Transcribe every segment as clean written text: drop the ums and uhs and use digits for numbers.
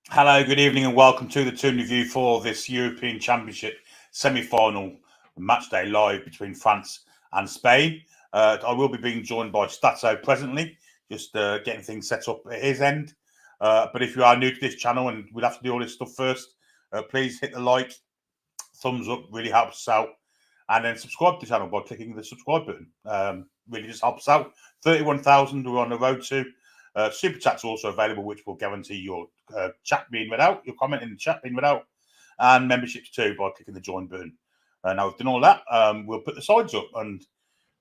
Hello, good evening, and welcome to the Toon review for this European Championship semi-final match day live between France and Spain. I will be being joined by Stato presently, just getting things set up at his end. But if you are new to this channel and we'd have to do all this stuff first, please hit the like, thumbs up, really helps us out. And then subscribe to the channel by clicking the subscribe button. Really just helps out. 31,000 we're on the road to. Super chat's also available, which will guarantee your chat being read out, your comment in the chat being read out, and memberships too by clicking the join button. Now we've done all that, we'll put the sides up, and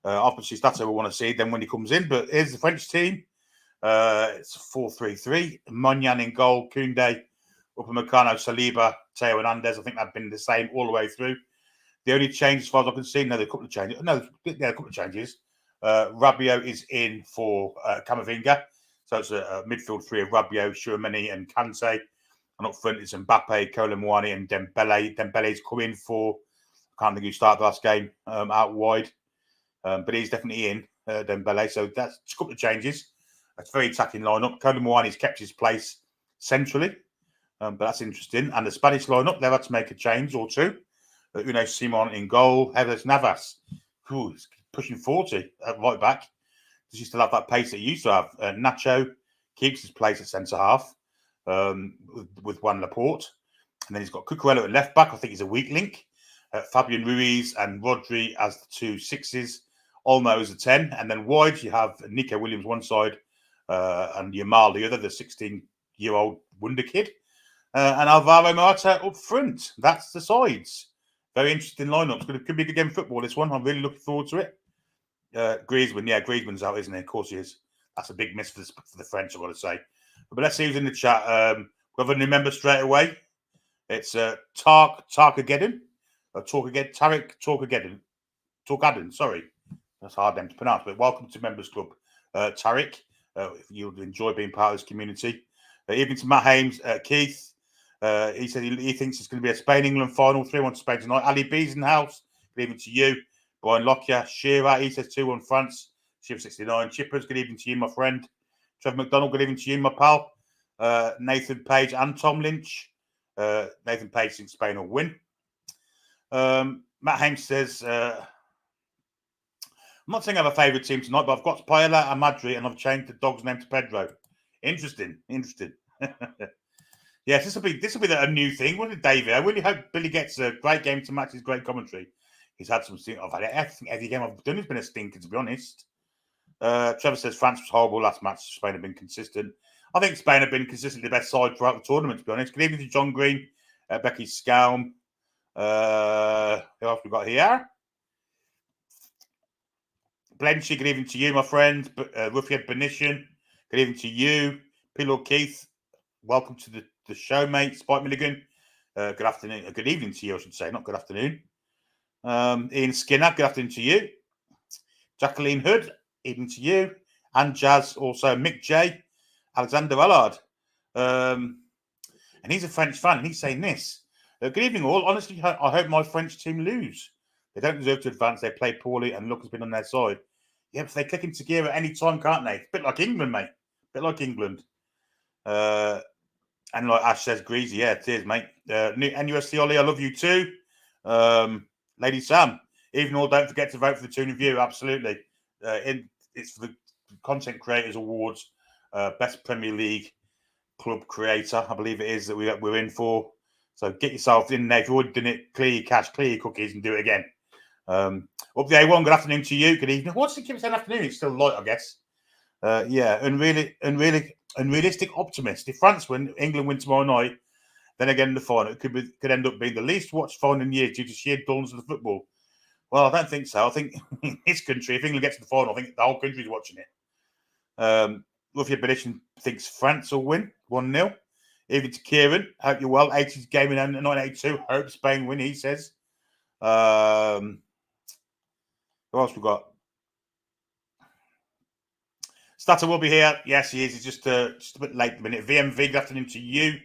obviously that's how we want to see them when he comes in. But here's the French team. It's 4-3-3. Magnan in goal, Koundé, Upamecano, Saliba, Theo Hernandez. I think they've been the same all the way through. The only change, as far as I can see, no, there are a couple of changes. No, yeah, a couple of changes. Rabiot is in for Camavinga. So it's a midfield three of Rabiot, Tchouaméni and Kante. And up front it's Mbappe, Colomwani and Dembele. Dembele's come in for, I can't think who started the last game, out wide. But he's definitely in, Dembele. So that's a couple of changes. That's a very attacking lineup. Colomwani's kept his place centrally. But that's interesting. And the Spanish lineup, they've had to make a change or two. Unai Simon in goal. Heves Navas, he's pushing 40 at right back. Does he still have that pace that he used to have? Nacho keeps his place at centre half with Juan Laporte. And then he's got Cucurella at left back. I think he's a weak link. Fabian Ruiz and Rodri as the 2 6s. Olmo as a 10. And then wide, you have Nico Williams one side and Yamal the other, the 16-year-old wonder kid. And Alvaro Morata up front. That's the sides. Very interesting lineup. Could be a good game of football, this one. I'm really looking forward to it. Griezmann, yeah, Griezmann's out, isn't he? Of course he is. That's a big miss for the French, I've got to say. But let's see who's in the chat. We have a new member straight away. It's Tarkageddon. Tarkageddon, sorry. That's hard name to pronounce, but welcome to Members Club, Tariq. If you'd enjoy being part of this community. Evening to Matt Hames, Keith. He said he thinks it's going to be a Spain-England final, 3-1 to Spain tonight. Ali B's in the house. Good evening to you. Brian Lockyer, Shearer, he says 2-1 France. Shiv 69. Chippers, good evening to you, my friend. Trevor McDonald, good evening to you, my pal. Nathan Page and Tom Lynch. Nathan Page thinks Spain will win. Matt Hames says, I'm not saying I have a favourite team tonight, but I've got Paella and Madrid, and I've changed the dog's name to Pedro. Interesting. Yes, this will be a new thing, wouldn't it, David? I really hope Billy gets a great game to match his great commentary. He's had some stink. I think every game I've done has been a stinker, to be honest. Trevor says France was horrible last match. Spain have been consistent. I think Spain have been consistently the best side throughout the tournament, to be honest. Good evening to John Green, Becky Scalm. Who else we got here? Blenchy, good evening to you, my friend. Ruffiad Benishan, good evening to you. Pillow Keith, welcome to the show, mate. Spike Milligan, good afternoon. Good evening to you, I should say, not good afternoon. Ian Skinner, good afternoon to you. Jacqueline Hood, evening to you. And Jazz, also Mick J. Alexander Allard. And he's a French fan, and he's saying this. Good evening, all. Honestly, I hope my French team lose. They don't deserve to advance. They play poorly, and luck has been on their side. Yeah, but they click into gear at any time, can't they? A bit like England, mate. A bit like England. And like Ash says, Greasy, yeah, cheers, mate. NUSC Ollie, I love you too. Lady Sam, even all, don't forget to vote for the Toon review. Absolutely. It's for the Content Creators Awards, Best Premier League Club Creator, I believe it is, that we're in for. So get yourself in there. If you already done it, clear your cache, clear your cookies, and do it again. Up the A1, good afternoon to you. Good evening. What's the keep saying afternoon? It's still light, I guess. Yeah, unrealistic optimist. If France win, England win tomorrow night, then again in the final, it could end up being the least watched final in years due to sheer dullness of the football. Well, I don't think so. I think in this country, if England gets to the final, I think the whole country's watching it. Ruffy Benediction thinks France will win 1-0. Even to Kieran, hope you're well. 80s gaming in 1982. Hope Spain win, he says. Who else we got? Statter will be here. Yes, he is. He's just a bit late at the minute. VMV, good afternoon to you.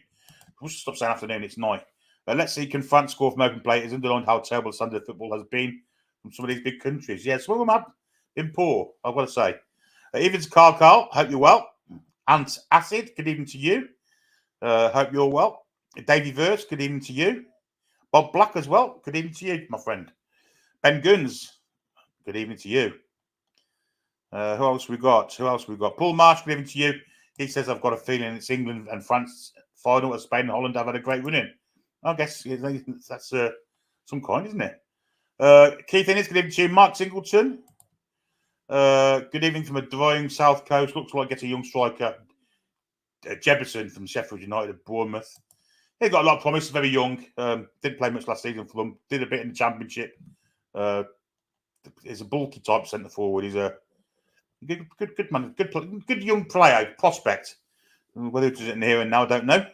We'll stop saying afternoon, it's night. Let's see, can France score from open play? It's underlined how terrible Sunday football has been from some of these big countries. Yeah, some of them have been poor, I've got to say. Even to Carl, hope you're well. Ant Acid, good evening to you. Hope you're well. Davey Verse, good evening to you. Bob Black as well, good evening to you, my friend. Ben Guns, good evening to you. Who else we got? Paul Marsh, good evening to you. He says, I've got a feeling it's England and France final as Spain and Holland have had a great run in. I guess that's some kind, isn't it? Keith Innes, good evening to you. Mark Singleton, good evening from a drying South Coast. Looks like get a young striker, Jefferson from Sheffield United at Bournemouth. He got a lot of promise, very young. Didn't play much last season for them. Did a bit in the Championship. He's a bulky type centre forward. He's a good man, good young player, prospect. Whether it was in here and now, I don't know.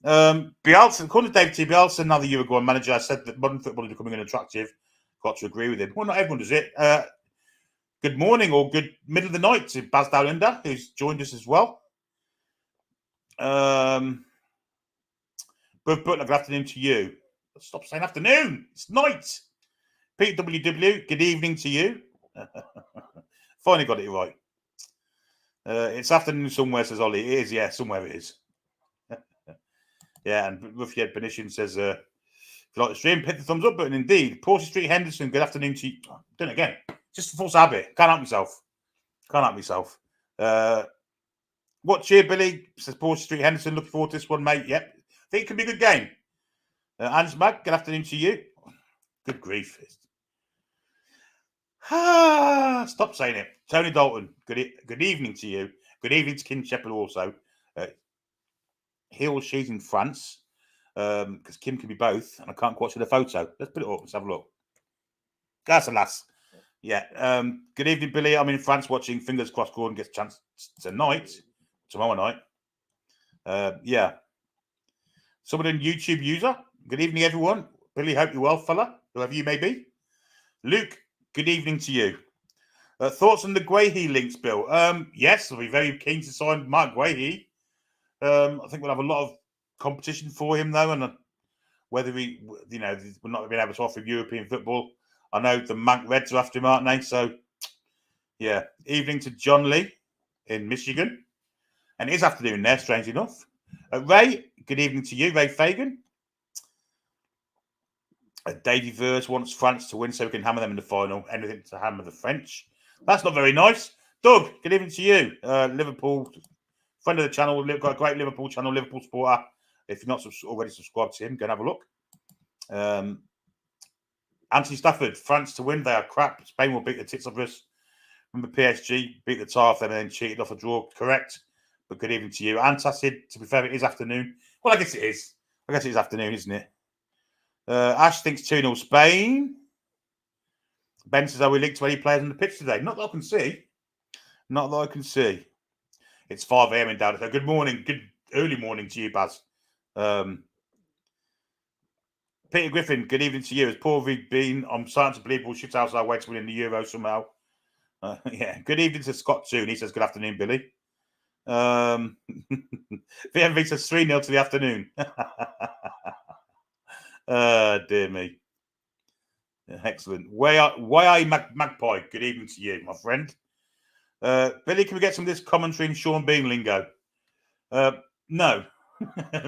Bielsa, according to David T. Bielsa, another Uruguayan manager, said that modern football is becoming unattractive. Got to agree with him. Well, not everyone does it. Good morning or good middle of the night to Baz Dowlander, who's joined us as well. Butler, good afternoon to you. Stop saying afternoon. It's night. Pete WW, good evening to you. Finally got it right. It's afternoon somewhere, says Ollie. It is, yeah, somewhere it is. Yeah, and Ruffy Benediction says, if you like the stream, hit the thumbs up button. Indeed. Portia Street Henderson, good afternoon to you. Done it again. Just a false habit. Can't help myself. What cheer, Billy? Says Portia Street Henderson. Looking forward to this one, mate. Yep. Think it could be a good game. Ange Mag, good afternoon to you. Good grief. Stop saying it. Tony Dalton, good evening to you. Good evening to Kim Shepherd also. He or she's in France, because Kim can be both, and I can't quite see the photo. Let's put it up. Let's have a look. That's a lass. Yeah. Good evening, Billy. I'm in France watching. Fingers crossed Gordon gets a chance tomorrow night. Yeah. Someone in YouTube user. Good evening, everyone. Billy, hope you're well, fella, whoever you may be. Luke, good evening to you. Thoughts on the Guehi links, Bill? Yes, I'll be very keen to sign Mark Guehi. I think we'll have a lot of competition for him, though, and whether we're not being able to offer him European football. I know the Mank Reds are after him, aren't they? So, yeah. Evening to John Lee in Michigan. And it is afternoon there, strange enough. Ray, good evening to you, Ray Fagan. Davey Verse wants France to win so we can hammer them in the final. Anything to hammer the French. That's not very nice. Doug, good evening to you. Liverpool, friend of the channel. Got a great Liverpool channel, Liverpool supporter. If you're not already subscribed to him, go and have a look. Anthony Stafford, France to win. They are crap. Spain will beat the tits of us. Remember PSG beat the tar off them and then cheated off a draw. Correct. But good evening to you. Antacid, to be fair, it is afternoon. Well, I guess it is. I guess it is afternoon, isn't it? Ash thinks 2-0 Spain. Ben says, are we linked to any players on the pitch today? Not that I can see. Not that I can see. It's 5 a.m. in Dallas. So good morning. Good early morning to you, Baz. Peter Griffin, good evening to you. As poor we've been, I'm starting to believe we'll shoot out our way to win in the Euro somehow. Yeah. Good evening to Scott Toon. He says, good afternoon, Billy. VMV says 3-0 to the afternoon. Dear me. Excellent. Why are you, Magpie? Good evening to you, my friend. Billy, can we get some of this commentary in Sean Bean lingo? No.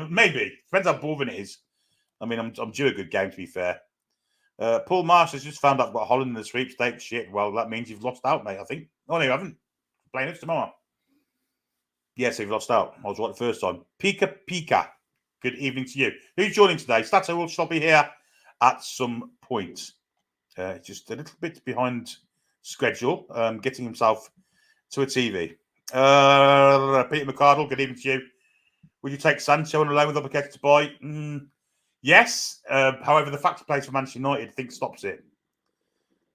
Maybe. Depends how boring it is. I mean, I'm due a good game, to be fair. Paul Marsh has just found out about Holland in the sweepstakes. Shit. Well, that means you've lost out, mate, I think. Oh, no, you haven't. Playing it tomorrow. Yes, you've lost out. I was right the first time. Pika. Good evening to you. Who's joining today? Stato will still be here at some point. Just a little bit behind schedule, getting himself to a TV. Peter McCardle, good evening to you. Would you take Sancho on a loan with Uppercut to buy? Yes. However, the fact he plays for Manchester United, I think stops it.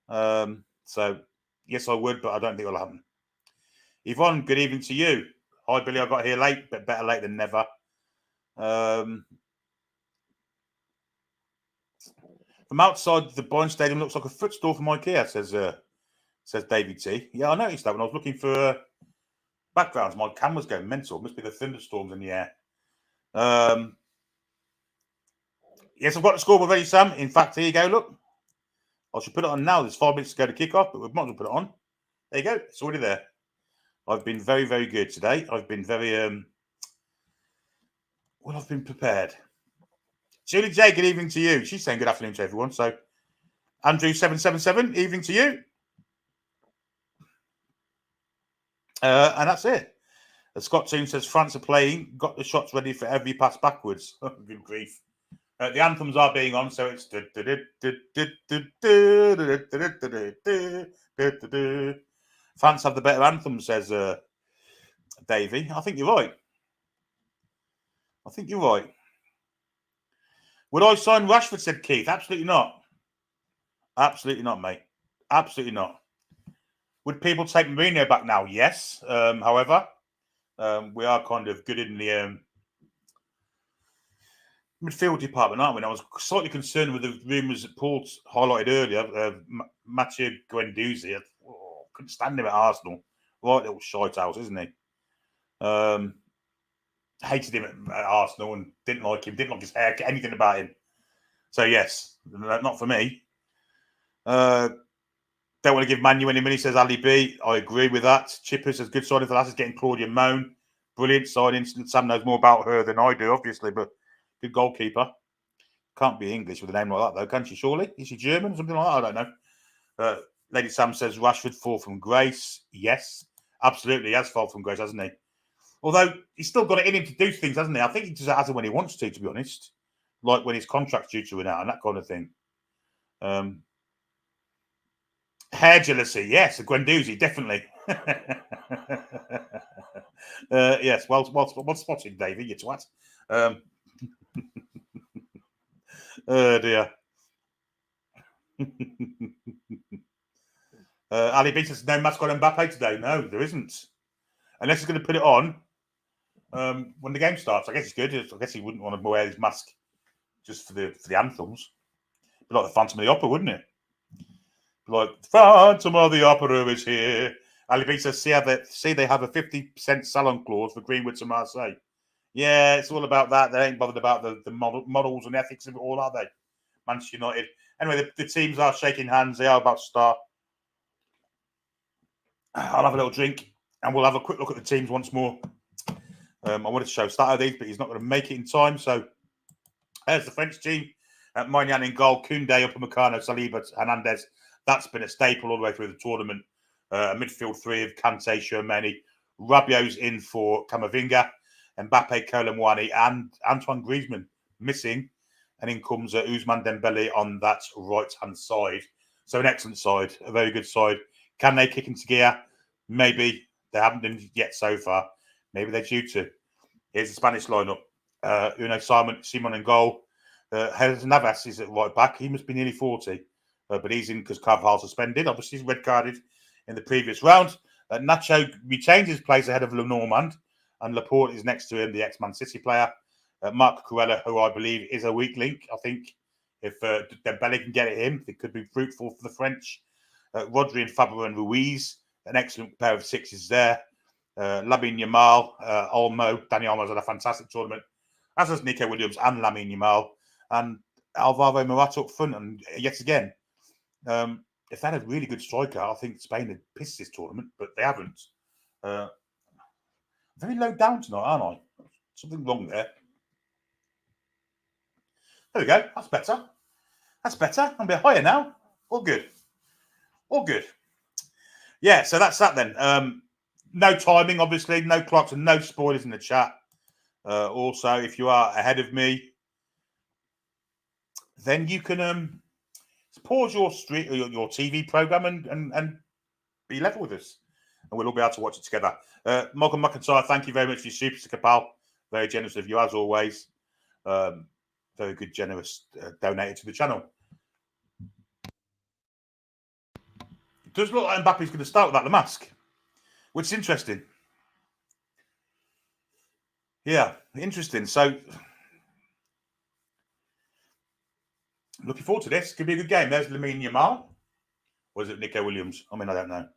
So, yes, I would, but I don't think it'll happen. Yvonne, good evening to you. Hi, Billy. I got here late, but better late than never. From outside the Boyne Stadium, looks like a footstool from IKEA, says David T. Yeah, I noticed that when I was looking for backgrounds. My camera's going mental. Must be the thunderstorms in the air. Yes, I've got the scoreboard ready, Sam. In fact, here you go. Look, I should put it on now. There's 5 minutes to go to kick off, but we might as well put it on. There you go. It's already there. I've been very, very good today. I've been very well. I've been prepared. Julie J, good evening to you. She's saying good afternoon to everyone. So, Andrew 777, evening to you. And that's it. Scott Toon says France are playing. Got the shots ready for every pass backwards. Good grief. The anthems are being on, so it's France have the better anthem, says Davey. I think you're right. Would I sign Rashford, said Keith? Absolutely not. Absolutely not, mate. Absolutely not. Would people take Mourinho back now? Yes. However, we are kind of good in the midfield department, aren't we? And I was slightly concerned with the rumours that Paul highlighted earlier. Mathieu Guendouzi, couldn't stand him at Arsenal. Right little shite house, isn't he? Hated him at Arsenal and didn't like him, didn't like his hair, anything about him. So yes, not for me. Don't want to give Manu any money, says Ali B. I agree with that. Chipper says good signing for that is getting Claudia Moan. Brilliant signing. Sam knows more about her than I do, obviously, but good goalkeeper. Can't be English with a name like that, though, can she, surely? Is she German? Something like that? I don't know. Lady Sam says Rashford fall from grace. Yes, absolutely. He has fall from grace, hasn't he? Although he's still got it in him to do things, hasn't he? I think he just has it when he wants to be honest. Like when his contract's due to run out and that kind of thing. Hair jealousy, yes. A Guendouzi, definitely. Yes, well spotted, Davey, you twat. Oh dear. Ali B says no mascot Mbappe today. No, there isn't. Unless he's going to put it on when the game starts. I guess it's good. I guess he wouldn't want to wear his mask just for the anthems. Be like the Phantom of the Opera, wouldn't it? Be like Phantom of the Opera is here. Ali B says, see they have a 50% salon clause for Greenwood to Marseille. Yeah, it's all about that. They ain't bothered about the models and ethics of it all, are they? Manchester United. Anyway, the teams are shaking hands. They are about to start. I'll have a little drink and we'll have a quick look at the teams once more. I wanted to show Saturday, but he's not going to make it in time. So there's the French team. Moynihan in goal, Koundé, Upamecano, Saliba, Hernandez. That's been a staple all the way through the tournament. Midfield three of Kante, Tchouaméni. Rabiot's in for Camavinga, Mbappe, Kolo Muani, and Antoine Griezmann missing. And in comes Ousmane Dembele on that right-hand side. So an excellent side, a very good side. Can they kick into gear? Maybe. They haven't done it yet so far. Maybe they're due to. Here's the Spanish lineup. Simon in goal. Hernandez Navas is at right back. He must be nearly 40. But he's in because Carvajal suspended. Obviously, he's red carded in the previous round. Nacho retained his place ahead of Lenormand. And Laporte is next to him, the ex-Man City player. Marc Cucurella, who I believe is a weak link. I think if Dembele can get at him, it could be fruitful for the French. Rodri and Fabio and Ruiz, an excellent pair of sixes there. Lamine Yamal, Olmo, Dani Olmo's had a fantastic tournament, as has Nico Williams and Lamine Yamal, and Alvaro Morata up front. And yet again, if they had a really good striker, I think Spain had pissed this tournament, but they haven't. Very low down tonight, aren't I? Something wrong there. There we go. That's better. I'm a bit higher now. All good. Yeah, so that's that then. No timing, obviously. No clocks and no spoilers in the chat. Also, if you are ahead of me, then you can pause your TV program and be level with us. And we'll all be able to watch it together. Morgan McIntyre, thank you very much for your super sticker, pal. Very generous of you, as always. Very good, generous donator to the channel. It does look like Mbappe's going to start without the mask. which is interesting. Yeah, interesting. So, looking forward to this. Could be a good game. There's Lamine Yamal. Or is it Nico Williams? I mean, I don't know.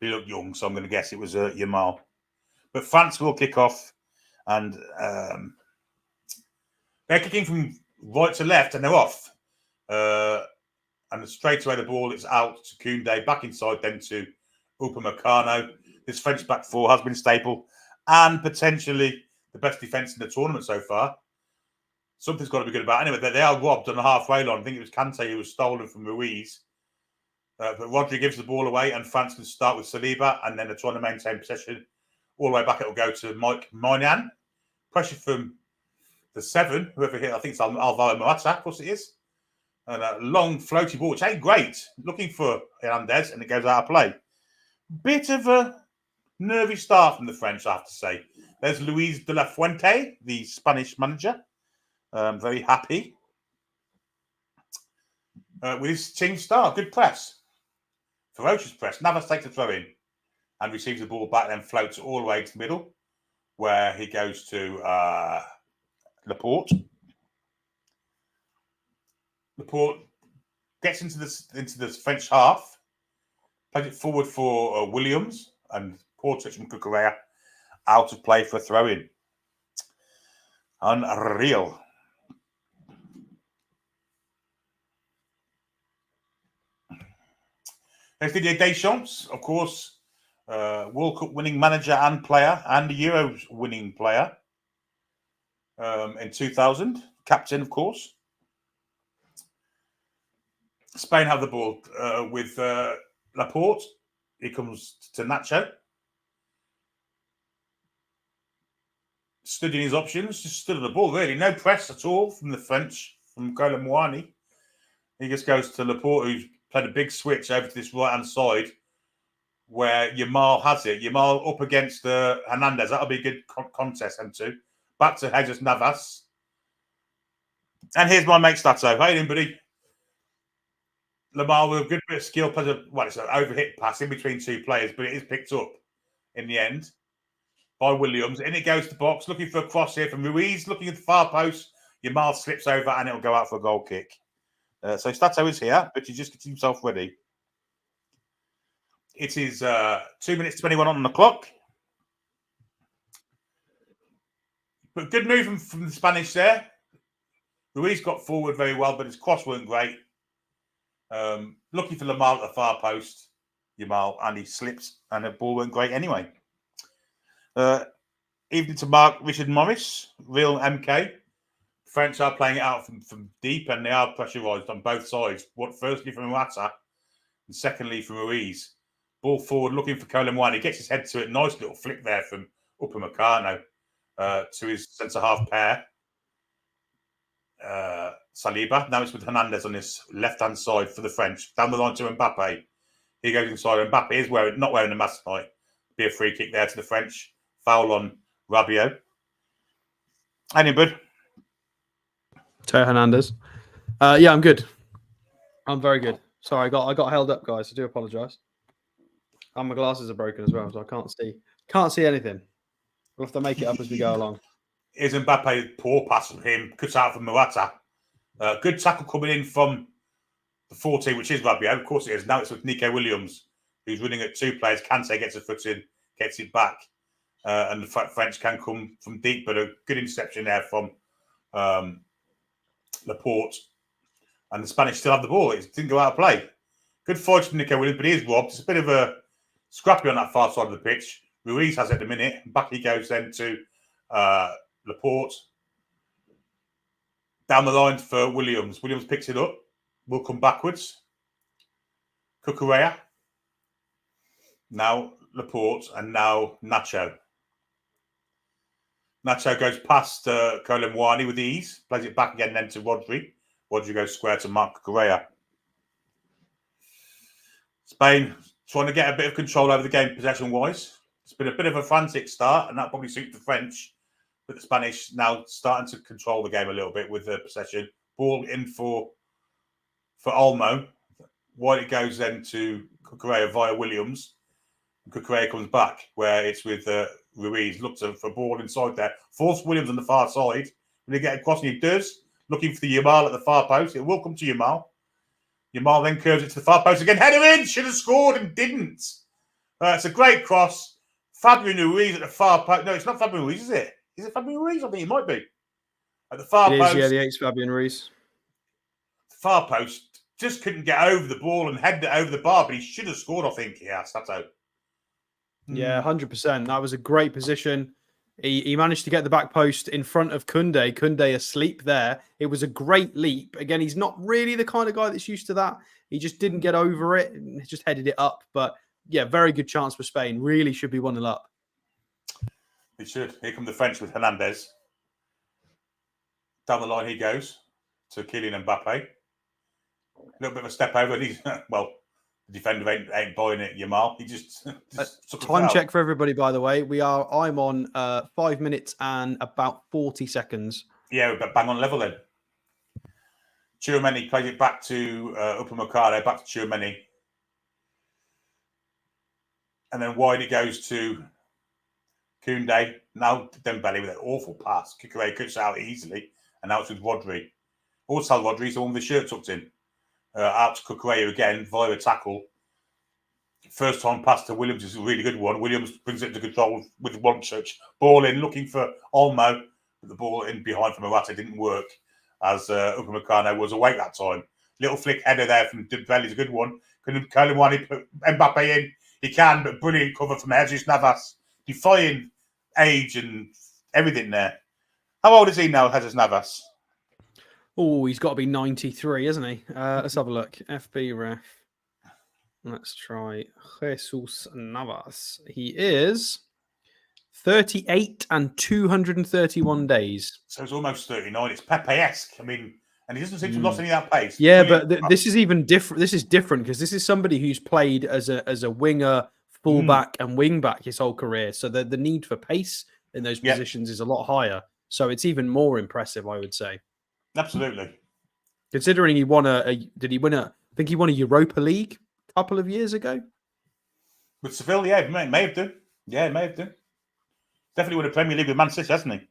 He looked young, so I'm going to guess it was Yamal. But France will kick off, and they're kicking from right to left, and they're off. And straight away the ball is out to Koundé, back inside, then to Upamecano. This French back four has been staple and potentially the best defence in the tournament so far. Something's got to be good about it. Anyway, they are robbed on the halfway line. I think it was Kante who was stolen from Ruiz. But Rodri gives the ball away, and France can start with Saliba, and then they're trying to maintain possession. All the way back, it will go to Mike Maignan. Pressure from the 7, whoever hit, I think it's Alvaro Morata, of course it is. And a long floaty ball, which ain't great. Looking for Hernandez, and it goes out of play. Bit of a nervy start from the French, I have to say. There's Luis de la Fuente, the Spanish manager. Very happy with his team start. Good press. Ferocious press. Navas takes a throw in and receives the ball back, then floats all the way to the middle, where he goes to Laporte. Laporte gets into the French half, plays it forward for Williams, and poor touch from Cucurella out of play for a throw-in. Unreal. There's Didier Deschamps, of course, World Cup winning manager and player, and Euros winning player in 2000. Captain, of course. Spain have the ball with Laporte. He comes to Nacho. Studying his options, just stood on the ball, really. No press at all from the French, from Colomboigny. He just goes to Laporte, who's played a big switch over to this right-hand side where Yamal has it. Yamal up against Hernandez. That'll be a good contest, them two. Back to Jesus Navas. And here's my mate Stato. Hey, everybody. Lamar with a good bit of skill. It's an overhit pass in between two players, but it is picked up in the end by Williams. And it goes to box, looking for a cross here from Ruiz, looking at the far post. Yamal slips over and it'll go out for a goal kick. So Stato is here, but he just gets himself ready. It is 2 minutes 21 on the clock. But good move from the Spanish there. Ruiz got forward very well, but his cross weren't great. Looking for Yamal at the far post, Yamal, and he slips, and the ball weren't great anyway. Evening to Mark Richard Morris, real MK. French are playing it out from deep, and they are pressurised on both sides. Firstly from Morata, and secondly from Ruiz. Ball forward, looking for Colomboigny. He gets his head to it. Nice little flick there from Upamecano to his centre-half pair. Saliba. Now it's with Hernandez on his left-hand side for the French. Down the line to Mbappe. He goes inside. Mbappe is not wearing a mask tonight. Be a free kick there to the French. Foul on Rabiot. Any bud? Teo Hernandez. Yeah, I'm good. I'm very good. Sorry, I got held up, guys. I do apologise. And my glasses are broken as well, so I can't see anything. We'll have to make it up as we go along. Here's Mbappe, poor pass from him, cuts out from Morata. Good tackle coming in from the 14, which is Rabiot. Of course it is. Now it's with Nico Williams, who's running at two players. Kante gets a foot in, gets it back. And the French can come from deep, but a good interception there from Laporte. And the Spanish still have the ball. It didn't go out of play. Good fight from Nico Williams, but he is robbed. It's a bit of a scrappy on that far side of the pitch. Ruiz has it at the minute. Back he goes then to Laporte. Down the line for Williams. Williams picks it up. Will come backwards. Cucurella. Now Laporte and now Nacho. Nacho goes past Colomboigny with ease. Plays it back again then to Rodri. Rodri goes square to Marc Cucurella. Spain trying to get a bit of control over the game possession-wise. It's been a bit of a frantic start, and that probably suits the French. But the Spanish now starting to control the game a little bit with the possession. Ball in for Olmo. Wide it goes then to Cucurella via Williams. Cucurella comes back, where it's with Ruiz, looks for a ball inside there, force Williams on the far side. When they get across, and he does, looking for the Yamal at the far post. It will come to Yamal. Yamal then curves it to the far post again. Header in, should have scored and didn't. It's a great cross. Fabian Ruiz at the far post. No, it's not Fabian Ruiz, is it? Is it Fabian Ruiz? I think it might be. At the far post. Yeah, the 8's Fabian Ruiz. Far post just couldn't get over the ball and headed it over the bar, but he should have scored, I think. Yeah, that's out. Yeah, 100%. That was a great position. He managed to get the back post in front of Kunde. Kunde asleep there. It was a great leap. Again, he's not really the kind of guy that's used to that. He just didn't get over it. He just headed it up. But yeah, very good chance for Spain. Really should be 1-0 up. It should. Here come the French with Hernandez. Down the line he goes to Kylian Mbappe. A little bit of a step over. He's, well, the defender ain't buying it, Yamal. He just time check for everybody, by the way. I'm on 5 minutes and about 40 seconds. Yeah, we're bang on level then. Tchouaméni plays it back to Upamecano, back to Tchouaméni. And then wide it goes to Koundé. Now Dembele with an awful pass. Cucurella cuts out easily. And now it's with Rodri. Also Rodri's the one with the shirt tucked in. Out to Cucurella again via a tackle. First time pass to Williams is a really good one. Williams brings it into control with one touch. Ball in, looking for Olmo. But the ball in behind from Morata didn't work as Upamecano was awake that time. Little flick header there from Dembele is a good one. Can Koulibaly put Mbappe in? He can, but brilliant cover from Jesus Navas. Defying age and everything there. How old is he now, Jesus Navas? Oh, he's got to be 93, isn't he? Let's have a look. FB ref. Let's try Jesus Navas. He is 38 and 231 days. So it's almost 39. It's Pepe-esque. I mean, and he doesn't seem to have lost any of that pace. Yeah, but this is even different. This is different because this is somebody who's played as a winger, fullback, and wingback his whole career. So the need for pace in those positions is a lot higher. So it's even more impressive, I would say. Absolutely. Considering he won did he win I think he won a Europa League a couple of years ago. With Seville, yeah, may have done. Yeah, may have done. Definitely won a Premier League with Man City, hasn't he?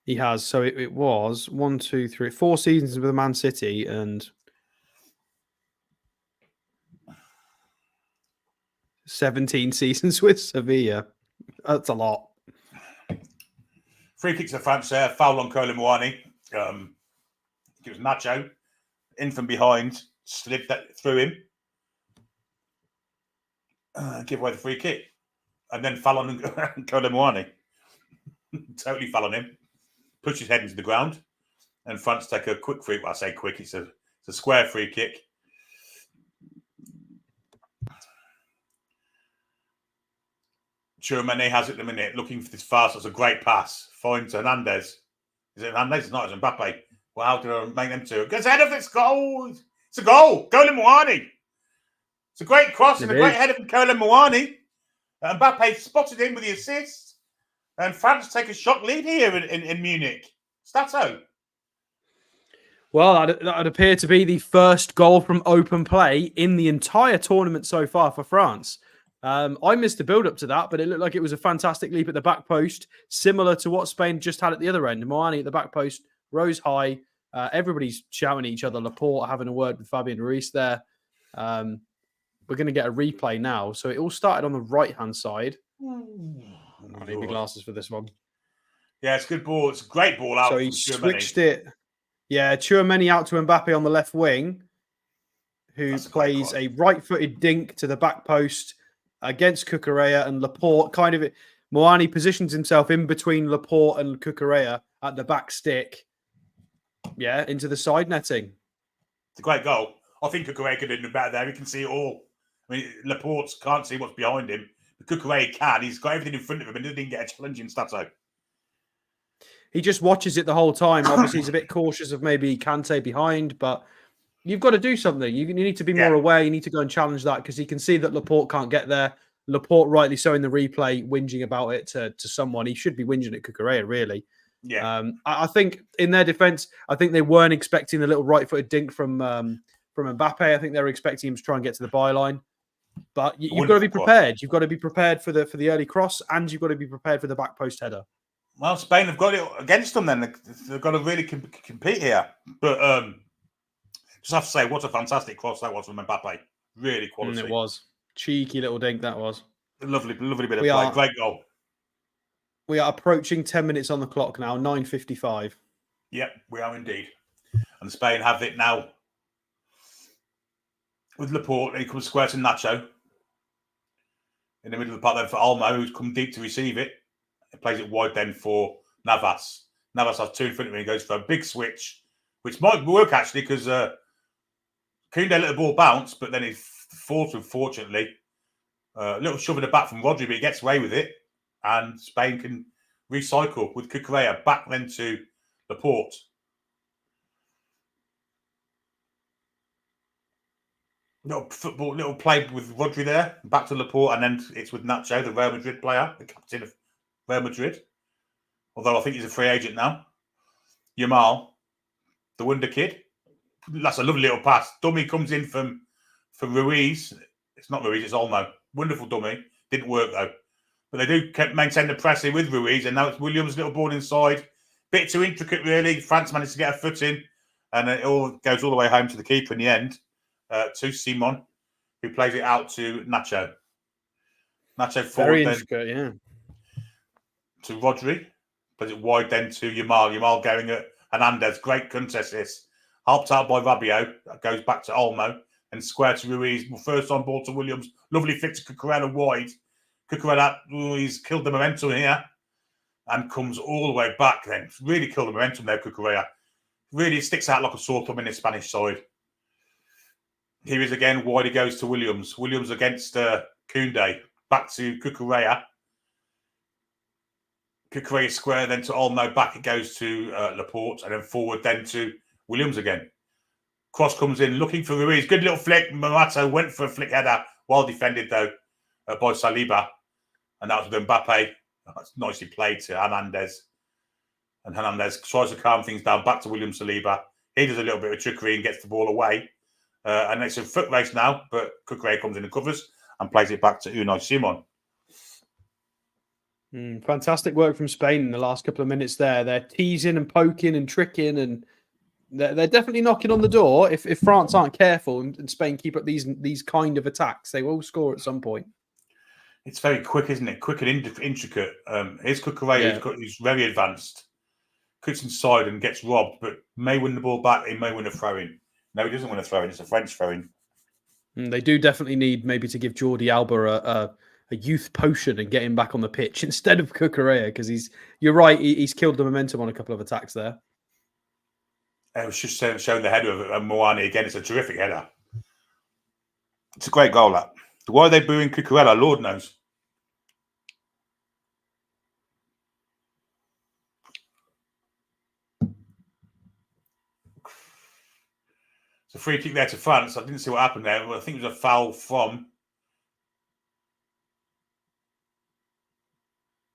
He has. So it was 1, 2, 3, 4 seasons with Man City and 17 seasons with Sevilla. That's a lot. Free kicks to France there. Foul on Koulibaly. It was Nacho in from behind, slid that through him, give away the free kick, and then fell on Koulibaly. Totally fell on him, pushed his head into the ground, and France take a quick free. Well, I say quick; it's a square free kick. Tchouaméni has it in a minute, looking for this fast. That's a great pass. Finds Hernandez. Is it Hernandez? It's not. It's Mbappe. Well, how did I make them two? Gets ahead of this goal. It's a goal. Koulibaly. It's a great cross and a great header from Koulibaly. Mbappe spotted him with the assist. And France take a shock lead here in Munich. Stato. Well, that appeared to be the first goal from open play in the entire tournament so far for France. I missed the build-up to that, but it looked like it was a fantastic leap at the back post, similar to what Spain just had at the other end. Moani at the back post rose high. Everybody's shouting at each other. Laporte having a word with Fabian Ruiz there. We're going to get a replay now. So it all started on the right-hand side. I need my glasses for this one. Yeah, it's a good ball. It's a great ball out. So he switched it. Yeah, Tchouaméni out to Mbappe on the left wing, who plays a right-footed dink to the back post against Cucurella and Laporte. Kind of, Moani positions himself in between Laporte and Cucurella at the back stick. Yeah, into the side netting. It's a great goal. I think Cucurella could have done better there. He can see it all. I mean, Laporte can't see what's behind him. But Cucurella can. He's got everything in front of him and didn't get a challenge in Stato. He just watches it the whole time. Obviously, he's a bit cautious of maybe Kante behind, but you've got to do something. You need to be more aware. You need to go and challenge that because he can see that Laporte can't get there. Laporte rightly so in the replay, whinging about it to someone. He should be whinging at Cucurella, really. Yeah. I think in their defense, I think they weren't expecting the little right-footed dink from Mbappe. I think they were expecting him to try and get to the byline. But you've got to be prepared. You've got to be prepared for the early cross, and you've got to be prepared for the back post header. Well, Spain have got it against them. Then they've got to really compete here. But just have to say, what a fantastic cross that was from Mbappe. Really quality. It was cheeky little dink. That was lovely bit of play. Great goal. We are approaching 10 minutes on the clock now. 9:55. Yep, we are indeed. And Spain have it now with Laporte. He comes square to Nacho in the middle of the park. Then for Olmo, who's come deep to receive it. He plays it wide then for Navas. Navas has two in front of him. He goes for a big switch, which might work actually because Koundé let the ball bounce, but then he falls unfortunately. A little shove in the back from Rodri, but he gets away with it. And Spain can recycle with Cucurella back then to Laporte. Little play with Rodri there, back to Laporte, and then it's with Nacho, the Real Madrid player, the captain of Real Madrid. Although I think he's a free agent now. Yamal, the wonder kid. That's a lovely little pass. Dummy comes in from Ruiz. It's not Ruiz, it's Olmo. Wonderful dummy. Didn't work though. But they do maintain the pressing with Ruiz, and now it's Williams' little ball inside. Bit too intricate, really. France managed to get a foot in, and it all goes all the way home to the keeper in the end, to Simon, who plays it out to Nacho. Nacho forward. Very intricate, yeah. To Rodri. Plays it wide then to Yamal. Yamal going at Hernandez. Great contest this. Helped out by Rabiot. That goes back to Olmo. And square to Ruiz. First on ball to Williams. Lovely flick to Cucurella wide. Cucurella, he's killed the momentum here and comes all the way back then. Really killed the momentum there, Cucurella. Really sticks out like a sore thumb in the Spanish side. Here is again, wide he goes to Williams. Williams against Koundé. Back to Cucurella. Cucurella square, then to Olmo. Back it goes to Laporte. And then forward then to Williams again. Cross comes in, looking for Ruiz. Good little flick. Morata went for a flick header. Well defended, though, by Saliba. And that was with Mbappe. That's nicely played to Hernandez. And Hernandez tries to calm things down. Back to William Saliba. He does a little bit of trickery and gets the ball away. And it's a foot race now, but Cucurella comes in and covers and plays it back to Unai Simon. Fantastic work from Spain in the last couple of minutes there. They're teasing and poking and tricking, and they're definitely knocking on the door. If France aren't careful and Spain keep up these kind of attacks, they will score at some point. It's very quick, isn't it? Quick and intricate. Here's Cucurella, who's very advanced. Cuts inside and gets robbed, but may win the ball back. He may win a throw-in. No, he doesn't win a throw-in. It's a French throw-in. They do definitely need maybe to give Jordi Alba a youth potion and get him back on the pitch instead of Cucurella, because you're right, he's killed the momentum on a couple of attacks there. It was just showing the header of Moani again. It's a terrific header. It's a great goal, that. Why are they booing Cucurella? Lord knows. It's a free kick there to France. I didn't see what happened there. I think it was a foul from...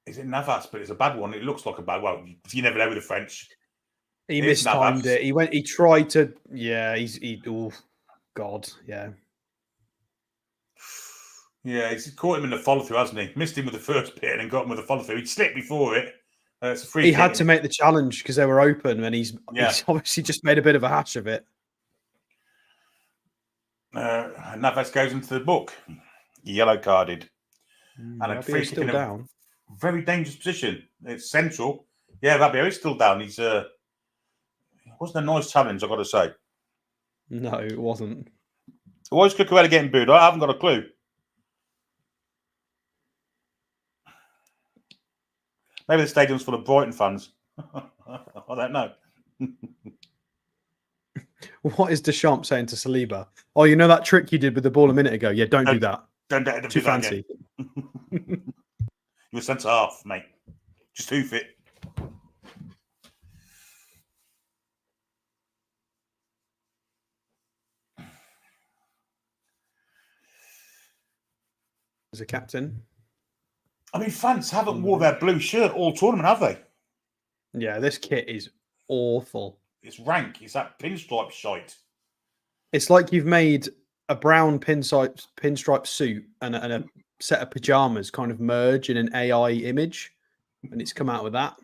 Is it Navas? But it's a bad one. It looks like a bad one. Well, you never know with the French. He mistimed it. He tried to... Yeah, oh, God, yeah. Yeah, he's caught him in the follow-through, hasn't he? Missed him with the first bit and then got him with the follow-through. He slipped before it. It's a free kick. He had to make the challenge because they were open, and he's obviously just made a bit of a hash of it. Navas goes into the book. Yellow carded. And a free kick in a very dangerous position. It's central. Yeah, Rabiot is still down. It wasn't a nice challenge, I've got to say. No, it wasn't. Why is Cucurella getting booed? I haven't got a clue. Maybe the stadium's full of Brighton fans. I don't know. What is Deschamps saying to Saliba? Oh, you know that trick you did with the ball a minute ago? Yeah, don't do that. Don't too fancy. You're centre half, mate. Just hoof it. As a captain. I mean, France haven't wore their blue shirt all tournament, have they? Yeah, this kit is awful. It's rank. It's that pinstripe shite. It's like you've made a brown pinstripe suit and a set of pajamas kind of merge in an AI image, and it's come out with that.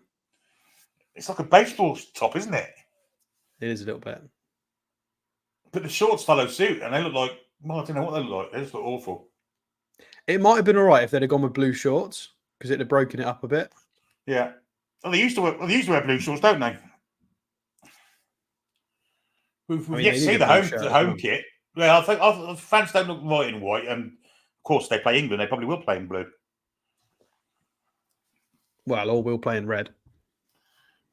It's like a baseball top, isn't it? It is a little bit. But the shorts follow suit, and they look like, well, I don't know what they look like. They just look awful. It might have been all right if they'd have gone with blue shorts because it'd have broken it up a bit. Yeah. Well, they used to wear blue shorts, don't they? We've yet to see the home kit. Yeah, I think fans don't look right in white, and of course they play England. They probably will play in blue. Well, or we'll play in red.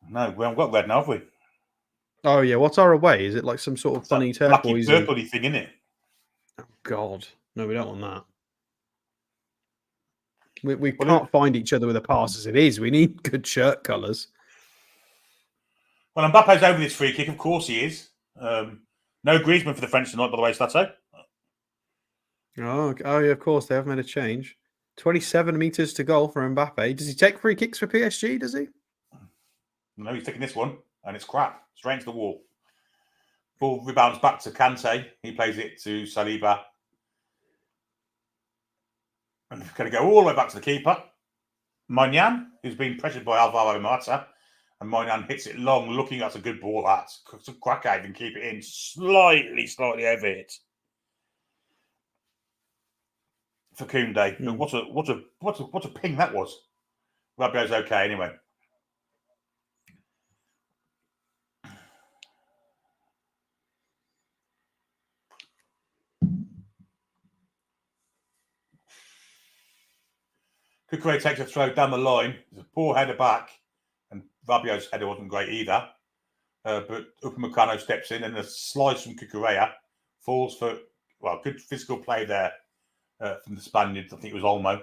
No, we haven't got red now, have we? Oh yeah, what's our away? Is it like some sort of funny turquoise purpley thing, isn't it? Oh God, no, we don't want that. We can't find each other with a pass as it is. We need good shirt colours. Well, Mbappe's over this free kick. Of course he is. No Griezmann for the French tonight, by the way, Stato. Oh yeah, of course they have made a change. 27 metres to goal for Mbappe. Does he take free kicks for PSG? Does he? No, he's taking this one, and it's crap. Straight into the wall. Ball rebounds back to Kante. He plays it to Saliba. And going to go all the way back to the keeper. Moynihan, who's been pressured by Alvaro Morata. And Moynihan hits it long, looking at a good ball. That's a crack out and keep it in slightly over it. For Koundé. But what a ping that was. Rabiot's okay anyway. Kukurea takes a throw down the line. There's a poor header back, and Rabiot's header wasn't great either. But Upamecano steps in, and a slice from Kukurea falls for, well, good physical play there from the Spaniards. I think it was Olmo.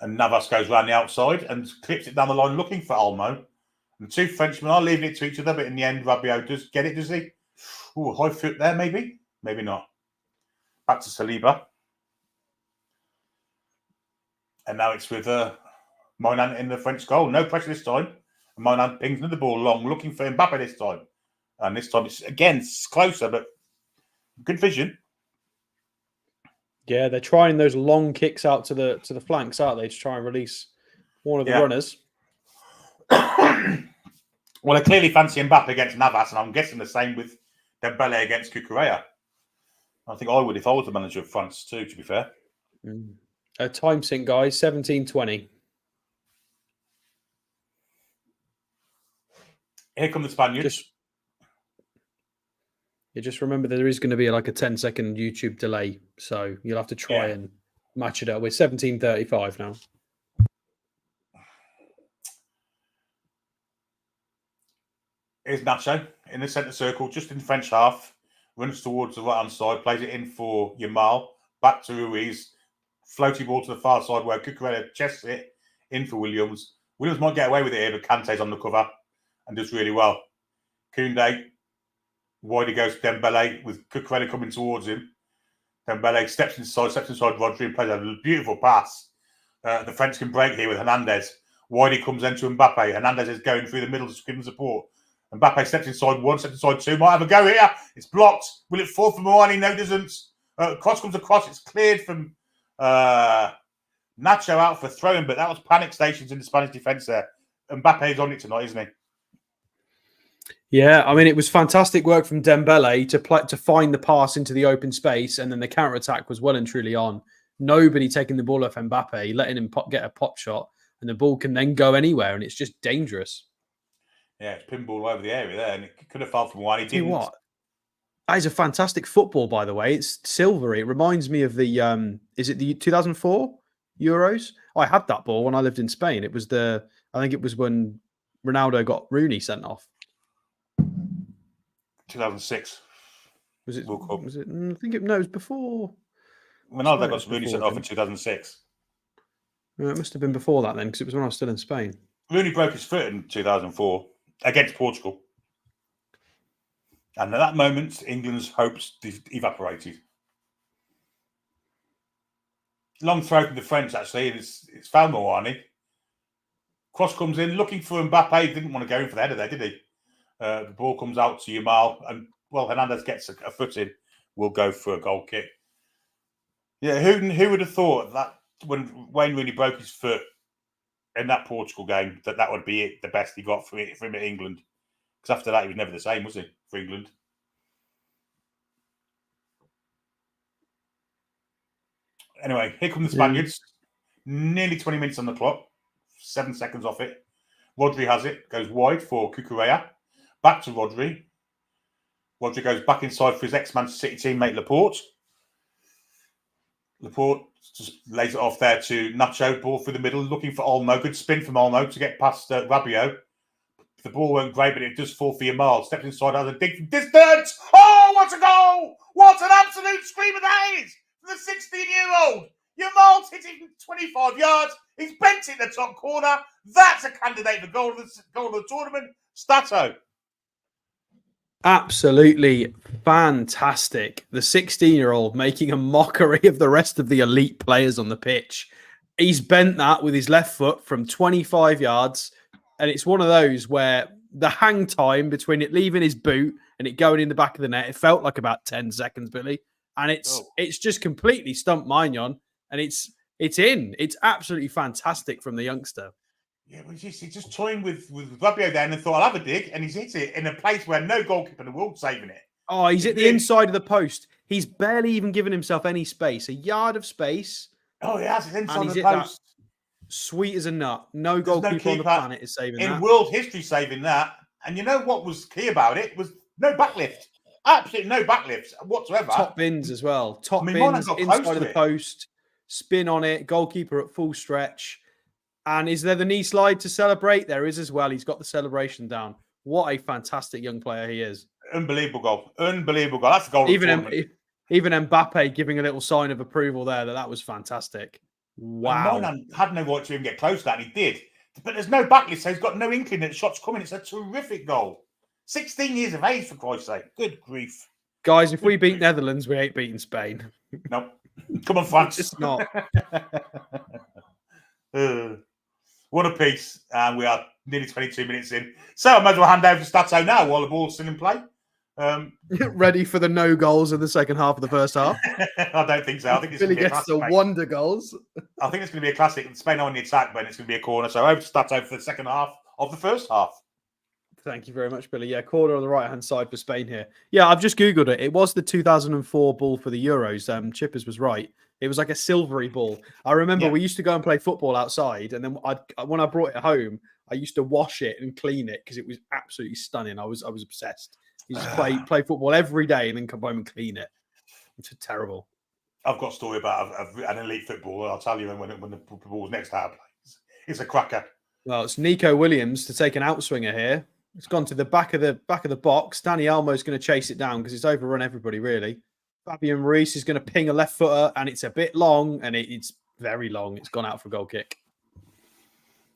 And Navas goes around the outside and clips it down the line looking for Olmo. And the two Frenchmen are leaving it to each other, but in the end, Rabiot does get it, does he? Ooh, high foot there, maybe? Maybe not. Back to Saliba. And now it's with Moynihan in the French goal. No pressure this time. And Moynihan pings the ball long, looking for Mbappe this time. And this time, it's closer, but good vision. Yeah, they're trying those long kicks out to the flanks, aren't they, to try and release one of the runners. Well, they clearly fancy Mbappe against Navas, and I'm guessing the same with Dembele against Kukurea. I think I would if I was the manager of France too, to be fair. Time sync, guys, 17:20. Here come the Spaniards. Just remember there is going to be like a 10-second YouTube delay, so you'll have to try and match it up. We're 17:35 now. Here's Nacho in the centre circle, just in French half. Runs towards the right-hand side, plays it in for Yamal. Back to Ruiz. Floaty ball to the far side where Kukurea chests it in for Williams. Williams might get away with it here, but Kante's on the cover and does really well. Koundé, wide he goes to Dembele with Kukurea coming towards him. Dembele steps inside Rodri and plays a beautiful pass. The French can break here with Hernandez. Wide he comes into Mbappe. Hernandez is going through the middle to give him support. Mbappe steps inside one, steps inside two. Might have a go here. It's blocked. Will it fall from Moani? No, it doesn't. Cross comes across. It's cleared from Nacho out for throwing, but that was panic stations in the Spanish defence there. Mbappe's on it tonight, isn't he? Yeah, I mean, it was fantastic work from Dembele to find the pass into the open space, and then the counter-attack was well and truly on. Nobody taking the ball off Mbappe, letting him get a pop shot, and the ball can then go anywhere, and it's just dangerous. Yeah, it's pinball over the area there, and it could have fallen from one. He didn't. What? That is a fantastic football, by the way. It's silvery. It reminds me of the is it the 2004 Euros? I had that ball when I lived in Spain. It was I think it was when Ronaldo got Rooney sent off. 2006. Was it? Was it? I think it was before. Ronaldo got Rooney sent off in 2006. It must have been before that then, because it was when I was still in Spain. Rooney broke his foot in 2004 against Portugal. And at that moment, England's hopes evaporated. Long throw from the French, actually, and it's found Moani. Cross comes in, looking for Mbappe. He didn't want to go in for the header there, did he? The ball comes out to Yamal, and, well, Hernandez gets a foot in. will go for a goal kick. Yeah, who would have thought that when Wayne Rooney broke his foot in that Portugal game, that would be it, the best he got from him at England? Because after that, he was never the same, was he, for England? Anyway, here come the Spaniards. Nearly 20 minutes on the clock. 7 seconds off it. Rodri has it. Goes wide for Cucurella. Back to Rodri. Rodri goes back inside for his ex-Manchester City teammate Laporte. Laporte just lays it off there to Nacho. Ball through the middle, looking for Olmo. Good spin from Olmo to get past Rabiot. The ball weren't great, but it does fall for Yamal. Steps inside, has a dig from distance. Oh, what a goal! What an absolute screamer that is! For the 16-year-old. Yamal's hit it from 25 yards. He's bent it in the top corner. That's a candidate for goal of the tournament. Stato. Absolutely fantastic. The 16-year-old making a mockery of the rest of the elite players on the pitch. He's bent that with his left foot from 25 yards. And it's one of those where the hang time between it leaving his boot and it going in the back of the net, it felt like about 10 seconds, Billy. And it's just completely stumped Mignon. And it's in. It's absolutely fantastic from the youngster. Yeah, but he's just toying with Rabiot there and thought, I'll have a dig. And he's hit it in a place where no goalkeeper in the world saving it. Oh, he's at the inside of the post. He's barely even given himself any space. A yard of space. Oh, he has. He's inside the post. Sweet as a nut. No goalkeeper on the planet is saving that. In world history saving that. And you know what was key about it? Was no backlift. Absolutely no backlift whatsoever. Top bins as well. Top bins inside of the post. Spin on it. Goalkeeper at full stretch. And is there the knee slide to celebrate? There is as well. He's got the celebration down. What a fantastic young player he is. Unbelievable goal. Unbelievable goal. That's the goal. Even Mbappe giving a little sign of approval there that was fantastic. Wow. Moynihan had no right to even get close to that, and he did. But there's no backlist, so he's got no inkling that the shot's coming. It's a terrific goal. 16 years of age, for Christ's sake. Good grief. Guys, if we beat Netherlands, we ain't beating Spain. No. Come on, France. It's not. What a piece. And we are nearly 22 minutes in. So I might as well hand over to Stato now while the ball's still in play. Ready for the no goals in the second half of the first half? I don't think so. I think it's Billy gets the wonder goals. I think it's going to be a classic. Spain are on the attack, but it's going to be a corner. So over to Stato for the second half of the first half. Thank you very much, Billy. Yeah, corner on the right-hand side for Spain here. Yeah, I've just Googled it. It was the 2004 ball for the Euros. Chippers was right. It was like a silvery ball. I remember we used to go and play football outside, and then when I brought it home, I used to wash it and clean it because it was absolutely stunning. I was obsessed. You just play football every day and then come home and clean it. It's terrible. I've got a story about an elite footballer. I'll tell you when the ball's next to our place. It's a cracker. Well, it's Nico Williams to take an outswinger here. It's gone to the back of the box. Dani Olmo's going to chase it down because it's overrun everybody, really. Fabian Ruiz is going to ping a left footer, and it's a bit long, and it's very long. It's gone out for a goal kick.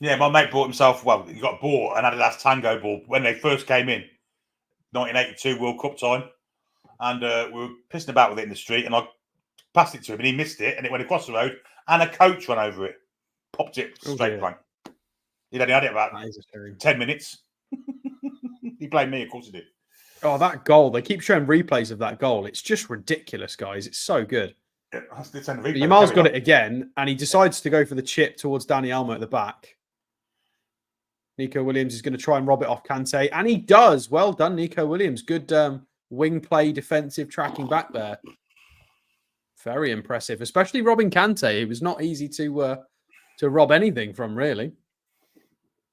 Yeah, my mate bought himself, he got bought an Adidas Tango ball when they first came in, 1982 World Cup time. And we were pissing about with it in the street, and I passed it to him, and he missed it, and it went across the road, and a coach ran over it. Popped it straight blank. He'd only had it about 10 minutes. He blamed me, of course he did. Oh, that goal. They keep showing replays of that goal. It's just ridiculous, guys. It's so good. Yamal's got it again, and he decides to go for the chip towards Dani Olmo at the back. Nico Williams is going to try and rob it off Kante, and he does. Well done, Nico Williams. Good wing play, defensive tracking back there. Very impressive, especially robbing Kante. It was not easy to rob anything from, really.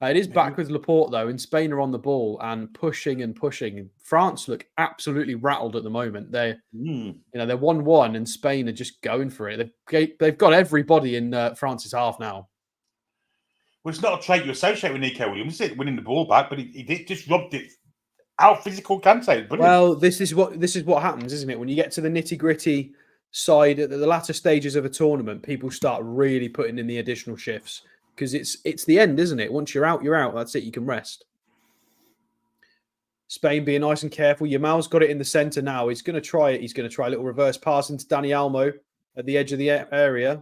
It is back with Laporte, though, and Spain are on the ball and pushing and pushing. France look absolutely rattled at the moment. They're 1-1, and Spain are just going for it. They've got everybody in France's half now. Well, it's not a trait you associate with Nico Williams, is it? Winning the ball back, but he did just robbed it out physical Kante. Brilliant. Well, this is what happens, isn't it? When you get to the nitty-gritty side at the latter stages of a tournament, people start really putting in the additional shifts. Because it's the end, isn't it? Once you're out, you're out. That's it. You can rest. Spain being nice and careful. Yamal's got it in the centre now. He's going to try it. He's going to try a little reverse pass into Dani Olmo at the edge of the area.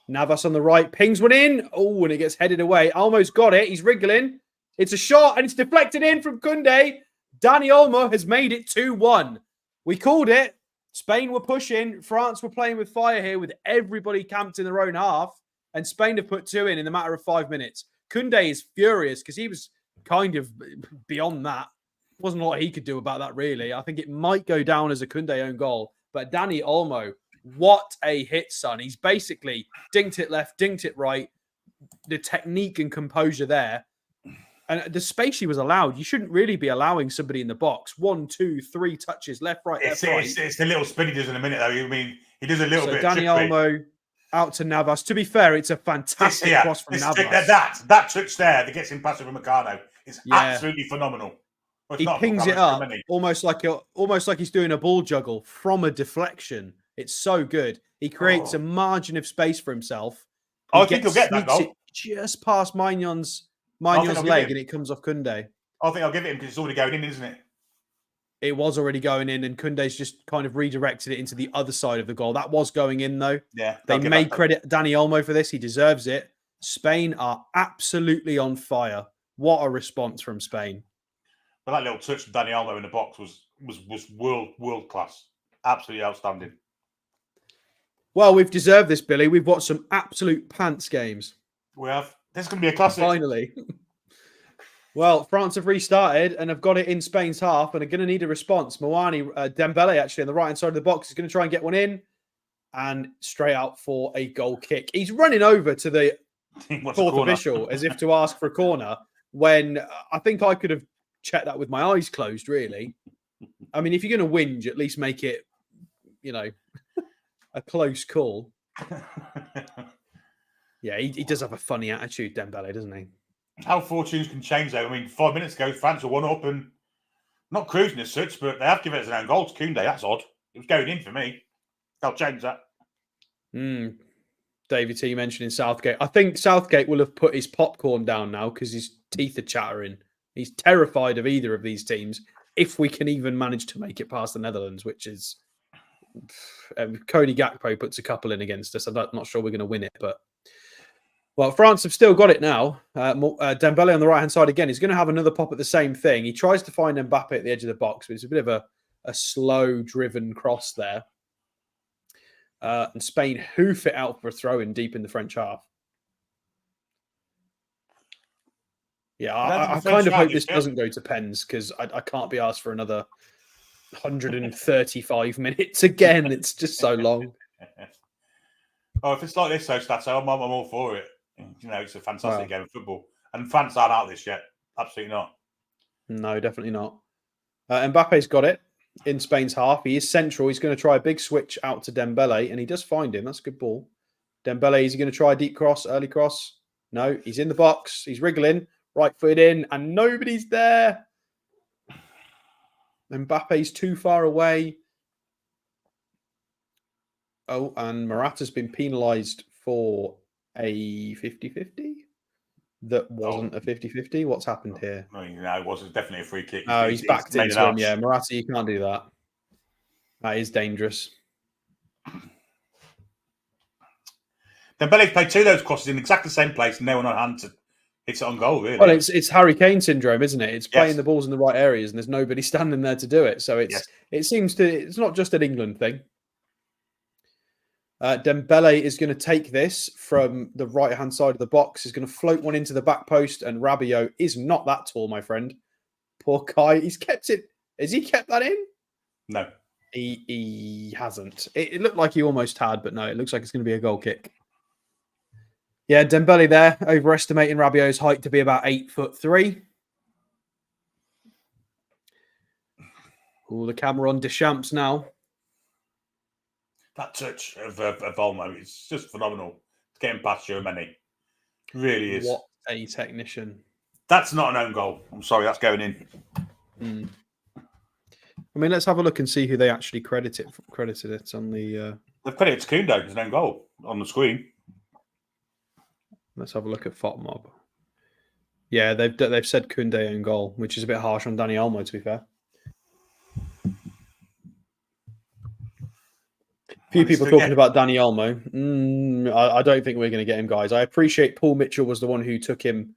Navas on the right. Pings one in. Oh, and it gets headed away. Olmo's got it. He's wriggling. It's a shot, and it's deflected in from Koundé. Dani Olmo has made it 2-1. We called it. Spain were pushing. France were playing with fire here with everybody camped in their own half. And Spain have put 2 in the matter of 5 minutes. Koundé is furious because he was kind of beyond that. Wasn't a lot he could do about that, really. I think it might go down as a Koundé own goal. But Dani Olmo, what a hit, son. He's basically dinked it left, dinked it right. The technique and composure there. And the space he was allowed, you shouldn't really be allowing somebody in the box. 1, 2, 3 touches, left, right, left, right. It's the little spin he does in a minute, though. I mean, he does a little bit Dani of Olmo out to Navas. To be fair, it's a fantastic cross from Navas. That touch there that gets him past Upamecano is absolutely phenomenal. Well, he pings it up almost like he's doing a ball juggle from a deflection. It's so good. He creates a margin of space for himself. I think he'll get that goal. Just past Magnon's leg, and it comes off Koundé. I think I'll give it him because it's already going in, isn't it? It was already going in, and Koundé's just kind of redirected it into the other side of the goal. That was going in, though. Yeah. They may credit Dani Olmo for this. He deserves it. Spain are absolutely on fire. What a response from Spain. But that little touch from Dani Olmo in the box was world class. Absolutely outstanding. Well, we've deserved this, Billy. We've watched some absolute pants games. We have. This is going to be a classic. Finally. Well, France have restarted and have got it in Spain's half and are going to need a response. Dembele, actually, on the right-hand side of the box, is going to try and get one in and straight out for a goal kick. He's running over to the fourth official as if to ask for a corner when I think I could have checked that with my eyes closed, really. I mean, if you're going to whinge, at least make it, a close call. Yeah, he does have a funny attitude, Dembele, doesn't he? How fortunes can change, though. I mean, 5 minutes ago, France were 1-up and not cruising as such, but they have given it as an own goal to Koundé. That's odd. It was going in for me. I'll change that. David T mentioning Southgate. I think Southgate will have put his popcorn down now because his teeth are chattering. He's terrified of either of these teams if we can even manage to make it past the Netherlands, which is... Cody Gakpo puts a couple in against us. I'm not sure we're going to win it, but... Well, France have still got it now. Dembele on the right-hand side again. He's going to have another pop at the same thing. He tries to find Mbappe at the edge of the box, but it's a bit of a slow-driven cross there. And Spain hoof it out for a throw-in deep in the French half. Yeah, I kind of hope this doesn't go to pens because I can't be asked for another 135 minutes again. It's just so long. Oh, if it's like this, though, Stato, I'm all for it. It's a fantastic game of football. And France aren't out this yet. Absolutely not. No, definitely not. Mbappe's got it in Spain's half. He is central. He's going to try a big switch out to Dembele, and he does find him. That's a good ball. Dembele, is he going to try a deep cross, early cross? No, he's in the box. He's wriggling, right foot in, and nobody's there. Mbappe's too far away. Oh, and Morata's been penalised for a 50-50? That wasn't a 50-50? What's happened here? No, it wasn't. Definitely a free kick. Oh, he's backed into him. Yeah, Morata, you can't do that. That is dangerous. Dembele's played 2 of those crosses in exactly the same place and no one on hand to hit it on goal, really. Well, it's Harry Kane syndrome, isn't it? It's playing the balls in the right areas and there's nobody standing there to do it. So it's not just an England thing. Dembele is going to take this from the right-hand side of the box. He's going to float one into the back post, and Rabiot is not that tall, my friend. Poor Kai. He's kept it. Has he kept that in? No. He hasn't. It looked like he almost had, but no, it looks like it's going to be a goal kick. Yeah, Dembele there, overestimating Rabiot's height to be about 8'3". Oh, the camera on Deschamps now. That touch of Olmo is just phenomenal. It's getting past Germany. Really is. What a technician. That's not an own goal. I'm sorry, that's going in. I mean, let's have a look and see who they actually credited it on the... They've credited to Koundé as an own goal on the screen. Let's have a look at FOTMob. Yeah, they've said Koundé own goal, which is a bit harsh on Dani Olmo, to be fair. Few people talking about Dani Olmo. I don't think we're going to get him, guys. I appreciate Paul Mitchell was the one who took him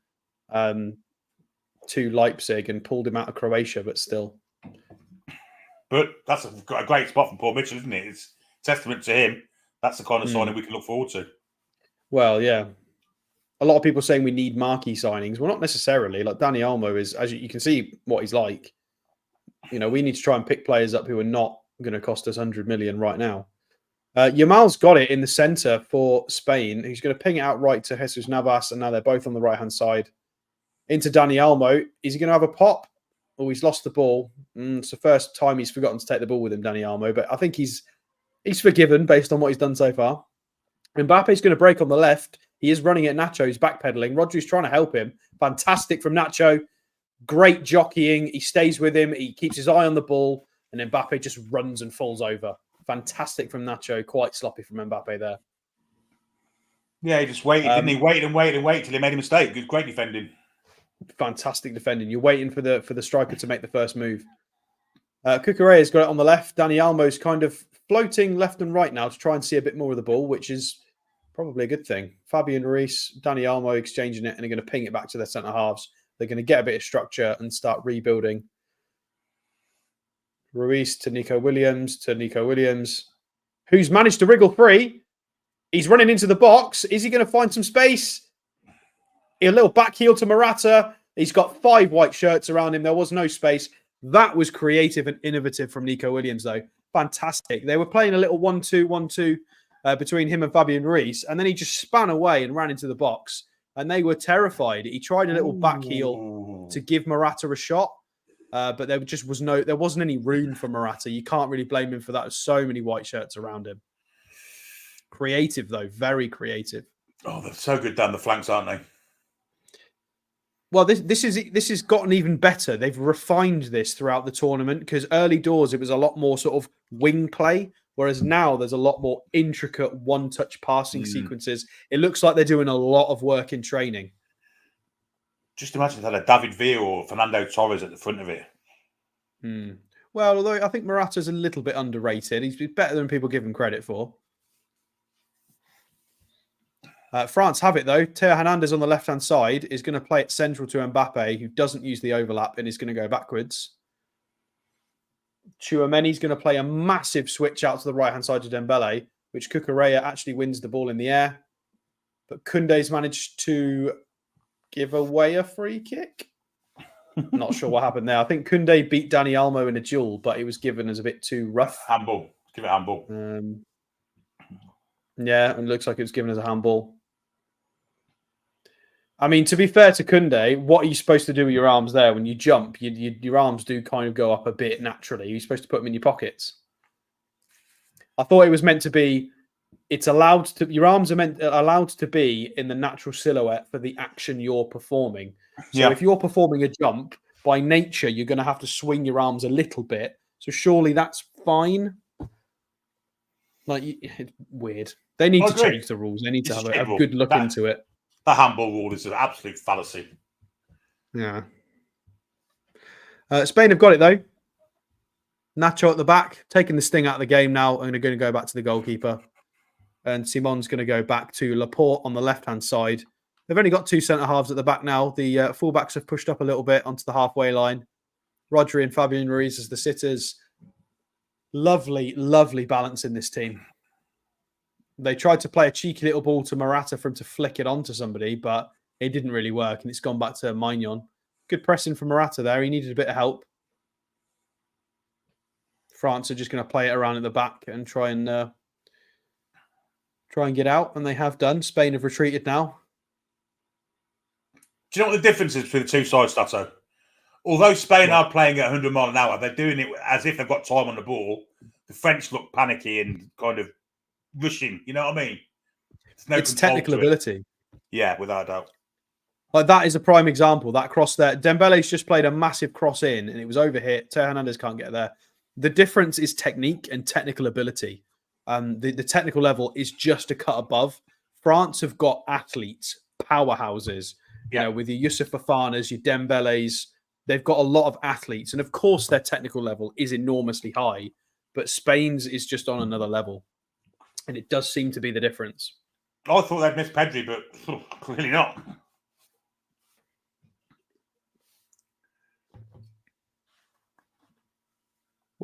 to Leipzig and pulled him out of Croatia, but still. But that's a great spot from Paul Mitchell, isn't it? It's testament to him. That's the kind of signing we can look forward to. Well, yeah. A lot of people saying we need marquee signings. Well, not necessarily. Like Dani Olmo is, as you can see what he's like. You know, we need to try and pick players up who are not going to cost us 100 million right now. Yamal's got it in the centre for Spain. He's going to ping it out right to Jesus Navas, and now they're both on the right-hand side. Into Dani Olmo. Is he going to have a pop? Oh, he's lost the ball. It's the first time he's forgotten to take the ball with him, Dani Olmo, but I think he's forgiven based on what he's done so far. Mbappe's going to break on the left. He is running at Nacho. He's backpedaling. Rodri's trying to help him. Fantastic from Nacho. Great jockeying. He stays with him. He keeps his eye on the ball. And Mbappe just runs and falls over. Fantastic from Nacho. Quite sloppy from Mbappe there. Yeah, he just waited, didn't he? Waited till he made a mistake. Good, great defending. Fantastic defending. You're waiting for the striker to make the first move. Cucurella's got it on the left. Dani Olmo's kind of floating left and right now to try and see a bit more of the ball, which is probably a good thing. Fabian Ruiz, Dani Olmo exchanging it, and they're going to ping it back to their centre halves. They're going to get a bit of structure and start rebuilding. Ruiz to Nico Williams, who's managed to wriggle free. He's running into the box. Is he going to find some space? A little back heel to Morata. He's got 5 white shirts around him. There was no space. That was creative and innovative from Nico Williams, though. Fantastic. They were playing a little 1-2 between him and Fabian Ruiz, and then he just span away and ran into the box, and they were terrified. He tried a little back heel to give Morata a shot, but there wasn't any room for Morata. You can't really blame him for that. There's so many white shirts around him. Creative, though. Very creative. Oh, they're so good down the flanks, aren't they? Well, this has gotten even better. They've refined this throughout the tournament because early doors it was a lot more sort of wing play, whereas now there's a lot more intricate one-touch passing sequences. It looks like they're doing a lot of work in training. Just imagine if they had a David Villa or Fernando Torres at the front of it. Well, although I think Morata's a little bit underrated. He's better than people give him credit for. France have it, though. Theo Hernandez on the left-hand side is going to play it central to Mbappe, who doesn't use the overlap and is going to go backwards. Tchouameni's going to play a massive switch out to the right-hand side to Dembele, which Cucurella actually wins the ball in the air. But Koundé's managed to give away a free kick. Not sure what happened there. I think Koundé beat Dani Olmo in a duel, but it was given as a bit too rough. Handball. Give it a handball. Yeah, it looks like it was given as a handball. I mean, to be fair to Koundé, what are you supposed to do with your arms there? When you jump, your arms do kind of go up a bit naturally. You're supposed to put them in your pockets. I thought it was meant to be, your arms are allowed to be in the natural silhouette for the action you're performing. So if you're performing a jump, by nature, you're going to have to swing your arms a little bit. So surely that's fine. Like, it's weird. They need to change the rules. They need to have a good look into it. That handball rule is an absolute fallacy. Yeah. Spain have got it, though. Nacho at the back, taking the sting out of the game now. I'm going to go back to the goalkeeper. And Simon's going to go back to Laporte on the left-hand side. They've only got 2 centre-halves at the back now. The fullbacks have pushed up a little bit onto the halfway line. Rodri and Fabian Ruiz as the sitters. Lovely, lovely balance in this team. They tried to play a cheeky little ball to Morata for him to flick it onto somebody, but it didn't really work, and it's gone back to Maignan. Good pressing from Morata there. He needed a bit of help. France are just going to play it around at the back and try and get out, and they have done. Spain have retreated now. Do you know what the difference is between the two sides, Stato? Although Spain are playing at 100 miles an hour, they're doing it as if they've got time on the ball. The French look panicky and kind of rushing. You know what I mean? It's technical ability. Yeah, without a doubt. Like, that is a prime example. That cross there. Dembele's just played a massive cross in, and it was overhit. Theo Hernandez can't get there. The difference is technique and technical ability. The technical level is just a cut above. France have got athletes, powerhouses. You know, with your Yusuf Fofanas, your Dembele's. They've got a lot of athletes. And of course, their technical level is enormously high. But Spain's is just on another level. And it does seem to be the difference. I thought they'd miss Pedri, but clearly not.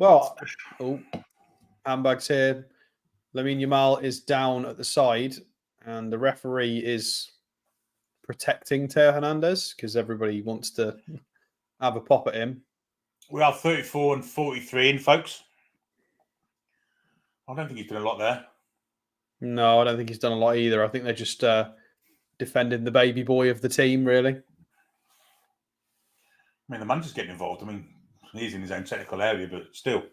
Well, handbags here. Lamine Yamal is down at the side, and the referee is protecting Teo Hernandez because everybody wants to have a pop at him. We are 34 and 43 in, folks. I don't think he's done a lot there. No, I don't think he's done a lot either. I think they're just defending the baby boy of the team, really. I mean, the manager's getting involved. I mean, he's in his own technical area, but still.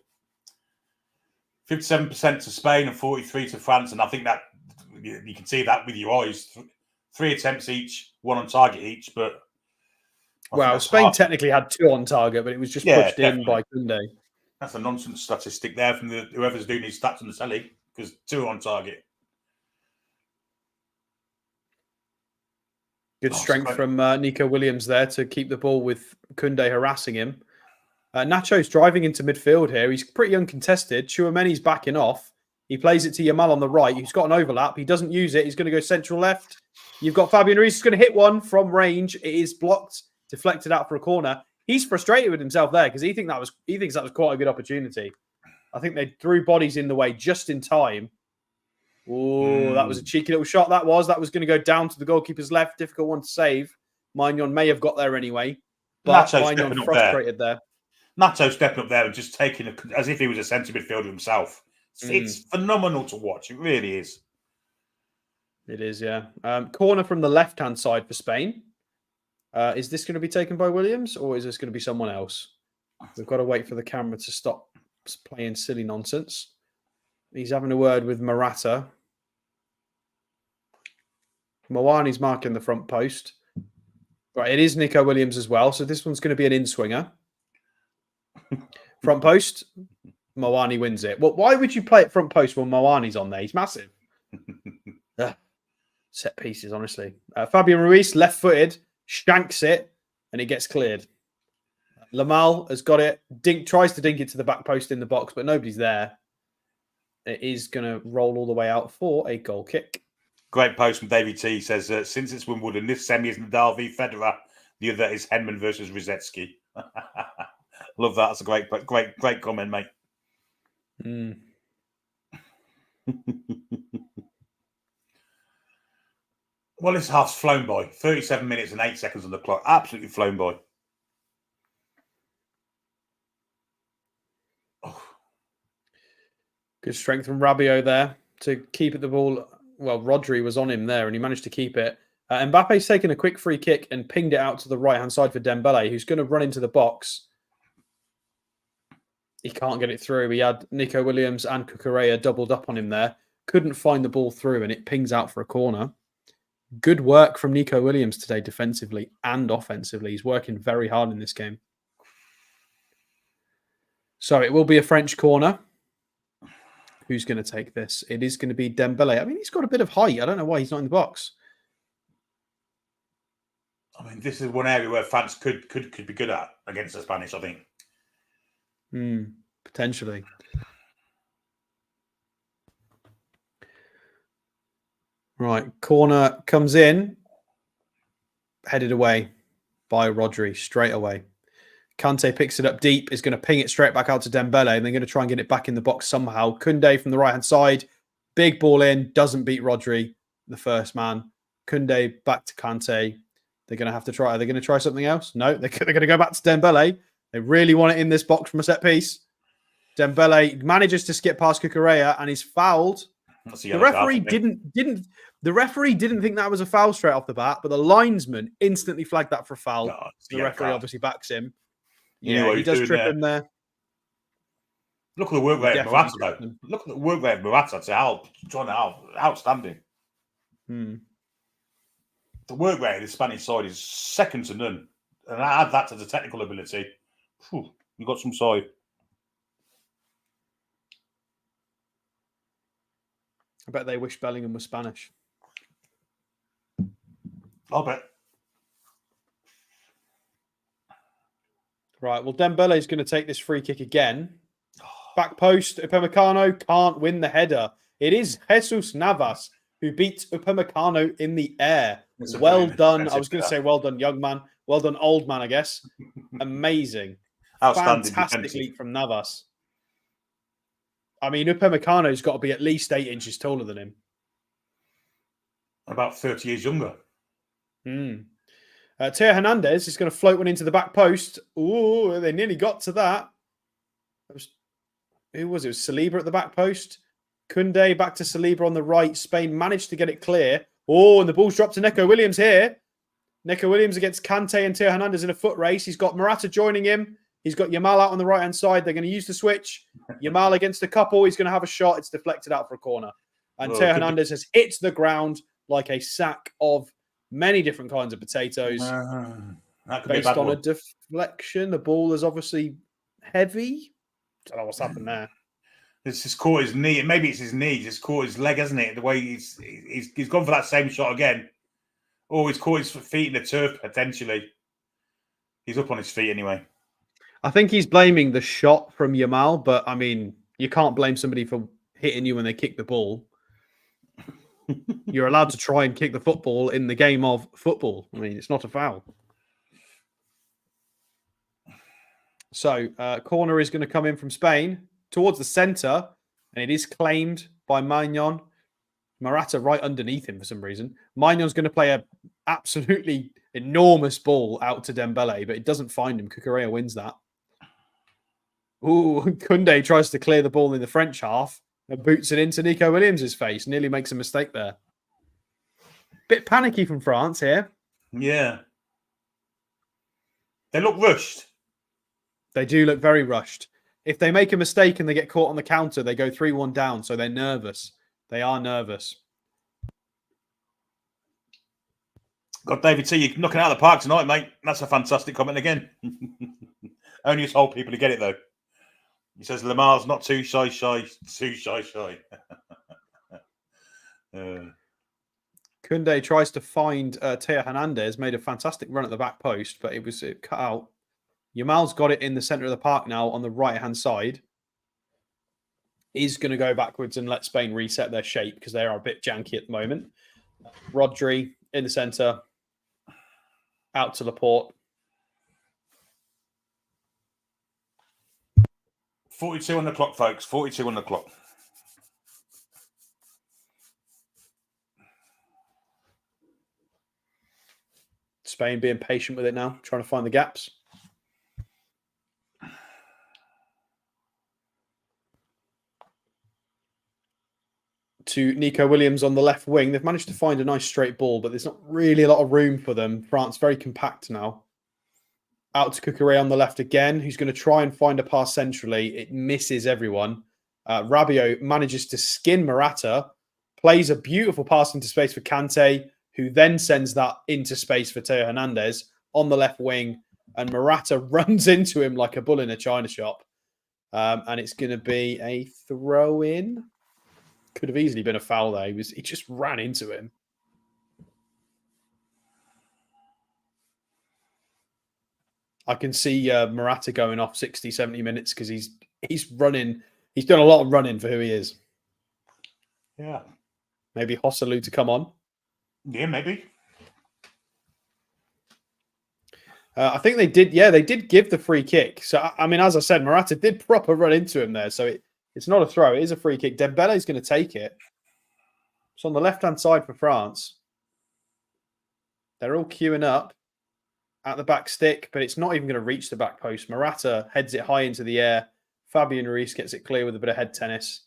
57% to Spain and 43% to France. And I think that you can see that with your eyes. 3 attempts each, 1 on target each. But well, Spain technically had 2 on target, but it was just pushed in by Koundé. That's a nonsense statistic there from whoever's doing these stats on the telly, because 2 on target. Good strength from Nico Williams there to keep the ball with Koundé harassing him. Nacho's driving into midfield here. He's pretty uncontested. Tchouameni's backing off. He plays it to Yamal on the right. He's got an overlap. He doesn't use it. He's going to go central left. You've got Fabian Ruiz who's going to hit one from range. It is blocked, deflected out for a corner. He's frustrated with himself there because he thinks that was quite a good opportunity. I think they threw bodies in the way just in time. Oh, that was a cheeky little shot. That was going to go down to the goalkeeper's left. Difficult one to save. Maignan may have got there anyway. But Maignan frustrated there. Nacho stepping up there and just taking as if he was a centre midfielder himself. It's phenomenal to watch. It really is. It is, yeah. Corner from the left-hand side for Spain. Is this going to be taken by Williams or is this going to be someone else? We've got to wait for the camera to stop playing silly nonsense. He's having a word with Morata. Mawani's marking the front post. Right, it is Nico Williams as well. So this one's going to be an in-swinger. Front post, Mawani wins it. Well, why would you play it front post when Mawani's on there? He's massive. Set pieces, honestly. Fabian Ruiz, left-footed, shanks it, and it gets cleared. Yamal has got it. Tries to dink it to the back post in the box, but nobody's there. It is going to roll all the way out for a goal kick. Great post from David T. Says, since it's Wimbledon, this semi is Nadal v Federer. The other is Henman versus Rosetsky. Love that. That's a great comment, mate. Well, this half's flown by. 37 minutes and 8 seconds on the clock. Absolutely flown by. Oh. Good strength from Rabiot there to keep at the ball. Well, Rodri was on him there and he managed to keep it. Mbappe's taken a quick free kick and pinged it out to the right-hand side for Dembele, who's going to run into the box. He can't get it through. He had Nico Williams and Cucurella doubled up on him there. Couldn't find the ball through and it pings out for a corner. Good work from Nico Williams today defensively and offensively. He's working very hard in this game. So it will be a French corner. Who's going to take this? It is going to be Dembele. I mean, he's got a bit of height. I don't know why he's not in the box. I mean, this is one area where France could be good at against the Spanish, I think. Potentially. Right, corner comes in, headed away by Rodri straight away. Kante picks it up deep, is going to ping it straight back out to Dembele, and they're going to try and get it back in the box somehow. Koundé from the right-hand side, big ball in, doesn't beat Rodri, the first man. Koundé back to Kante. They're going to have to try. Are they going to try something else? No, they're going to go back to Dembele. They really want it in this box from a set piece. Dembele manages to skip past Cucurella and is fouled. The referee didn't think that was a foul straight off the bat, but the linesman instantly flagged that for a foul. No, the referee obviously backs him. Yeah, he does trip him there. Look at the work rate of Morata, though. Look at the work rate of Morata to help. Outstanding. The work rate of the Spanish side is second to none. And I add that to the technical ability. You've got some side. I bet they wish Bellingham was Spanish. I'll bet. Right, well, Dembele is going to take this free kick again. Back post, Upamecano can't win the header. It is Jesus Navas who beats Upamecano in the air. Well done. I was going to say well done, young man. Well done, old man, I guess. Amazing. Fantastic leap from Navas. I mean, Upamecano's got to be at least 8 inches taller than him. About 30 years younger. Teo Hernandez is going to float one into the back post. Ooh, they nearly got to that. Who was it? It was Saliba at the back post. Koundé back to Saliba on the right. Spain managed to get it clear. Oh, and the ball's dropped to Neco Williams here. Neco Williams against Kante and Teo Hernandez in a foot race. He's got Morata joining him. He's got Yamal out on the right-hand side. They're going to use the switch. Yamal against a couple. He's going to have a shot. It's deflected out for a corner. And Teo Hernandez has hit the ground like a sack of many different kinds of potatoes. That could based be a bad on one. a deflection. The ball is obviously heavy. I don't know what's happened there. It's just caught his knee. Maybe it's his knee. Just caught his leg, hasn't it? The way he's gone for that same shot again. Oh, he's caught his feet in the turf, potentially. He's up on his feet anyway. I think he's blaming the shot from Yamal, but I mean, you can't blame somebody for hitting you when they kick the ball. You're allowed to try and kick the football in the game of football. I mean, it's not a foul. So, corner is going to come in from Spain towards the centre, and it is claimed by Maignan. Morata right underneath him for some reason. Magnan's going to play a absolutely enormous ball out to Dembele, but it doesn't find him. Cucurella wins that. Ooh, Koundé tries to clear the ball in the French half and boots it into Neco Williams' face. Nearly makes a mistake there. Bit panicky from France here. Yeah. They look rushed. They do look very rushed. If they make a mistake and they get caught on the counter, they go 3-1 down, so they're nervous. They are nervous. God, David T, you're knocking it out of the park tonight, mate. That's a fantastic comment again. Only us old people to get it, though. He says Lamar's not too shy. Koundé tries to find Teo Hernandez, made a fantastic run at the back post, but it was cut out. Yamal's got it in the centre of the park now on the right-hand side. He's going to go backwards and let Spain reset their shape because they are a bit janky at the moment. Rodri in the centre, out to Laporte. 42 on the clock, folks. 42 on the clock. Spain being patient with it now, trying to find the gaps. To Neco Williams on the left wing. They've managed to find a nice straight ball, but there's not really a lot of room for them. France very compact now. Out to Cucurella on the left again, who's going to try and find a pass centrally. It misses everyone. Rabiot manages to skin Morata, plays a beautiful pass into space for Kante, who then sends that into space for Teo Hernandez on the left wing, and Morata runs into him like a bull in a china shop. And it's going to be a throw-in. Could have easily been a foul there. He just ran into him. I can see Morata going off 60, 70 minutes because he's running. He's done a lot of running for who he is. Yeah. Maybe Hosselu to come on. Yeah, maybe. I think they did. Yeah, they did give the free kick. So, I mean, as I said, Morata did proper run into him there. So it's not a throw. It is a free kick. Dembele's going to take it. It's on the left-hand side for France. They're all queuing up at the back stick, but it's not even going to reach the back post. Morata heads it high into the air. Fabian Ruiz gets it clear with a bit of head tennis.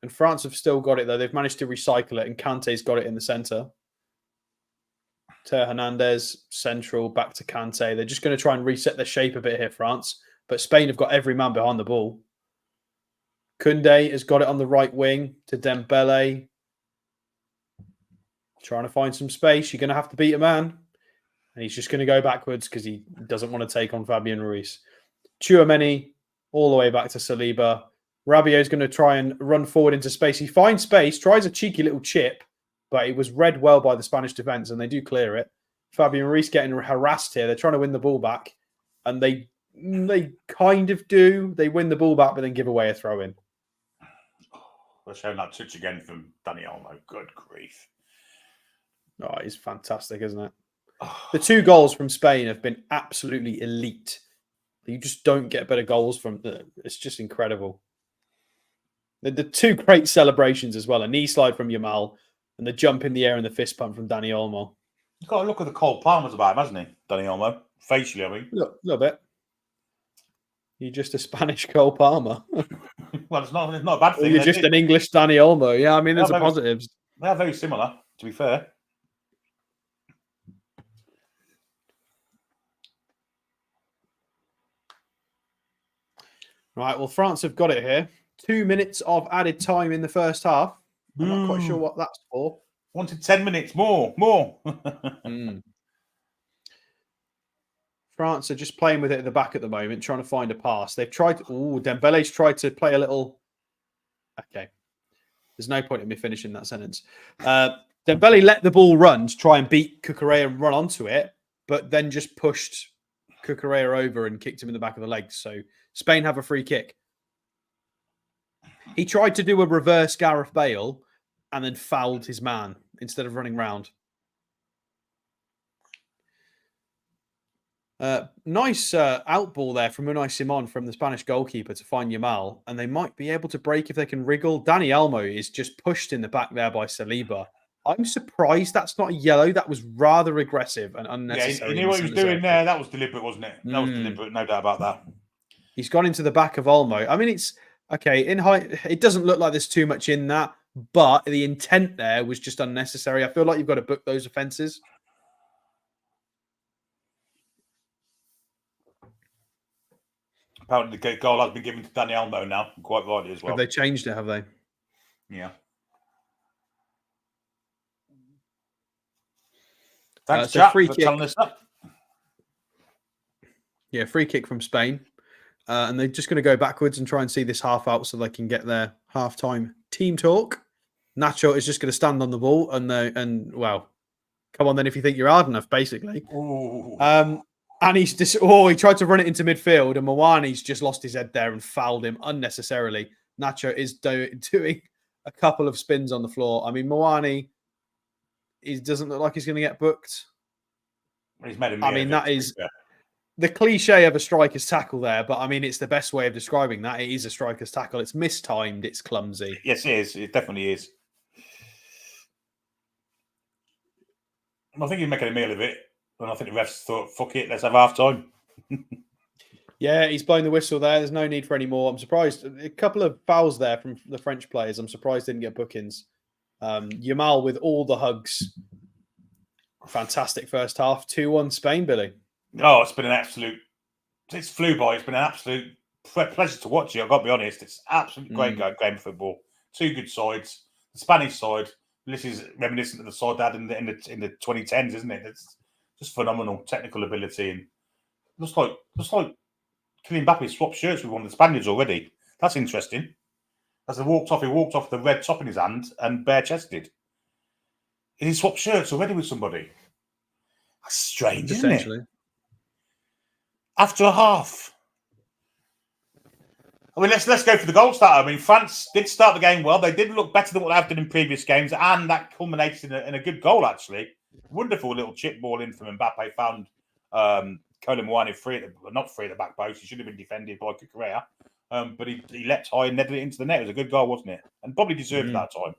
And France have still got it, though. They've managed to recycle it, and Kante's got it in the centre. Teo Hernandez, central, back to Kante. They're just going to try and reset their shape a bit here, France. But Spain have got every man behind the ball. Koundé has got it on the right wing to Dembele. Trying to find some space. You're going to have to beat a man. And he's just going to go backwards because he doesn't want to take on Fabian Ruiz. Tchouaméni all the way back to Saliba. Rabiot's going to try and run forward into space. He finds space, tries a cheeky little chip, but it was read well by the Spanish defence, and they do clear it. Fabian Ruiz getting harassed here. They're trying to win the ball back, and they kind of do. They win the ball back, but then give away a throw-in. We're showing that touch again from Dani Olmo. Good grief. Oh, it's fantastic, isn't it? The 2 goals from Spain have been absolutely elite. You just don't get better goals from them. It's just incredible. The two great celebrations as well. A knee slide from Yamal and the jump in the air and the fist pump from Dani Olmo. He's got a look at the Cole Palmer's about him, hasn't he, Dani Olmo? Facially, I mean. Look, a little bit. You're just a Spanish Cole Palmer. Well, it's not a bad thing. You're just an English Dani Olmo. Yeah, I mean, there's positives. They are very similar, to be fair. Right, well, France have got it here. 2 minutes of added time in the first half. I'm not quite sure what that's for. Wanted 10 minutes more. France are just playing with it at the back at the moment, trying to find a pass. They've tried. Dembele's tried to play a little. Okay, there's no point in me finishing that sentence. Dembele let the ball run to try and beat Cucurella and run onto it, but then just pushed Cucurella over and kicked him in the back of the legs. So Spain have a free kick. He tried to do a reverse Gareth Bale and then fouled his man instead of running round. Nice outball there from Unai Simon from the Spanish goalkeeper to find Yamal, and they might be able to break if they can wriggle. Dani Olmo is just pushed in the back there by Saliba. I'm surprised that's not a yellow. That was rather aggressive and unnecessary. Yeah, he knew what he was doing there. That was deliberate, wasn't it? That was deliberate, no doubt about that. He's gone into the back of Olmo. I mean, it's okay. In height, it doesn't look like there's too much in that, but the intent there was just unnecessary. I feel like you've got to book those offences. Apparently, the goal has been given to Dani Olmo now, quite rightly as well. Have they changed it? Have they? Yeah. Thanks, so chap, free for kick. telling us that. Yeah, free kick from Spain. And they're just going to go backwards and try and see this half out so they can get their half-time team talk. Nacho is just going to stand on the ball and well, come on then if you think you're hard enough, basically. Ooh. And he tried to run it into midfield, and Mawani's just lost his head there and fouled him unnecessarily. Nacho is doing a couple of spins on the floor. I mean, Mawani doesn't look like he's going to get booked. He's made that is the cliche of a striker's tackle there, but I mean, it's the best way of describing that. It is a striker's tackle. It's mistimed. It's clumsy. Yes, it is. It definitely is. I think he's making a meal of it. And I think the refs thought, fuck it, let's have half time. Yeah, he's blown the whistle there. There's no need for any more. I'm surprised. A couple of fouls there from the French players. I'm surprised didn't get bookings. Yamal with all the hugs. Fantastic first half. 2-1 Spain, Billy. Oh, it's been an absolute... It's flew by. It's been an absolute pleasure to watch it. I've got to be honest. It's absolutely great game of football. Two good sides. The Spanish side, this is reminiscent of the side they had in the 2010s, isn't it? It's just phenomenal technical ability, and just like Kylian Mbappe swapped shirts with one of the Spaniards already. That's interesting. As he walked off with the red top in his hand and bare chested. He swapped shirts already with somebody. That's strange, isn't it? After a half. I mean, let's go for the goal starter. I mean, France did start the game well. They did look better than what they have done in previous games, and that culminated in a good goal, actually. Wonderful little chip ball in from Mbappe. Found Colin Mawani not free at the back post. He should have been defended by Cucurella. But he leapt high and netted it into the net. It was a good goal, wasn't it? And probably deserved that time.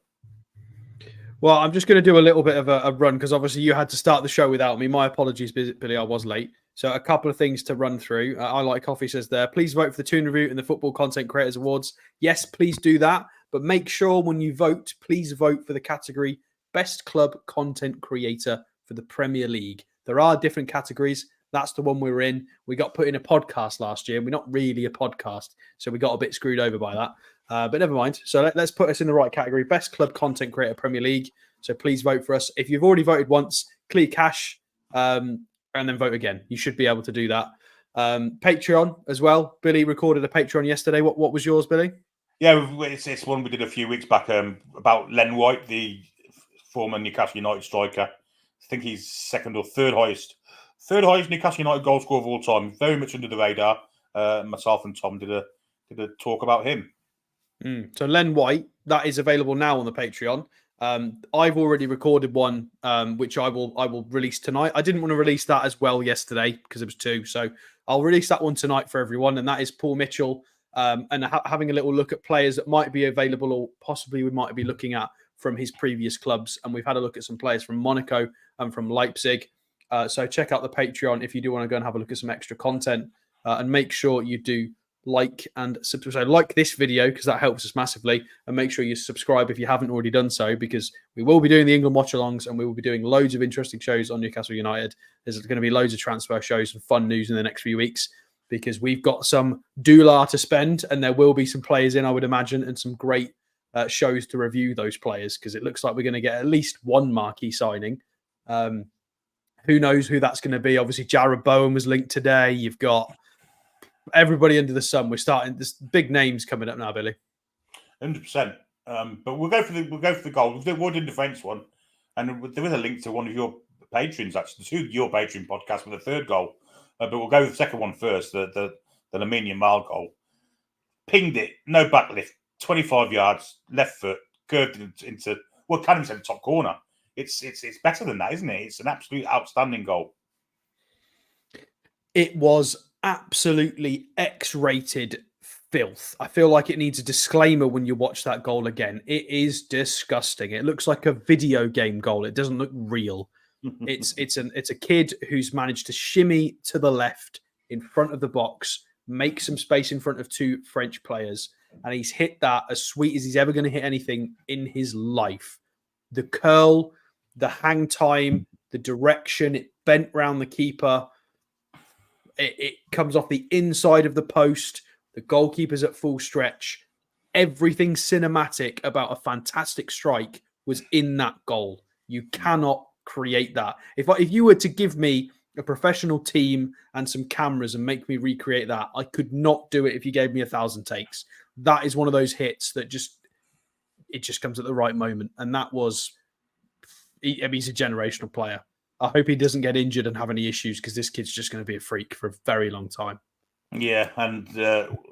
Well, I'm just going to do a little bit of a run because obviously you had to start the show without me. My apologies, Billy. I was late. So a couple of things to run through. I Like Coffee says there, please vote for the Toon Review and the Football Content Creators Awards. Yes, please do that. But make sure when you vote, please vote for the category Best Club Content Creator for the Premier League. There are different categories. That's the one we're in. We got put in a podcast last year. We're not really a podcast, so we got a bit screwed over by that. But never mind. So let's put us in the right category. Best Club Content Creator Premier League. So please vote for us. If you've already voted once, clear cash and then vote again. You should be able to do that. Patreon as well. Billy recorded a Patreon yesterday. What was yours, Billy? Yeah, it's one we did a few weeks back about Len White, the former Newcastle United striker. I think he's second or third highest Newcastle United goal scorer of all time. Very much under the radar. Myself and Tom did a talk about him. So Len White, that is available now on the Patreon. I've already recorded one, which I will release tonight. I didn't want to release that as well yesterday because it was two, so I'll release that one tonight for everyone. And that is Paul Mitchell and having a little look at players that might be available or possibly we might be looking at from his previous clubs. And we've had a look at some players from Monaco and from Leipzig. So check out the Patreon if you do want to go and have a look at some extra content, and make sure you do like and subscribe. So like this video because that helps us massively, and make sure you subscribe if you haven't already done so, because we will be doing the England watch-alongs and we will be doing loads of interesting shows on Newcastle United. There's going to be loads of transfer shows and fun news in the next few weeks because we've got some doolар to spend, and there will be some players in, I would imagine, and some great shows to review those players, because it looks like we're going to get at least one marquee signing. Who knows who that's going to be? Obviously, Jared Bowen was linked today. You've got everybody under the sun. We're starting. There's big names coming up now, Billy. 100%. But we'll go for the goal. We'll do one in defence one, and there was a link to one of your patrons, actually, to your Patreon podcast with a third goal. But we'll go with the second one first. The Lamine Yamal goal. Pinged it, no backlift, 25 yards, left foot, curved into can't even say the top corner. It's better than that, isn't it? It's an absolute outstanding goal. It was absolutely X-rated filth. I feel like it needs a disclaimer when you watch that goal again. It is disgusting. It looks like a video game goal. It doesn't look real. It's a kid who's managed to shimmy to the left in front of the box, make some space in front of two French players, and he's hit that as sweet as he's ever going to hit anything in his life. The curl, the hang time, the direction, it bent round the keeper. It comes off the inside of the post. The goalkeeper's at full stretch. Everything cinematic about a fantastic strike was in that goal. You cannot create that. If you were to give me a professional team and some cameras and make me recreate that, I could not do it if you gave me 1,000 takes. That is one of those hits that just comes at the right moment. And that was... he's a generational player. I hope he doesn't get injured and have any issues, because this kid's just going to be a freak for a very long time. Yeah, and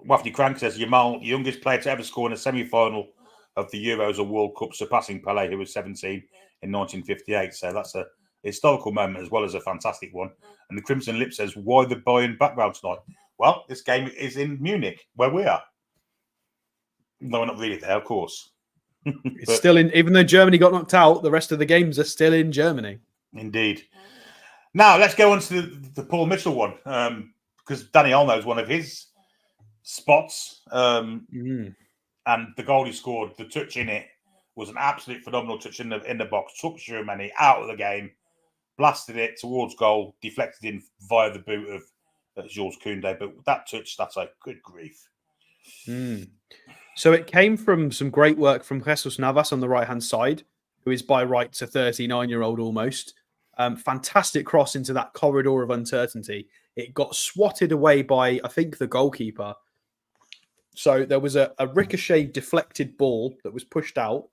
Wafdi Crank says Yamal, youngest player to ever score in a semi-final of the Euros or World Cup, surpassing Pelé, who was 17 in 1958. So that's a historical moment as well as a fantastic one. And the Crimson Lip says, why the Bayern background tonight? Well, this game is in Munich, where we are. No, we're not really there, of course. It's still in, even though Germany got knocked out, the rest of the games are still in Germany. Indeed. Now, let's go on to the Paul Mitchell one, because Danny Olmo is one of his spots. And the goal he scored, the touch in it, was an absolute phenomenal touch in the box. Took Germany out of the game, blasted it towards goal, deflected in via the boot of Jules Koundé. But that touch, that's like, good grief. So it came from some great work from Jesus Navas on the right-hand side, who is by rights a 39-year-old almost. Fantastic cross into that corridor of uncertainty. It got swatted away by, I think, the goalkeeper. So there was a ricochet deflected ball that was pushed out.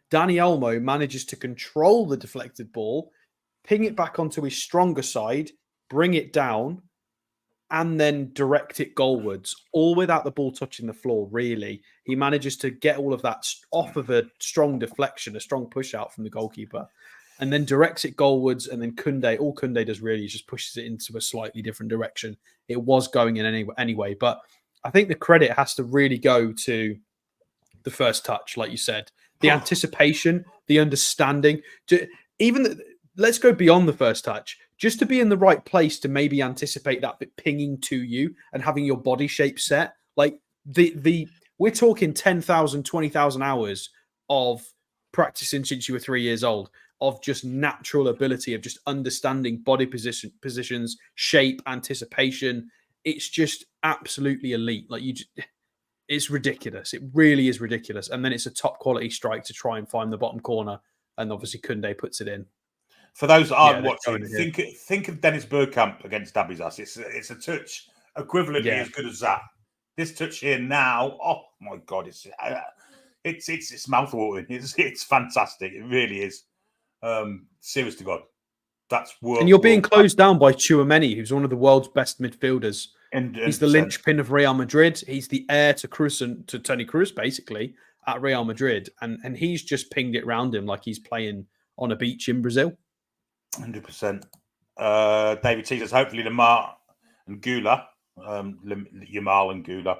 Danny Olmo manages to control the deflected ball, ping it back onto his stronger side, bring it down, and then direct it goalwards, all without the ball touching the floor, really. He manages to get all of that off of a strong deflection, a strong push out from the goalkeeper, and then directs it goalwards. And then Koundé, all Koundé does really is just pushes it into a slightly different direction. It was going in anyway, but I think the credit has to really go to the first touch, like you said. The anticipation, the understanding. Let's go beyond the first touch. Just to be in the right place to maybe anticipate that bit pinging to you and having your body shape set. Like we're talking 10,000, 20,000 hours of practicing since you were 3 years old, of just natural ability of just understanding body positions, shape, anticipation. It's just absolutely elite. Like it's ridiculous. It really is ridiculous. And then it's a top quality strike to try and find the bottom corner. And obviously Koundé puts it in. For those that aren't watching, think of Dennis Bergkamp against Dabizas. It's a touch equivalently as good as that. This touch here now, oh my God, it's mouthwatering. It's fantastic. It really is. Serious to God, that's world. And you're being closed down by Tchouaméni, who's one of the world's best midfielders. He's the linchpin of Real Madrid. He's the heir to Toni Kroos, basically, at Real Madrid, and he's just pinged it around him like he's playing on a beach in Brazil. 100%. David T says, hopefully Lamar and Gula, Yamal and Gula,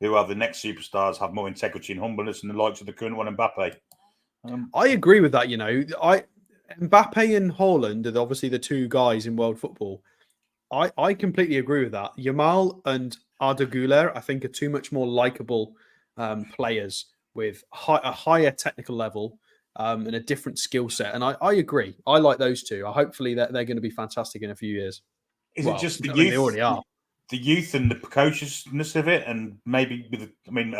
who are the next superstars, have more integrity and humbleness than the likes of the current one, Mbappe. I agree with that. Mbappe and Haaland are obviously the two guys in world football. I completely agree with that. Yamal and Arda Güler, I think, are two much more likable players with a higher technical level and a different skill set. And I agree. I like those two. Hopefully they're going to be fantastic in a few years. Is it just the I youth? mean, they already are. The youth and the precociousness of it, and maybe I can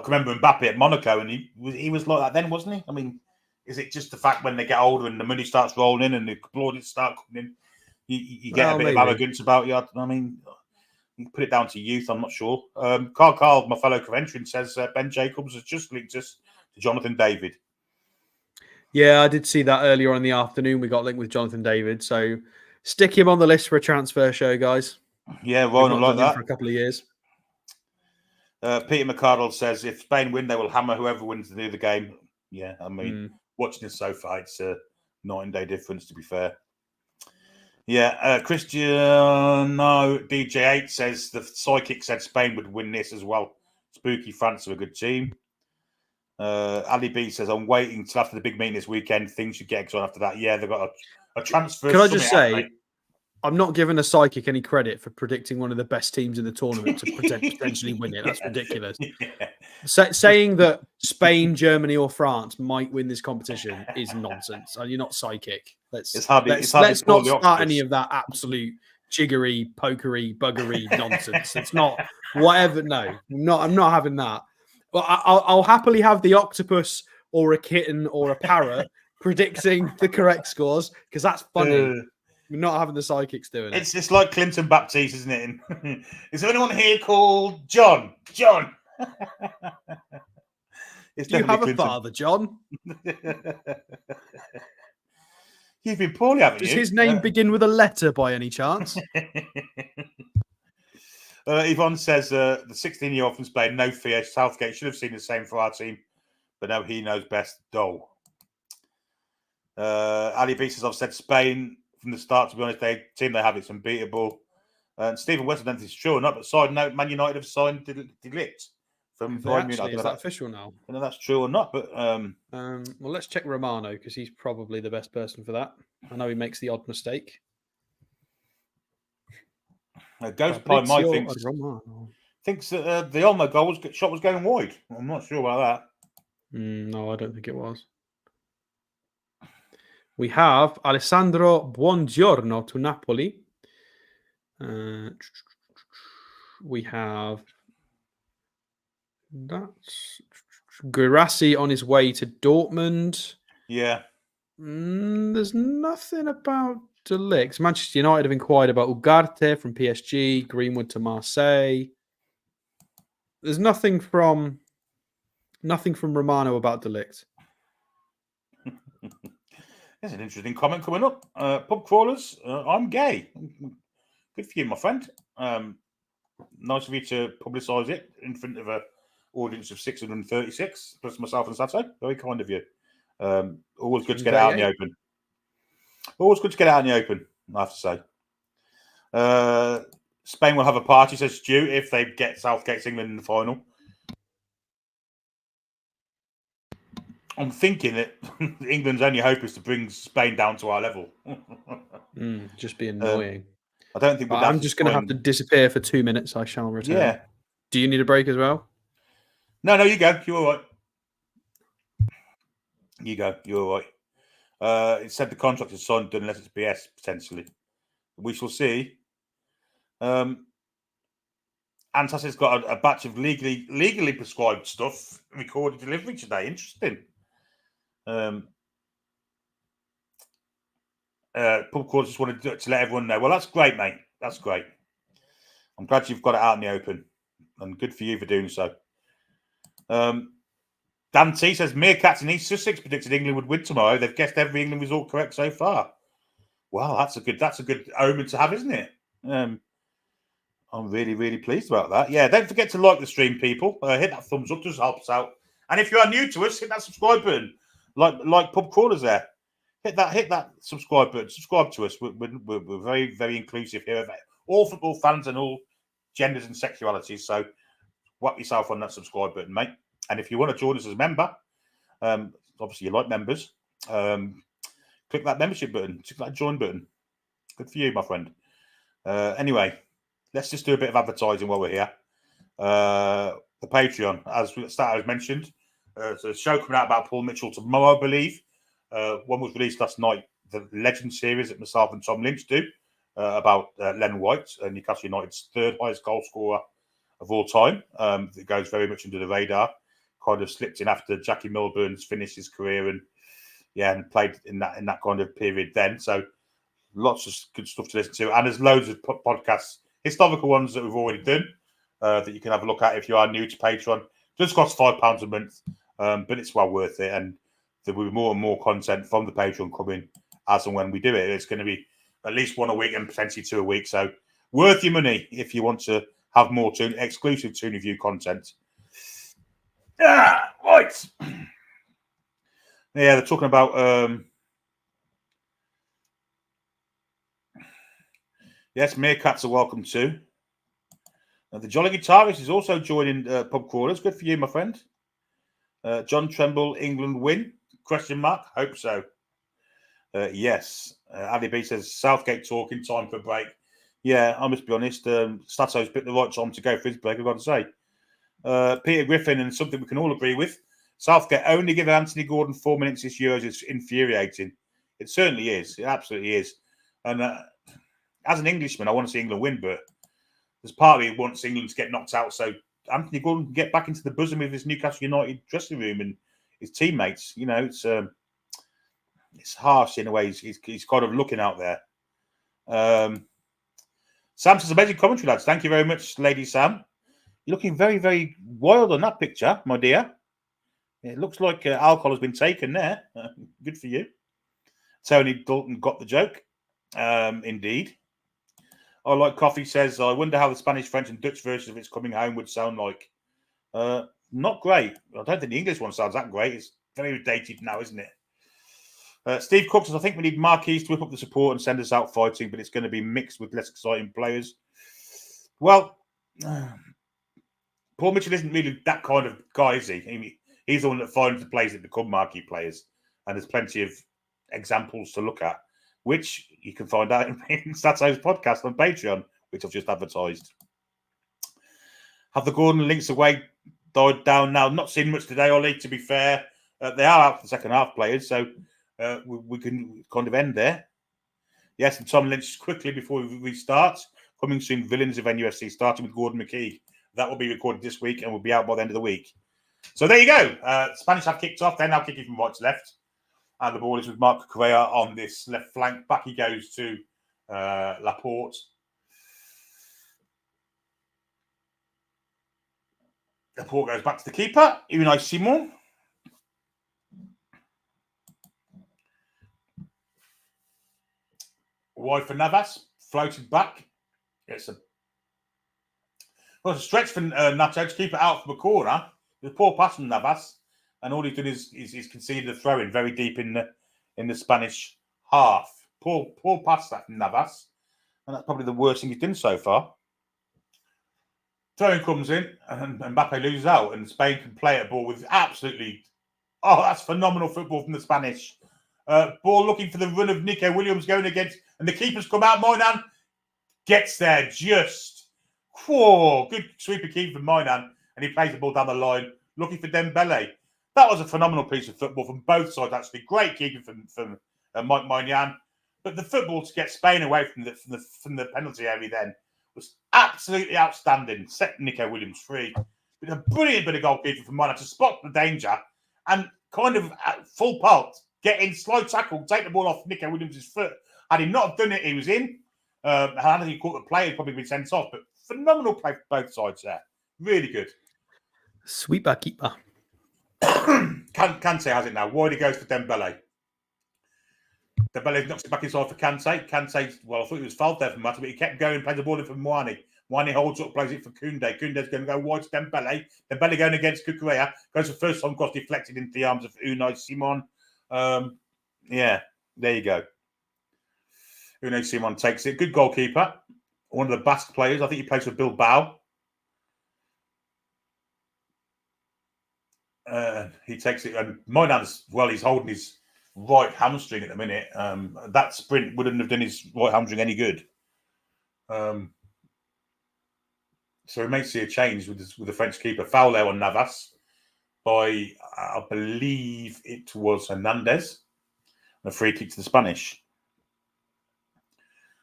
remember Mbappe at Monaco, and he was like that then, wasn't he? I mean, is it just the fact when they get older and the money starts rolling in and the plaudits start coming in, you get a bit of arrogance about you? I mean, you put it down to youth. I'm not sure. Carl, my fellow Coventry, says Ben Jacobs has just linked us to Jonathan David. Yeah, I did see that earlier on in the afternoon. We got linked with Jonathan David, so stick him on the list for a transfer show, guys. Yeah, Ryan, like that for a couple of years. Peter McCardle says if Spain win, they will hammer whoever wins the other game. Yeah, I mean, watching this so far, it's a 9-day difference, to be fair. Yeah, Cristiano DJ8 says the psychic said Spain would win this as well. Spooky France are a good team. Ali B says, I'm waiting till after the big meeting this weekend. Things should get exciting after that. Yeah, they've got a transfer. Can I just say, I'm not giving a psychic any credit for predicting one of the best teams in the tournament to potentially win it. That's ridiculous. Yeah. Saying that Spain, Germany, or France might win this competition is nonsense. You're not psychic. Let's not start any of that absolute jiggery, pokery, buggery nonsense. It's not whatever. No, I'm not having that. Well, I'll happily have the octopus or a kitten or a parrot predicting the correct scores because that's funny. We're not having the psychics doing it. It's just like Clinton Baptiste, isn't it? Is there anyone here called John? John. Do you have a father, John? You've been poorly, haven't you? Does his name begin with a letter by any chance? Yvonne says the 16-year-old from Spain, no fear. Southgate should have seen the same for our team, but no, he knows best. Dole. Ali B says, I've said Spain from the start, to be honest, team they have, it's unbeatable. And Stephen West, I don't think it's true or not, but side note, Man United have signed De Ligt from Bayern Munich. Is that official now? I don't know if that's true or not, but well, let's check Romano because he's probably the best person for that. I know he makes the odd mistake. Ghost Pie Mike thinks that the Olmo goal shot was going wide. I'm not sure about that. No, I don't think it was. We have Alessandro Buongiorno to Napoli. We have that's Guirassi on his way to Dortmund. Yeah. There's nothing about De Ligt. Manchester United have inquired about Ugarte from PSG, Greenwood to Marseille. There's nothing from Romano about De Ligt. There's an interesting comment coming up. Pub crawlers, I'm gay. Good for you, my friend. Nice of you to publicise it in front of an audience of 636, plus myself and Sato. Very kind of you. Always good to get it out in the open. Always good to get out in the open, I have to say. Spain will have a party, says Stu, if they get Southgate's England in the final. I'm thinking that England's only hope is to bring Spain down to our level. Just be annoying. I don't think I'm just going to have to disappear for 2 minutes. I shall return. Yeah. Do you need a break as well? No, you go. You're all right. You go. You're all right. It said the contract is signed unless it's BS, potentially. We shall see. Antas has got a batch of legally prescribed stuff recorded delivery today. Interesting. Pub Court just wanted to let everyone know. Well, that's great, mate. That's great. I'm glad you've got it out in the open, and good for you for doing so. Dan T says Meerkats and East Sussex predicted England would win tomorrow. They've guessed every England result correct so far. Well, that's a good omen to have, isn't it? I'm really, really pleased about that. Yeah, don't forget to like the stream, people. Hit that thumbs up, just helps out. And if you are new to us, hit that subscribe button, like Pub Crawlers there. Hit that subscribe button. Subscribe to us. We're very, very inclusive here. All football fans and all genders and sexualities. So whack yourself on that subscribe button, mate. And if you want to join us as a member, obviously you like members, click that membership button, click that join button. Good for you, my friend. Anyway, let's just do a bit of advertising while we're here. The Patreon, as mentioned, there's a show coming out about Paul Mitchell tomorrow, I believe. One was released last night, the Legend series that myself and Tom Lynch do, about Len White, Newcastle United's third highest goal scorer of all time. It goes very much under the radar. Kind of slipped in after Jackie Milburn's finished his career and played in that kind of period then. So lots of good stuff to listen to, and there's loads of podcasts, historical ones that we've already done that you can have a look at if you are new to Patreon. Just costs £5 a month, but it's well worth it, and there will be more and more content from the Patreon coming as and when we do it. It's going to be at least one a week and potentially two a week, so worth your money if you want to have more exclusive Toon review content. Right. Yeah, they're talking about yes, meerkats are welcome too. The Jolly Guitarist is also joining Pub Crawlers. Good for you, my friend. John Tremble, England win? ? Hope so. Yes. Ali B says, Southgate talking, time for a break. Yeah, I must be honest. Stato's picked the right time to go for his break, I've got to say. Peter Griffin, and something we can all agree with. Southgate only giving Anthony Gordon 4 minutes this year is infuriating. It certainly is. It absolutely is. And as an Englishman, I want to see England win, but there's part of me who wants England to get knocked out so Anthony Gordon can get back into the bosom of his Newcastle United dressing room and his teammates. You know, it's harsh in a way. He's kind of looking out there. Sam says, amazing commentary, lads. Thank you very much, Lady Sam. You're looking very, very wild on that picture, my dear. It looks like alcohol has been taken there. Good for you. Tony Dalton got the joke. Indeed. I like coffee says, I wonder how the Spanish, French and Dutch version of It's Coming Home would sound like. Not great. I don't think the English one sounds that great. It's very dated now, isn't it? Steve Cook says, I think we need marquees to whip up the support and send us out fighting, but it's going to be mixed with less exciting players. Well, Paul Mitchell isn't really that kind of guy, is he? He's the one that finds the players that become marquee players, and there's plenty of examples to look at, which you can find out in Stato's podcast on Patreon, which I've just advertised. Have the Gordon links away died down now? Not seen much today, Ollie, to be fair. They are out for the second half players, so we can kind of end there. Yes, and Tom Lynch quickly before we restart. Coming soon, Villains of NUFC, starting with Gordon McKee. That will be recorded this week and will be out by the end of the week. So there you go. Spanish have kicked off. They're now kicking from right to left. And the ball is with Marc Correa on this left flank. Back he goes to Laporte. Laporte goes back to the keeper. Unai Simon. Wide for Navas. Floated back. It's a stretch for Nacho to keep it out from a corner. There's a poor pass from Navas. And all he's done is conceded a throw in very deep in the Spanish half. Poor pass that from Navas. And that's probably the worst thing he's done so far. Throw-in comes in and Mbappe loses out. And Spain can play a ball with absolutely... Oh, that's phenomenal football from the Spanish. Ball looking for the run of Nico Williams going against... And the keeper's come out. Moynan gets there just... Whoa, good sweeper keeper from Moynan. And he plays the ball down the line looking for Dembele. That was a phenomenal piece of football from both sides, actually. Great keeping from Mike Moynihan. But the football to get Spain away from the penalty area then was absolutely outstanding. Set Nico Williams free. With a brilliant bit of goalkeeping from Moynihan to spot the danger and kind of at full pelt, get in, slow tackle, take the ball off Nico Williams' foot. Had he not done it, he was in. Had he caught the play, he'd probably been sent off. But phenomenal play for both sides there. Really good. Sweeper keeper. Kante has it now. Wide goes for Dembele. Dembele knocks it back inside for Kante. Kante, well, I thought he was fouled there for Mata, but he kept going, played the ball in for Mwani. Mwani holds up, plays it for Koundé. Koundé's going to go wide to Dembele. Dembele going against Cucurella. Goes for first time cross deflected into the arms of Unai Simon. Yeah, there you go. Unai Simon takes it. Good goalkeeper. One of the Basque players. I think he plays for Bilbao. He takes it, and Moynihan's he's holding his right hamstring at the minute. That sprint wouldn't have done his right hamstring any good. So we may see a change with the French keeper. Foul there on Navas by, I believe it was Hernandez. A free kick to the Spanish.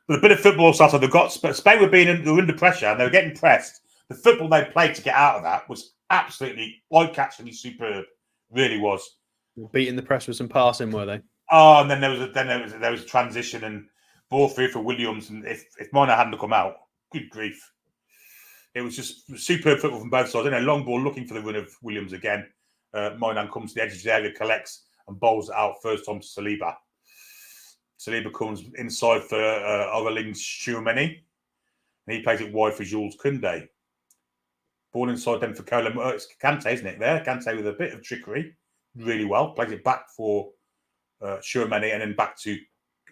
But a bit of football started. They've got Spain they were under pressure and they were getting pressed. The football they played to get out of that was absolutely eye-catchingly superb. Really was. Beating the press with some passing, were they? Oh, and then there was a transition and ball through for Williams. And if Miner hadn't come out, good grief. It was just superb football from both sides. Long ball looking for the run of Williams again. Moynihan comes to the edge of the area, collects and bowls it out first time to Saliba. Saliba comes inside for Aurelien Tchouameni. And he plays it wide for Jules Koundé. Ball inside then for it's Kante, isn't it? There, Kante with a bit of trickery, really well. Plays it back for Tchouameni and then back to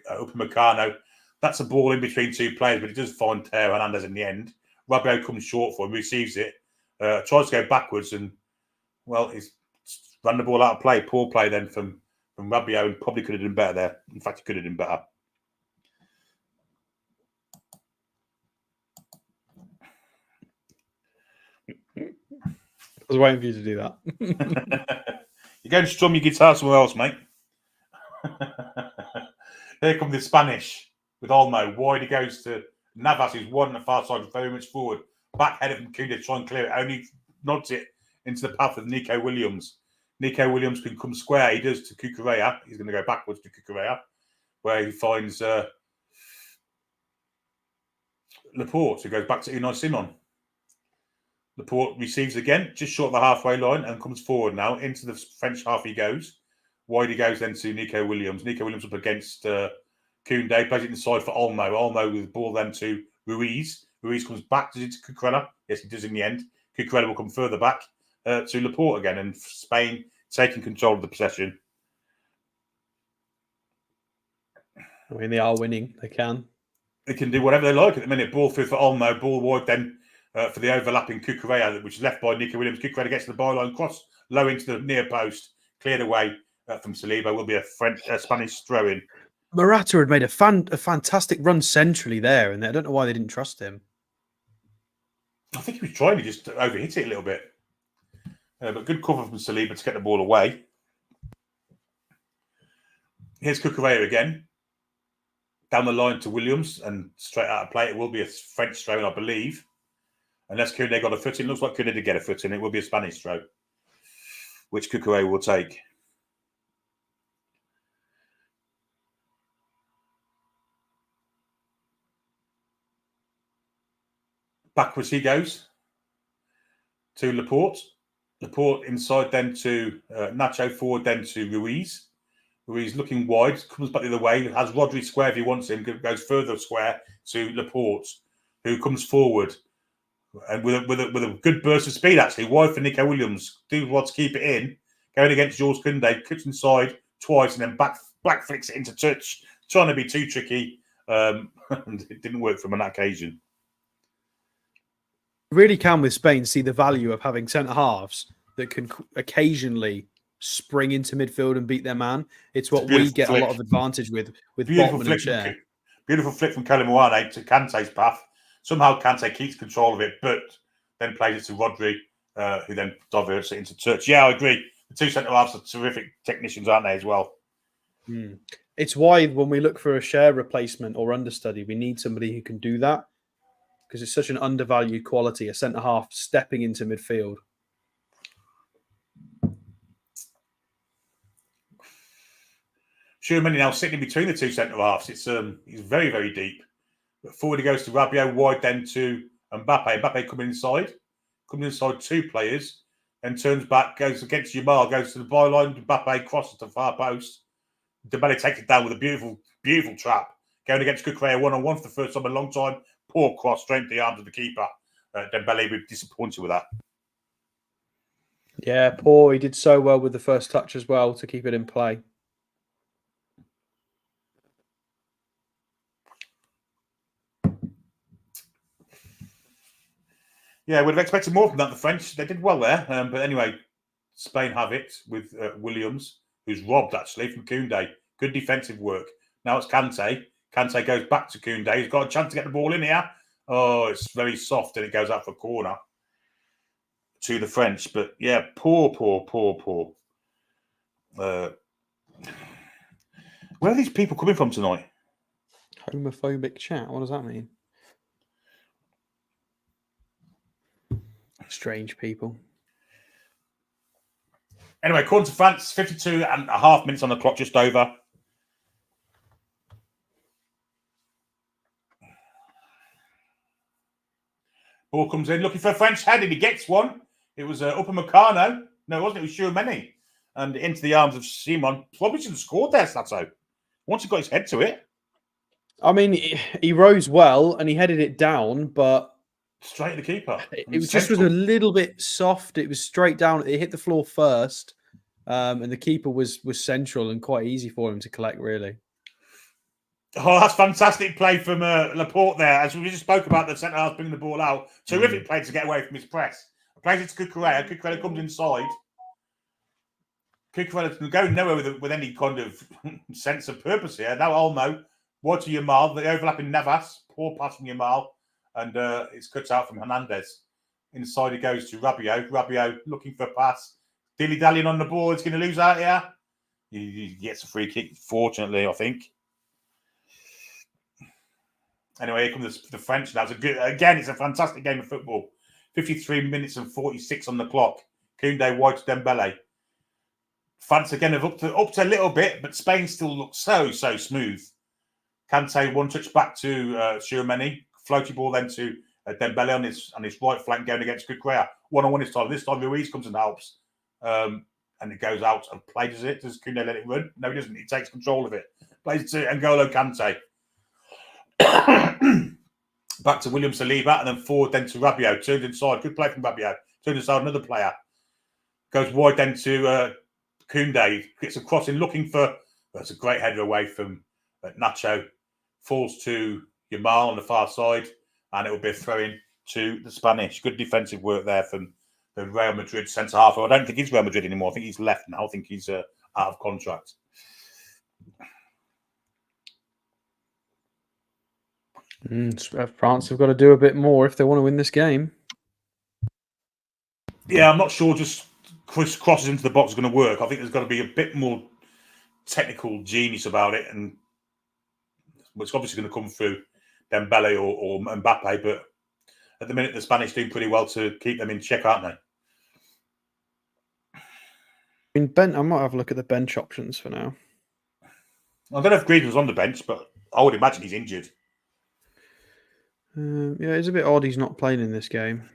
Upamecano. That's a ball in between two players, but it does find Teo Hernandez in the end. Rabiot comes short for him, receives it, tries to go backwards, and he's ran the ball out of play. Poor play then from Rabiot, and probably could have done better there. In fact, he could have done better. I was waiting for you to do that. You go and strum your guitar somewhere else, mate. Here come the Spanish with Olmo. Wide he goes to Navas, who's wide on the far side, very much forward. Back headed from Koundé to try and clear it. Only nods it into the path of Nico Williams. Nico Williams can come square. He does to Cucurella. He's going to go backwards to Cucurella, where he finds Laporte, who goes back to Unai Simon. Laporte receives again, just short of the halfway line, and comes forward now. Into the French half he goes. Wide he goes then to Nico Williams. Nico Williams up against Koundé, plays it inside for Olmo. Olmo with the ball then to Ruiz. Ruiz comes back to Cucurella. Yes, he does in the end. Cucurella will come further back to Laporte again, and Spain taking control of the possession. I mean, they are winning. They can. They can do whatever they like at the minute. Ball through for Olmo. Ball wide then for the overlapping Cucurella, which is left by Nico Williams. Cucurella gets to the byline, cross low into the near post, cleared away from Saliba. Will be a Spanish throw-in. Morata had made a fantastic run centrally there, and I don't know why they didn't trust him. I think he was trying to just overhit it a little bit. But good cover from Saliba to get the ball away. Here's Cucurella again. Down the line to Williams and straight out of play. It will be a French throw, I believe. Unless Koundé got a foot in. Looks like Koundé did get a foot in. It will be a Spanish throw, which Cucurella will take. Backwards he goes to Laporte. Laporte inside then to Nacho, forward then to Ruiz. Ruiz looking wide, comes back the other way, has Rodri square if he wants him, goes further square to Laporte, who comes forward and with a good burst of speed actually, wide for Nico Williams. Do what to keep it in, going against Jules Koundé, cuts inside twice and then back flicks it into touch, trying to be too tricky. And it didn't work for him on that occasion. Really can with Spain see the value of having centre halves that can occasionally spring into midfield and beat their man. It's what we get a lot of advantage with Botman and Cher. Beautiful flick from Kelemuane to Kante's path. Somehow Kante keeps control of it, but then plays it to Rodri, who then diverts it into touch. Yeah, I agree. The two centre halves are terrific technicians, aren't they, as well? It's why when we look for a Cher replacement or understudy, we need somebody who can do that, because it's such an undervalued quality, a centre half stepping into midfield. Tchouameni now sitting between the two centre halves. He's very, very deep. But forward he goes to Rabiot, wide then to Mbappe. Mbappe coming inside two players, then turns back, goes against Yamal, goes to the byline. Mbappe crosses to the far post. Dembele takes it down with a beautiful, beautiful trap. Going against Cucurella one-on-one for the first time in a long time. Poor cross, straight into the arms of the keeper. Dembele would be disappointed with that. Yeah, poor. He did so well with the first touch as well to keep it in play. Yeah, we'd have expected more from that, the French. They did well there. But anyway, Spain have it with Williams, who's robbed actually from Koundé. Good defensive work. Now it's Kante. Kante goes back to Koundé. He's got a chance to get the ball in here. Oh, it's very soft and it goes out for a corner to the French. But yeah, poor. Where are these people coming from tonight? Homophobic chat. What does that mean? Strange people. Anyway, according to France, 52.5 minutes on the clock, just over. Ball comes in, looking for a French head, and he gets one. It was Upamecano. No, it wasn't. It was Tchouaméni. And into the arms of Simon. Probably should have scored there, Sato. Once he got his head to it. I mean, he rose well, and he headed it down, but... Straight at the keeper. It was just was a little bit soft. It was straight down. It hit the floor first, and the keeper was central and quite easy for him to collect, really. Oh, that's fantastic play from Laporte there. As we just spoke about the centre half bringing the ball out. Terrific play to get away from his press. Plays it to Cucurella. Cucurella comes inside. Cucurella's going nowhere with any kind of sense of purpose here. Now Olmo, wide to Yamal. The overlapping Navas. Poor pass from Yamal. And it's cut out from Hernandez. Inside it goes to Rabiot. Rabiot looking for a pass. Dilly-dallying on the ball. He's going to lose out here. He gets a free kick, fortunately, I think. Anyway, here comes the French. That's it's a fantastic game of football. 53 minutes and 46 on the clock. Koundé wide to Dembele. France again have up to a little bit, but Spain still looks so smooth. Kante one touch back to Tchouaméni. Floaty ball then to Dembele on his right flank going against Cucurella. One-on-one this time. This time Ruiz comes and helps. And it goes out and plays it. Does Koundé let it run? No, he doesn't. He takes control of it. Plays it to N'Golo Kante. Back to William Saliba and then forward then to Rabiot. Turned inside. Good play from Rabiot. Turned inside another player. Goes wide then to Koundé. Gets a crossing looking for... That's a great header away from Nacho. Falls to Yamal on the far side, and it will be a throw-in to the Spanish. Good defensive work there from the Real Madrid centre-half. I don't think he's Real Madrid anymore. I think he's left now. I think he's out of contract. France have got to do a bit more if they want to win this game. Yeah, I'm not sure just crosses into the box is going to work. I think there's got to be a bit more technical genius about it, and it's obviously going to come through Dembele or Mbappe, but at the minute the Spanish doing pretty well to keep them in check, aren't they? I mean, I might have a look at the bench options for now. I don't know if Griezmann's on the bench, but I would imagine he's injured. Yeah, it's a bit odd he's not playing in this game.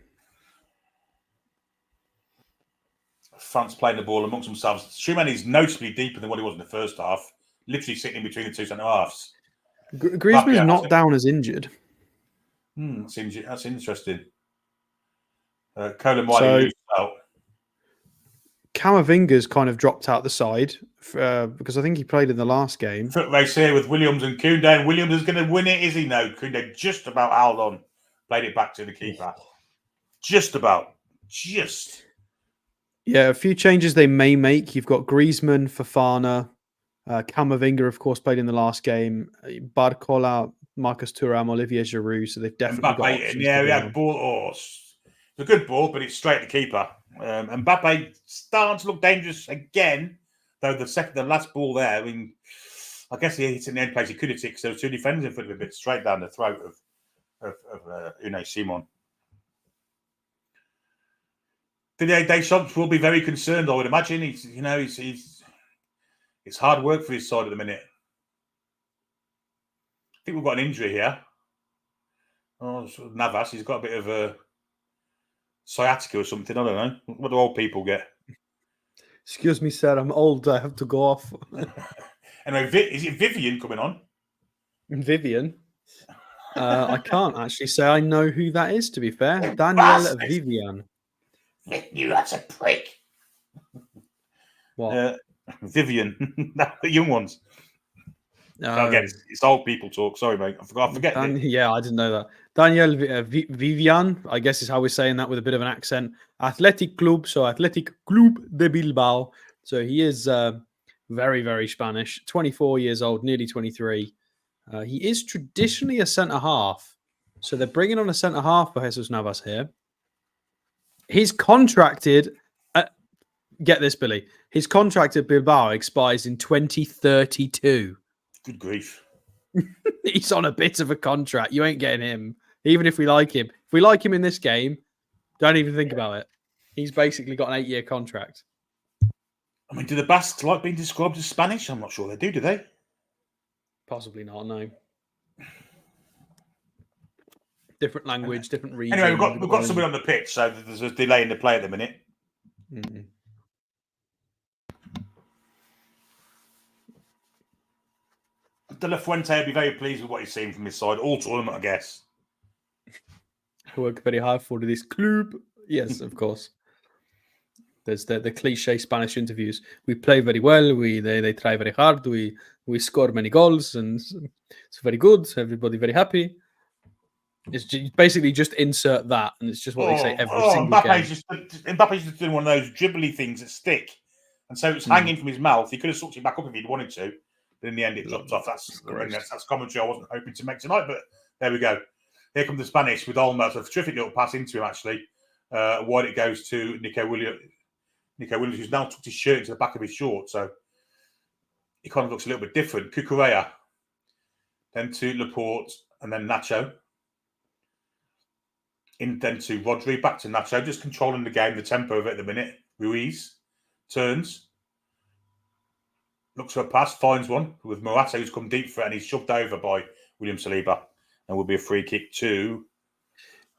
France playing the ball amongst themselves. Tchouaméni's noticeably deeper than what he was in the first half. Literally sitting in between the two centre-halves. Griezmann's not down as injured. That's interesting. Colin Wiley loses out. Camavinga's kind of dropped out the side because I think he played in the last game. Foot race here with Williams and Koundé. And Williams is going to win it, is he? No, Koundé just about held on. Played it back to the keeper. Just about. Just. Yeah, a few changes they may make. You've got Griezmann, Fofana, Camavinga, of course, played in the last game. Barcola, Marcus Thuram, Olivier Giroud. So they've definitely got options. Yeah, we had ball. Oh, it's a good ball, but it's straight to keeper. Mbappe starting to look dangerous again, though the last ball there, I mean, I guess he hit in the end place he could have ticked, so there were two defenders in front of him, but straight down the throat of Unai Simon. Didier Deschamps will be very concerned, I would imagine. It's hard work for his side at the minute. I think we've got an injury here. Oh, Navas, he's got a bit of a sciatica or something. I don't know. What do old people get? Excuse me, sir. I'm old. I have to go off. Anyway, is it Vivian coming on? Vivian? I can't actually say I know who that is, to be fair. Daniel Vivian. You that's a prick. What? Vivian. The young ones. Again, it's old people talk. Sorry, mate. I forget. Yeah, I didn't know that. Daniel Vivian, I guess is how we're saying that with a bit of an accent. Athletic Club, so Athletic Club de Bilbao. So he is very, very Spanish. 24 years old, nearly 23. He is traditionally a centre half. So they're bringing on a centre half for Jesus Navas here. He's contracted. Get this, Billy. His contract at Bilbao expires in 2032. Good grief. He's on a bit of a contract. You ain't getting him, even if we like him. If we like him in this game, don't even think about it. He's basically got an 8-year contract. I mean, do the Basques like being described as Spanish? I'm not sure they do they? Possibly not, no. Different language, different region. Anyway, we've got somebody on the pitch, so there's a delay in the play at the minute. Mm-mm. De La Fuente will be very pleased with what he's seen from his side all tournament, I guess. Work very hard for this club. Yes, of course. There's the cliche Spanish interviews. We play very well. They try very hard. We score many goals, and it's very good. Everybody very happy. It's basically just insert that, and it's just what they say every single game. Mbappe's just doing one of those dribbly things that stick, and so it's hanging from his mouth. He could have sucked it back up if he'd wanted to, but in the end it dropped off. That's commentary I wasn't hoping to make tonight, but there we go. Here comes the Spanish with Olmo. A terrific little pass into him, actually. Wide it goes to Nico Williams. Nico Williams, who's now tucked his shirt into the back of his shorts, so he kind of looks a little bit different. Cucurella, then to Laporte, and then Nacho. Then to Rodri, back to Nacho, just controlling the game, the tempo of it at the minute. Ruiz turns, looks for a pass, finds one with Morata, who's come deep for it, and he's shoved over by William Saliba, and will be a free kick to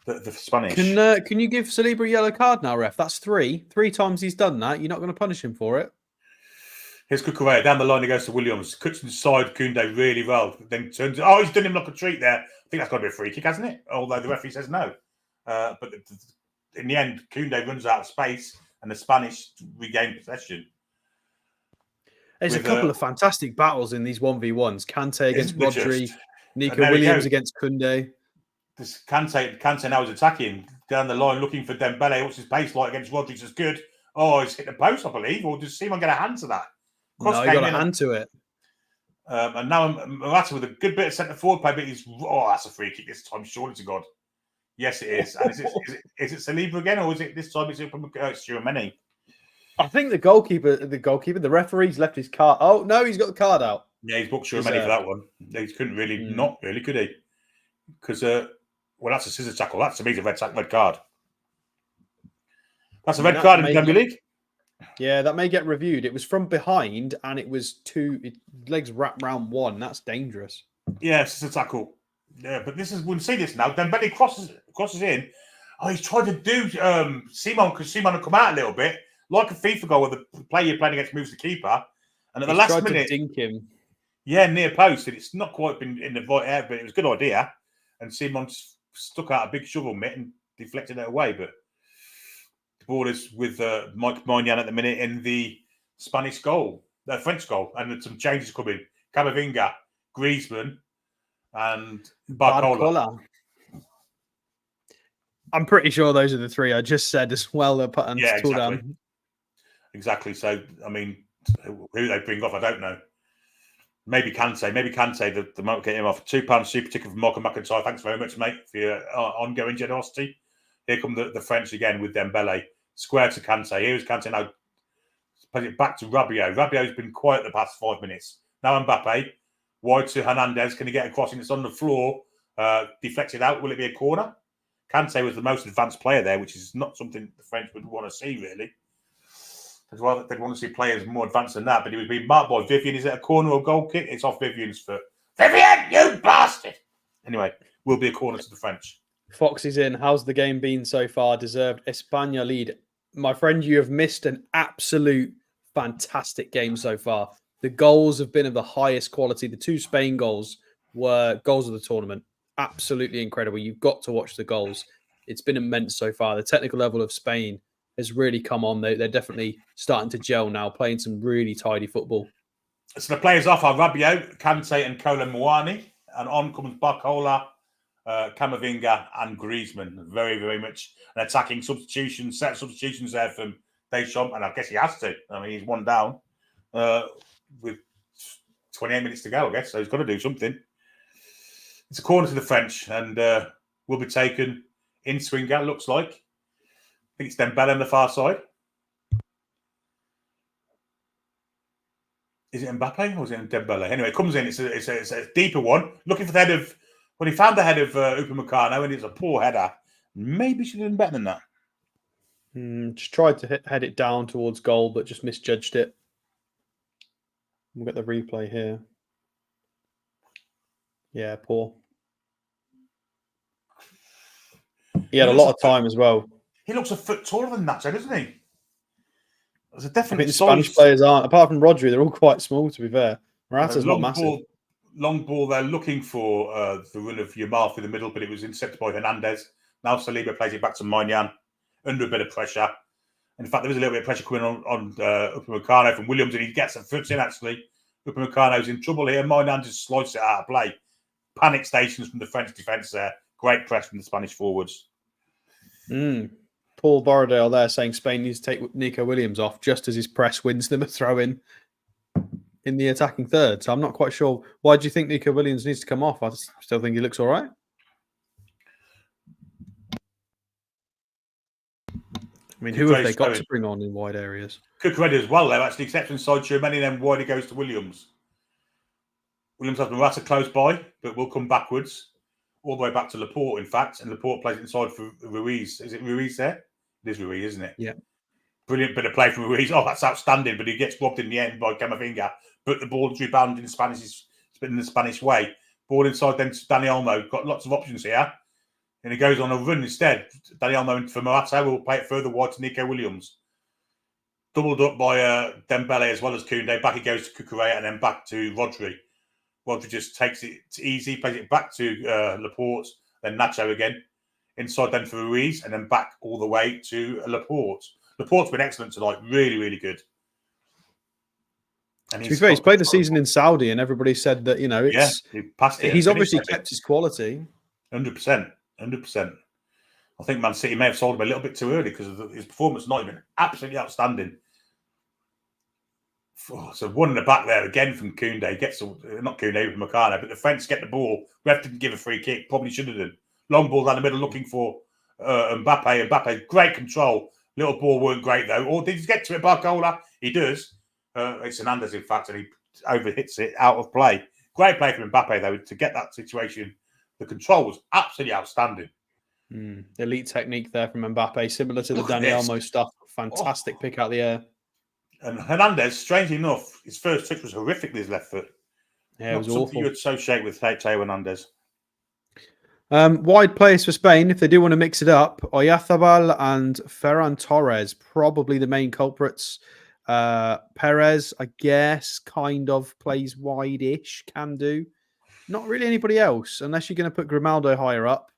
the Spanish. Can you give Saliba a yellow card now, ref? That's 3 times he's done that. You're not going to punish him for it. Here's Cucurella down the line. He goes to Williams, cuts inside Koundé really well, then turns. Oh, he's done him like a treat there. I think that's got to be a free kick, hasn't it? Although the referee says no. But in the end, Koundé runs out of space, and the Spanish regain possession. There's a couple of fantastic battles in these 1v1s. Kante against Rodri, Nico Williams against Koundé. This Kante now is attacking down the line, looking for Dembele. What's his pace like against Rodri? Is good. Oh, he's hit the post, I believe. Or does Simon get a hand to that? No, he got a hand to it. And now Morata with a good bit of centre forward play, but that's a free kick this time, surely to God. Yes, it is. And is it Saliba again, or is it this time? It's Tchouaméni? I think the referee's left his card. Oh no, he's got the card out. Yeah, he's booked Tchouaméni for that one. He couldn't really, not really, could he? Because that's a scissor tackle. That's to me a red card. That's a red card in the Premier League. Yeah, that may get reviewed. It was from behind, and it was legs wrapped round one. That's dangerous. Yeah, scissor tackle. Yeah, but we'll see this now. Dembele crosses in. Oh, he's tried to do Simon, because Simon will come out a little bit, like a FIFA goal where the player you're playing against moves the keeper. And at the last minute, dink him. Yeah, near post, and it's not quite been in the right air, but it was a good idea. And Simon stuck out a big shovel mitt and deflected it away. But the ball is with Mike Maignan at the minute in the French goal, and some changes coming. Camavinga, Griezmann, and Barcola. I'm pretty sure those are the 3 I just said as well. Exactly. So, I mean, who they bring off, I don't know. Maybe Kante. They might get him off. £2 super ticket from Malcolm McIntyre. Thanks very much, mate, for your ongoing generosity. Here come the French again with Dembele. Square to Kante. Here's Kante now. Put it back to Rabiot. Rabiot's been quiet the past 5 minutes. Now Mbappe. Wide to Hernandez. Can he get a crossing? It's on the floor. Deflected out. Will it be a corner? Kante was the most advanced player there, which is not something the French would want to see, really. They'd want to see players more advanced than that, but he was being marked by Vivian. Is it a corner or goal kick? It's off Vivian's foot. Vivian, you bastard! Anyway, will be a corner to the French. Fox is in. How's the game been so far? Deserved España lead. My friend, you have missed an absolute fantastic game so far. The goals have been of the highest quality. The 2 Spain goals were goals of the tournament. Absolutely incredible. You've got to watch the goals. It's been immense so far. The technical level of Spain has really come on. They're definitely starting to gel now, playing some really tidy football. So the players off are Rabiot, Kante, and Kolo Muani, and on comes Barcola, Camavinga, and Griezmann. Very, very much an attacking substitution, set of substitutions there from Deschamps, and I guess he has to. I mean, he's one down with 28 minutes to go, I guess, so he's got to do something. It's a corner to the French, and will be taken in swinger, looks like. I think it's Dembele on the far side. Is it Mbappe or is it Dembele? Anyway, it comes in. It's a deeper one. Looking for the head of... When he found the head of Upamecano, and it's a poor header, maybe should have done better than that. Just tried to head it down towards goal, but just misjudged it. We'll get the replay here. Yeah, poor. He had a lot of time as well. He looks a foot taller than Nacho, doesn't he? There's a definite I think the Spanish players aren't. Apart from Rodri, they're all quite small, to be fair. Morata's not massive. Long ball, they're looking for the run of Yamal through the middle, but it was intercepted by Hernandez. Now Saliba plays it back to Maignan under a bit of pressure. In fact, there was a little bit of pressure coming on Upamecano from Williams, and he gets the foot in, actually. Upamecano's in trouble here. Maignan just slices it out of play. Panic stations from the French defence there. Great press from the Spanish forwards. Paul Borrowdale there saying Spain needs to take Nico Williams off just as his press wins them a throw-in in the attacking third. So I'm not quite sure. Why do you think Nico Williams needs to come off? I still think he looks all right. I mean, who have they got to bring on in wide areas? Cucurella as well, though, actually, except inside Tchouameni, then wide it goes to Williams. Williams has Morata close by, but will come backwards, all the way back to Laporte, in fact, and Laporte plays inside for Ruiz. Is it Ruiz there? It is Ruiz, isn't it? Yeah. Brilliant bit of play from Ruiz. Oh, that's outstanding, but he gets blocked in the end by Camavinga, but the ball's rebounded in the Spanish way. Ball inside then to Dani Olmo. Got lots of options here. And he goes on a run instead. Dani Olmo for Morata will play it further wide to Nico Williams. Doubled up by Dembele as well as Koundé. Back he goes to Cucurella and then back to Rodri. Rodri just takes it easy, plays it back to Laporte, then Nacho again. Inside then for Ruiz and then back all the way to Laporte. Laporte's been excellent tonight. Really, really good. And to be fair, he's played the season in Saudi and everybody said that, you know, it's, he passed it. He's obviously kept his quality. 100%. 100%. I think Man City may have sold him a little bit too early because of his performance not even absolutely outstanding. Oh, so one in the back there again from Koundé. Gets not Koundé, from Meccano, but the French get the ball. Ref didn't give a free kick. Probably should have done. Long ball down the middle looking for Mbappe. Mbappe, great control. Little ball weren't great though. Or did he get to it, Barcola? He does. It's Hernandez, in fact, and he overhits it out of play. Great play from Mbappe though to get that situation. The control was absolutely outstanding. Elite technique there from Mbappe, similar to the Dani Olmo stuff. Fantastic pick out the air. And Hernandez, strangely enough, his first touch was horrific with his left foot. Yeah, it was awful. You associate with Teo Hernandez. Wide players for Spain, if they do want to mix it up, Oyarzabal and Ferran Torres, probably the main culprits. Perez, I guess, kind of plays wide-ish, can do. Not really anybody else, unless you're going to put Grimaldo higher up.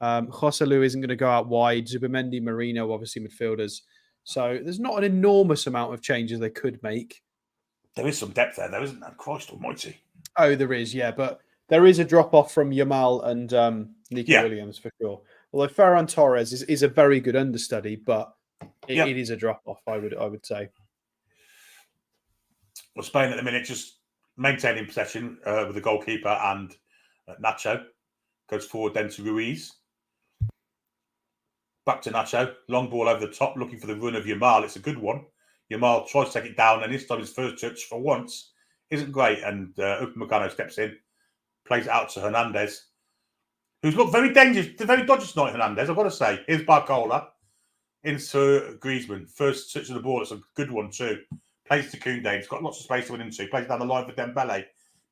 Joselu isn't going to go out wide. Zubimendi, Marino, obviously midfielders. So there's not an enormous amount of changes they could make. There is some depth there, though, isn't there? Christ almighty. Oh, there is, yeah. But there is a drop-off from Yamal and Nico Williams, for sure. Although Ferran Torres is a very good understudy, but it is a drop-off, I would say. Well, Spain at the minute just maintaining possession with the goalkeeper and Nacho. Goes forward then to Ruiz. Back to Nacho. Long ball over the top, looking for the run of Yamal. It's a good one. Yamal tries to take it down, and this time his first touch for once isn't great. And Upamecano steps in, plays it out to Hernandez, who's looked very dangerous, very dodgy tonight, Hernandez, I've got to say. Here's Barcola into Griezmann. First touch of the ball, it's a good one too. Plays to Koundé. He's got lots of space to win into. Plays down the line for Dembele.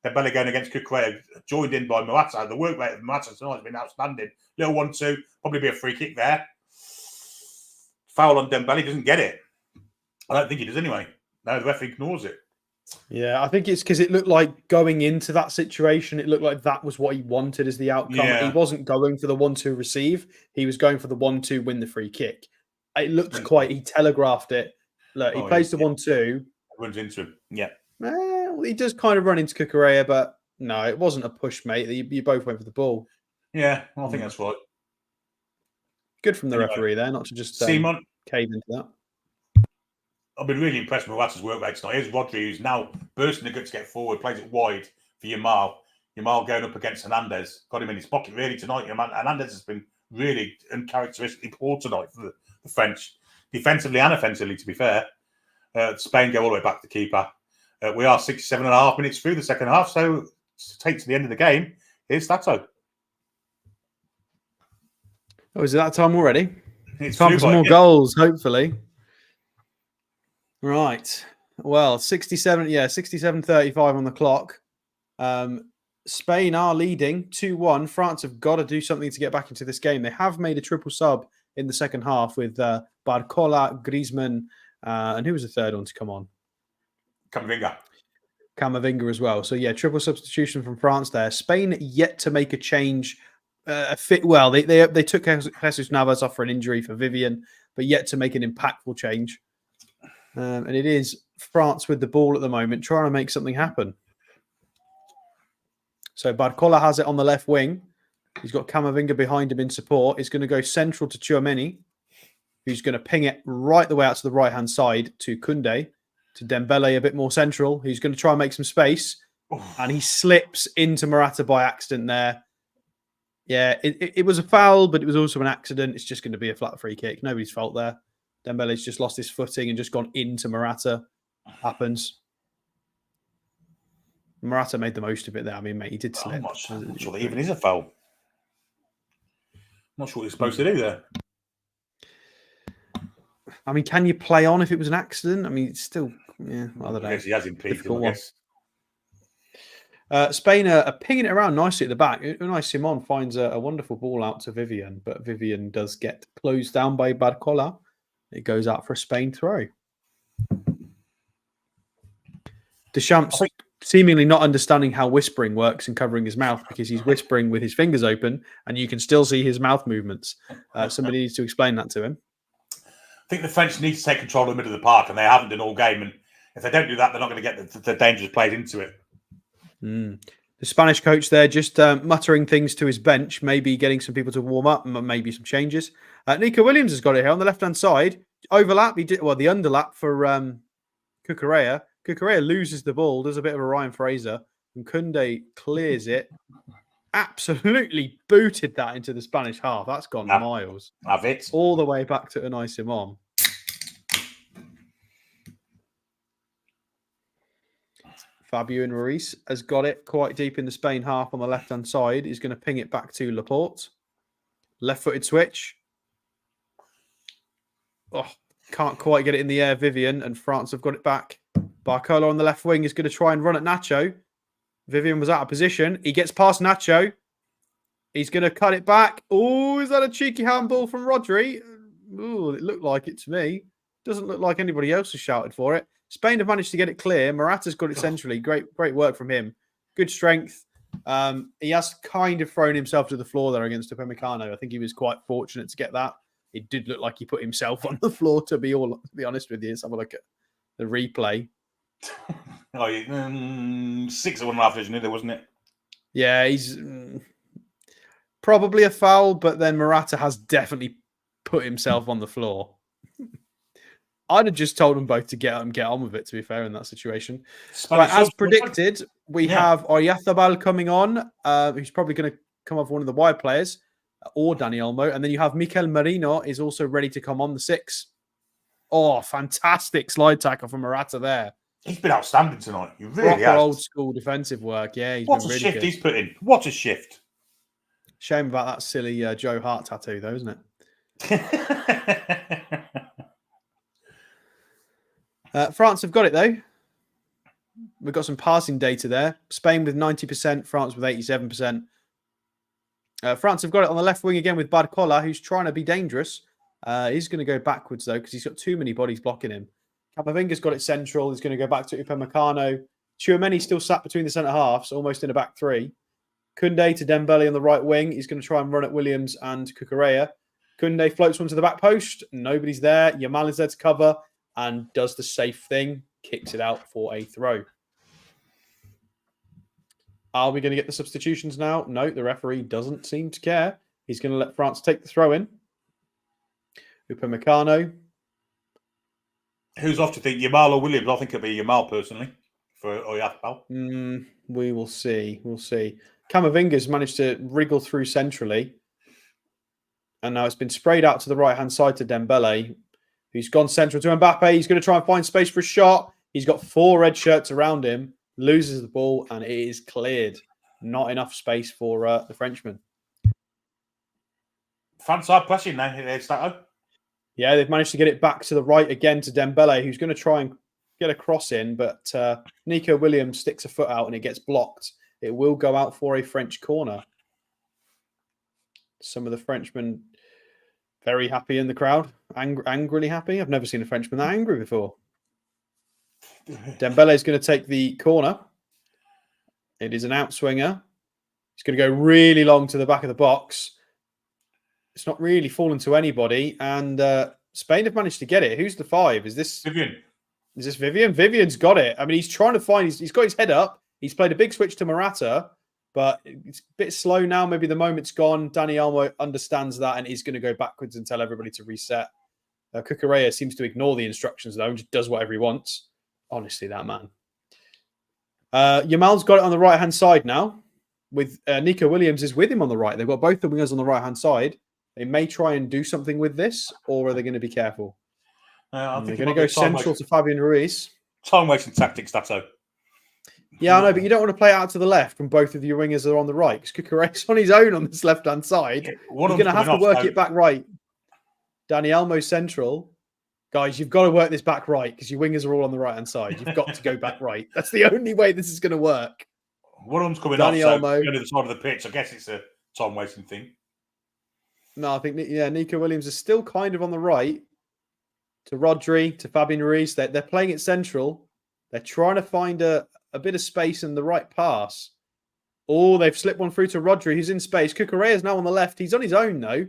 Dembele going against Cucurella, joined in by Morata. The work rate of Morata tonight has been outstanding. Little 1-2, probably be a free kick there. Foul on Dembele, doesn't get it. I don't think he does anyway. No, the referee ignores it. Yeah, I think it's because it looked like going into that situation, it looked like that was what he wanted as the outcome. Yeah. He wasn't going for the 1-2 receive. He was going for the 1-2 win the free kick. It looked he telegraphed it. Look, he plays the 1-2. Runs into him. Yeah. well, he does kind of run into Cucurella, but no, it wasn't a push, mate. You both went for the ball. Yeah, I think that's right. Good from the Anyway, referee there, not to just Simon, cave into that. I've been really impressed with Morata's work rate tonight. Here's Rodri, who's now bursting the gut to get forward, plays it wide for Yamal. Yamal going up against Hernandez. Got him in his pocket really tonight. Hernandez has been really uncharacteristically poor tonight for the French, defensively and offensively, to be fair. Spain go all the way back to the keeper. We are 67.5 minutes through the second half, so to take to the end of the game, here's Stato. Oh, is it that time already? It's time for some more goals, hopefully. Right. Well, 67-35 on the clock. Spain are leading 2-1. France have got to do something to get back into this game. They have made a triple sub in the second half with Barcola, Griezmann, and who was the third one to come on? Camavinga as well. So, yeah, triple substitution from France there. Spain yet to make a change. Well, they took Jesus Navas off for an injury for Vivian, but yet to make an impactful change. And it is France with the ball at the moment, trying to make something happen. So Barcola has it on the left wing. He's got Camavinga behind him in support. He's going to go central to Tchouaméni, who's going to ping it right the way out to the right-hand side to Koundé, to Dembele a bit more central. He's going to try and make some space. And he slips into Morata by accident there. Yeah, it was a foul, but it was also an accident. It's just going to be a flat free kick. Nobody's fault there. Dembele's just lost his footing and just gone into Morata. Happens. Morata made the most of it there. I mean, mate, he did slip. I'm not sure that even is a foul. I'm not sure what he's supposed to do there. I mean, can you play on if it was an accident? I mean, it's still, yeah, I don't know. I guess he has impeded him, I guess. Spain are pinging it around nicely at the back. Unai Simon finds a wonderful ball out to Vivian, but Vivian does get closed down by Barcola. It goes out for a Spain throw. Deschamps seemingly not understanding how whispering works and covering his mouth because he's whispering with his fingers open and you can still see his mouth movements. Somebody needs to explain that to him. I think the French need to take control of the middle of the park, and they haven't done all game. And if they don't do that, they're not going to get the dangerous plays into it. The Spanish coach there just muttering things to his bench, maybe getting some people to warm up, maybe some changes. Nico Williams has got it here on the left-hand side. Overlap, the underlap for Cucurella. Cucurella loses the ball, does a bit of a Ryan Fraser, and Koundé clears it. Absolutely booted that into the Spanish half. That's gone miles. Have it. All the way back to Unai Simon. Fabian Ruiz has got it quite deep in the Spain half on the left-hand side. He's going to ping it back to Laporte. Left-footed switch. Oh, can't quite get it in the air, Vivian, and France have got it back. Barcola on the left wing is going to try and run at Nacho. Vivian was out of position. He gets past Nacho. He's going to cut it back. Oh, is that a cheeky handball from Rodri? Oh, it looked like it to me. Doesn't look like anybody else has shouted for it. Spain have managed to get it clear. Morata's got it centrally. Great work from him. Good strength. He has kind of thrown himself to the floor there against Upamecano. I think he was quite fortunate to get that. It did look like he put himself on the floor, to be honest with you. Let's have a look at the replay. 6.5 vision there, wasn't it? Yeah, he's probably a foul, but then Morata has definitely put himself on the floor. I'd have just told them both to get on with it, to be fair, in that situation. Right, as predicted, we have Oyarzabal coming on, who's probably going to come off one of the wide players, or Dani Olmo. And then you have Mikel Merino is also ready to come on the 6. Oh, fantastic slide tackle from Morata there. He's been outstanding tonight. He really has. Old school defensive work. Yeah, he's what been a really shift good. He's put in. What a shift. Shame about that silly Joe Hart tattoo, though, isn't it? France have got it, though. We've got some passing data there. Spain with 90%, France with 87%. France have got it on the left wing again with Barcola, who's trying to be dangerous. He's going to go backwards, though, because he's got too many bodies blocking him. Camavinga's got it central. He's going to go back to Upamecano. Tchouaméni still sat between the centre halves, almost in a back three. Koundé to Dembele on the right wing. He's going to try and run at Williams and Cucurella. Koundé floats one to the back post. Nobody's there. Yamal is there to cover and does the safe thing. Kicks it out for a throw. Are we going to get the substitutions now? No, the referee doesn't seem to care. He's going to let France take the throw in. Upamecano. Who's off to think, Yamal or Williams? I think it'll be Yamal personally for Oyapal. We will see. We'll see. Camavinga's managed to wriggle through centrally. And now it's been sprayed out to the right-hand side to Dembele, who's gone central to Mbappe. He's going to try and find space for a shot. He's got 4 red shirts around him, loses the ball, and it is cleared. Not enough space for the Frenchman. France are pressing now. Stato. Yeah, they've managed to get it back to the right again to Dembele, who's going to try and get a cross in, but Nico Williams sticks a foot out and it gets blocked. It will go out for a French corner. Some of the Frenchmen very happy in the crowd, angrily happy. I've never seen a Frenchman that angry before. Dembele is going to take the corner. It is an outswinger. He's going to go really long to the back of the box. It's not really fallen to anybody, and Spain have managed to get it. Who's the 5? Is this Vivian? Is this Vivian? Vivian's got it. I mean, he's trying to find. He's got his head up. He's played a big switch to Morata, but it's a bit slow now. Maybe the moment's gone. Dani Olmo understands that, and he's going to go backwards and tell everybody to reset. Cucurella seems to ignore the instructions though, and just does whatever he wants. Honestly, that man. Yamal's got it on the right hand side now. With Nico Williams is with him on the right. They've got both the wingers on the right hand side. They may try and do something with this, or are they going to be careful? I think they're going to go central to Fabian Ruiz. Time wasting tactics, Stato. Yeah, I know, but you don't want to play out to the left when both of your wingers are on the right, because Cucurella's on his own on this left-hand side. Yeah, you're going to have to work it back right. Dani Olmo central. Guys, you've got to work this back right, because your wingers are all on the right-hand side. You've got to go back right. That's the only way this is going to work. One of them's coming off, so go to the side of the pitch. I guess it's a time-wasting thing. No, I think, yeah, Nico Williams is still kind of on the right to Rodri, to Fabian Ruiz. They're playing it central. They're trying to find a bit of space in the right pass. Oh, they've slipped one through to Rodri, who's in space. Cucurella is now on the left. He's on his own, though.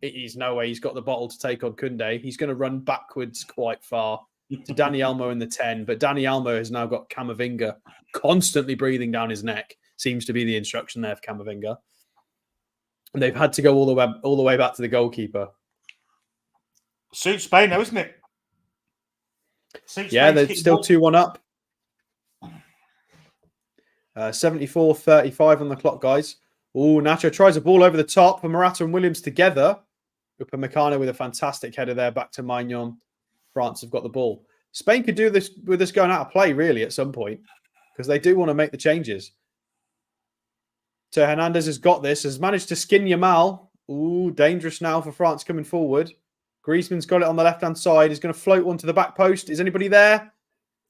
He's no way he's got the bottle to take on Koundé. He's going to run backwards quite far to Dani Olmo in the 10. But Dani Olmo has now got Camavinga constantly breathing down his neck. Seems to be the instruction there for Camavinga. And they've had to go all the way back to the goalkeeper. Suits Spain, though, isn't it? Yeah, they're still 2-1 up. 74-35 on the clock, guys. Oh, Nacho tries a ball over the top for Morata and Williams together. Upamecano with a fantastic header there back to Maignan. France have got the ball. Spain could do this with this going out of play, really, at some point, because they do want to make the changes. So Hernandez has got this, has managed to skin Yamal. Ooh, dangerous now for France coming forward. Griezmann's got it on the left-hand side. He's going to float one to the back post. Is anybody there?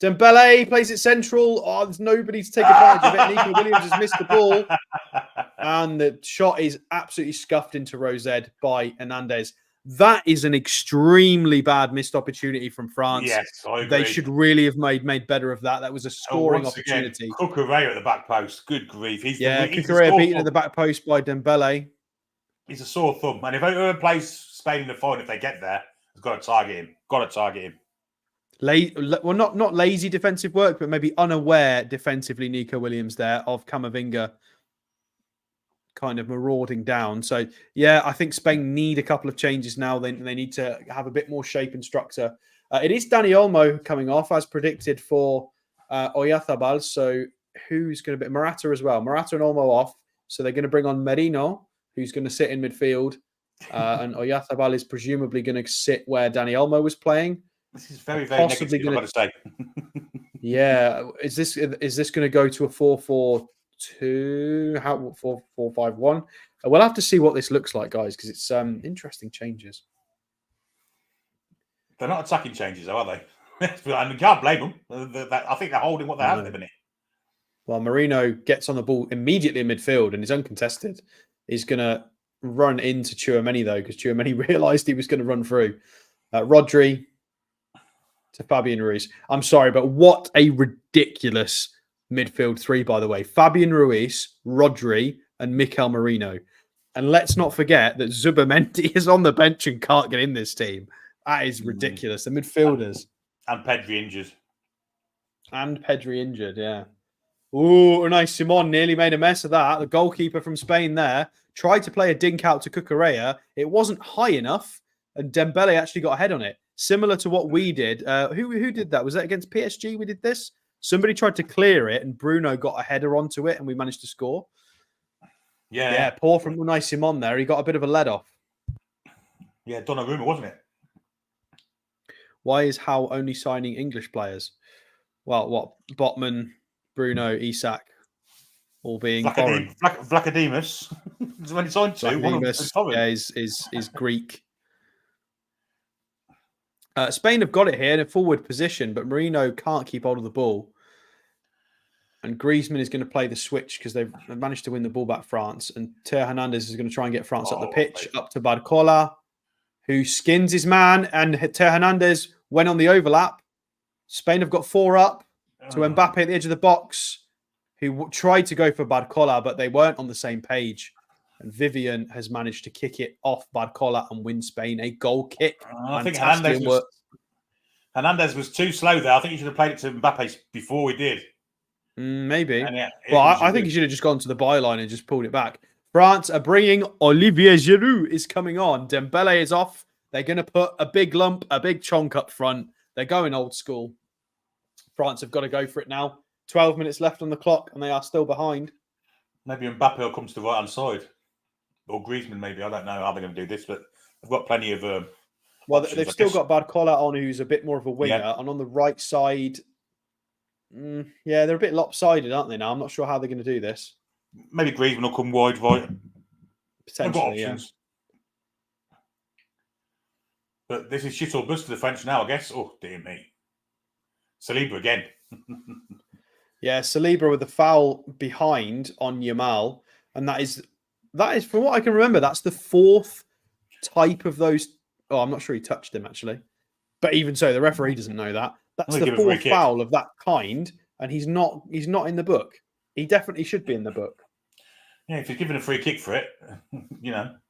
Dembele plays it central. Oh, there's nobody to take advantage of it. Nico Williams has missed the ball. And the shot is absolutely scuffed into Rosette by Hernandez. That is an extremely bad missed opportunity from France. Yes, I agree. They should really have made better of that. That was a scoring opportunity. Cucurella at the back post. Good grief. Cucurella beaten at the back post by Dembele. He's a sore thumb. And if whoever plays Spain in the final, if they get there, has got to target him. Got to target him. Well, not lazy defensive work, but maybe unaware defensively. Nico Williams there of Camavinga kind of marauding down. So, yeah, I think Spain need a couple of changes now. They need to have a bit more shape and structure. It is Dani Olmo coming off, as predicted for Oyarzábal. So, who's going to be Morata as well? Morata and Olmo off. So, they're going to bring on Merino, who's going to sit in midfield. And Oyarzábal is presumably going to sit where Dani Olmo was playing. This is very, very possibly negative, I've got to say. Yeah. Is this going to go to a 4-4-2? How 4-4-5-1? We'll have to see what this looks like, guys, because it's interesting changes. They're not attacking changes, though, are they? And you can't blame them. I think they're holding what they have at the minute. Well, Merino gets on the ball immediately in midfield and is uncontested. He's going to run into Tchouaméni, though, because Tchouaméni realised he was going to run through. Rodri to Fabian Ruiz. I'm sorry, but what a ridiculous midfield three, by the way. Fabian Ruiz, Rodri, and Mikel Merino. And let's not forget that Zubimendi is on the bench and can't get in this team. That is ridiculous. The midfielders. And Pedri injured. Yeah. Oh, Unai Simon nearly made a mess of that. The goalkeeper from Spain there tried to play a dink out to Cucurella. It wasn't high enough, and Dembele actually got a head on it. Similar to what we did. Who did that? Was that against PSG we did this? Somebody tried to clear it, and Bruno got a header onto it, and we managed to score. Yeah, poor from Unai Simon there. He got a bit of a let off. Yeah, Donnarumma, wasn't it? Why is Howe only signing English players? Well, what? Botman, Bruno, Isak, all being foreign. Vlachodimos. When he signed two, one of them is foreign. Yeah, is Greek. Spain have got it here in a forward position, but Marino can't keep hold of the ball. And Griezmann is going to play the switch because they've managed to win the ball back, France. And Teo Hernandez is going to try and get France up the pitch, up to Barcola, who skins his man. And Teo Hernandez went on the overlap. Spain have got 4 up to Mbappe at the edge of the box, who tried to go for Barcola, but they weren't on the same page. And Vivian has managed to kick it off Barcola and win Spain a goal kick. I think Hernandez was too slow there. I think he should have played it to Mbappe before we did. Maybe. I think he should have just gone to the byline and just pulled it back. France are bringing Olivier Giroud is coming on. Dembele is off. They're going to put a big lump, a big chonk up front. They're going old school. France have got to go for it now. 12 minutes left on the clock, and they are still behind. Maybe Mbappe will come to the right-hand side. Or Griezmann, maybe. I don't know how they're going to do this, but they've got plenty of... well, they've still got Barcola on, who's a bit more of a winger. Yeah. And on the right side... yeah, they're a bit lopsided, aren't they now? I'm not sure how they're going to do this. Maybe Griezmann will come wide, right? Potentially, yeah. But this is shit or bust to the French now, I guess. Oh, dear me. Saliba again. Yeah, Saliba with the foul behind on Yamal. And that is, from what I can remember, that's the 4th type of those. Oh, I'm not sure he touched him, actually. But even so, the referee doesn't know that. That's the 4th foul of that kind, and he's not in the book. He definitely should be in the book. Yeah, if he's given a free kick for it,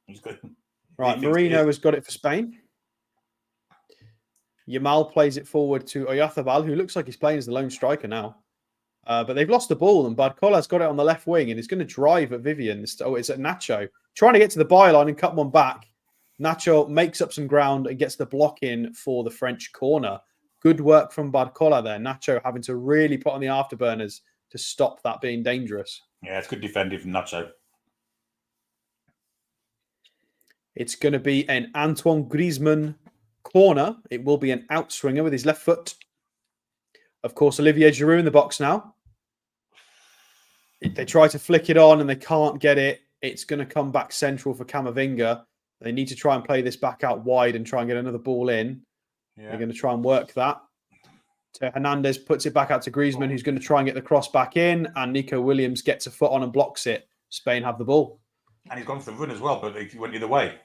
he's good. Right, Marino has got it for Spain. Yamal plays it forward to Oyarzabal, who looks like he's playing as the lone striker now. But they've lost the ball, and Barcola's got it on the left wing, and he's going to drive at Vivian. It's at Nacho, trying to get to the byline and cut one back. Nacho makes up some ground and gets the block in for the French corner. Good work from Barcola there. Nacho having to really put on the afterburners to stop that being dangerous. Yeah, it's good defending from Nacho. It's going to be an Antoine Griezmann corner. It will be an outswinger with his left foot. Of course, Olivier Giroud in the box now. They try to flick it on and they can't get it. It's going to come back central for Camavinga. They need to try and play this back out wide and try and get another ball in. Yeah. They're going to try and work that. Hernandez puts it back out to Griezmann, who's going to try and get the cross back in, and Nico Williams gets a foot on and blocks it. Spain have the ball. And he's gone for the run as well, but he went either way.